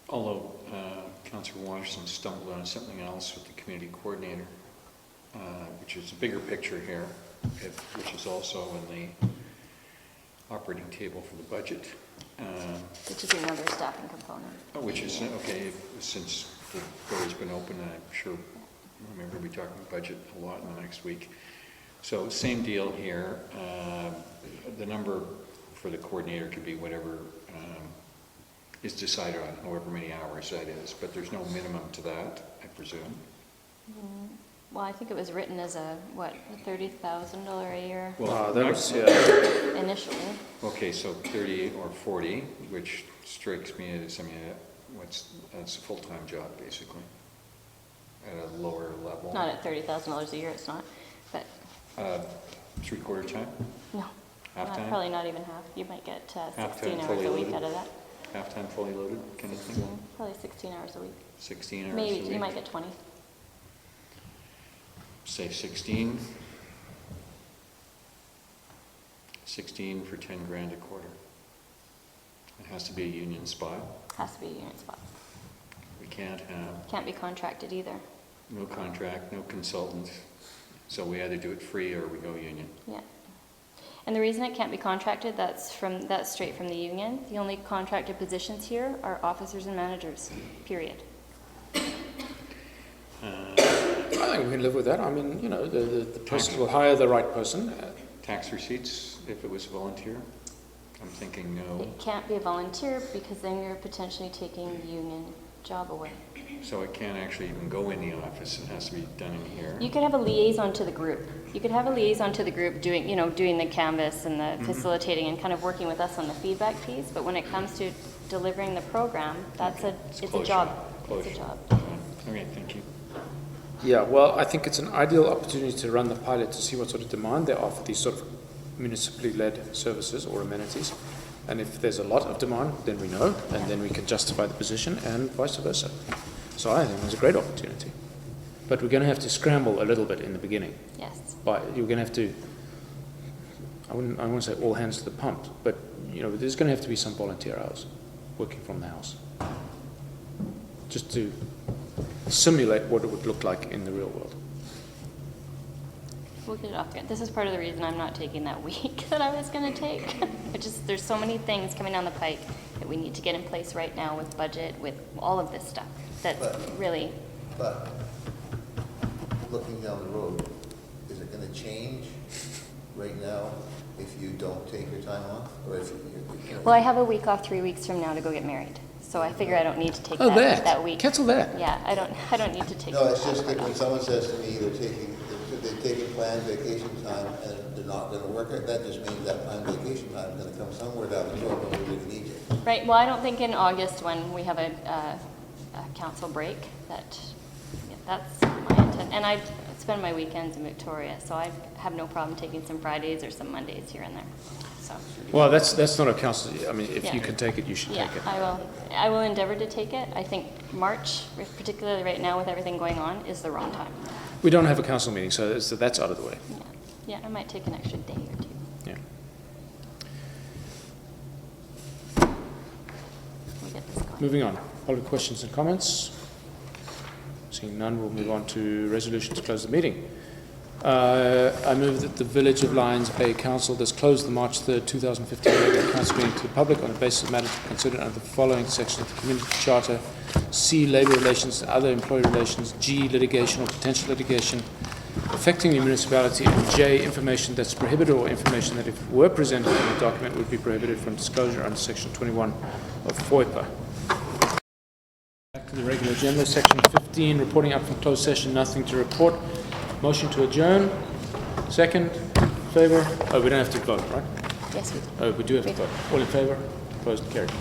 Although Councillor Washington stumbled on something else with the community coordinator, which is a bigger picture here, which is also in the operating table for the budget. Which is another staffing component. Which is, okay, since the door's been open, I'm sure we're going to be talking budget a lot in the next week. So same deal here. The number for the coordinator could be whatever is decided on, however many hours that is, but there's no minimum to that, I presume. Well, I think it was written as a $30,000 a year Well, that was, initially. Okay, so 30 or 40, which strikes me as, that's a full-time job, basically, at a lower level. Not at $30,000 a year, it's not, but 3/4 time? no. Half-time? Probably not even half. You might get 16 Half-time, hours fully a week loaded? out of that. Half-time, fully loaded, kind of thing? Probably 16 hours a week. 16 hours a Maybe, week? you might get 20. Say 16. 16 for 10 grand a quarter. It has to be a union spot. Has to be a union spot. We can't have Can't be contracted either. no contract, no consultant. So we either do it free or we go union. Yeah. And the reason it can't be contracted, that's straight from the union. The only contracted positions here are officers and managers, period. I think we can live with that. I mean, you know, the person will hire the right person. Tax receipts, if it was volunteer? I'm thinking no. It can't be a volunteer because then you're potentially taking the union job away. So it can't actually even go in the office. It has to be done in here. You could have a liaison to the group. You could have a liaison to the group doing the canvas and the facilitating and kind of working with us on the feedback piece. But when it comes to delivering the program, it's a closure. job. Closure. It's a job. Okay, thank you. Yeah, well, I think it's an ideal opportunity to run the pilot to see what sort of demand there are for these sort of municipally led services or amenities. And if there's a lot of demand, then we know, and then we can justify the position and vice versa. So I think it's a great opportunity. But we're going to have to scramble a little bit in the beginning. Yes. But you're going to have to, I wouldn't say all hands to the pump, but you know, there's going to have to be some volunteer hours working from the house. Just to simulate what it would look like in the real world. We'll get it off here. This is part of the reason I'm not taking that week that I was going to take. There's so many things coming down the pike that we need to get in place right now with budget, with all of this stuff. That's really. But looking down the road, is it going to change right now if you don't take your time off, or if you know, Well, I have a week off 3 weeks from now to go get married, so I figure I don't need to take Oh, that week. Cancel that. Yeah, I don't need to take. No, it's that just that time when off. someone says to me they're taking planned vacation time and they're not going to work it, that just means that planned vacation time is going to come somewhere down the road when we really need you. Right. Well, I don't think in August when we have a council break that's my intent. And I spend my weekends in Victoria, so I have no problem taking some Fridays or some Mondays here and there. So. Well, that's not a council. I mean, if Yeah. you can take it, you should Yeah, take it. I will endeavor to take it. I think March, particularly right now with everything going on, is the wrong time. We don't have a council meeting, so that's out of the way. Yeah, I might take an extra day or two. Yeah. We'll get this going. Moving on. Public questions and comments. Seeing none, we'll move on to resolution to close the meeting. I move that the Village of Lions Bay Council does close the March 3rd, 2015 regular council meeting to the public on the basis of matters considered under the following section of the Community Charter: C, labour relations and other employee relations; G, litigation or potential litigation affecting the municipality; and J, information that's prohibited or information that, if it were presented in the document, would be prohibited from disclosure under Section 21 of FOIPA. Back to the regular agenda, Section 15, reporting up from closed session, nothing to report. Motion to adjourn. Second. Favour? Oh, we don't have to vote, right? Yes, we do. Oh, we do have to We do. vote. All in favour? Opposed? Carried.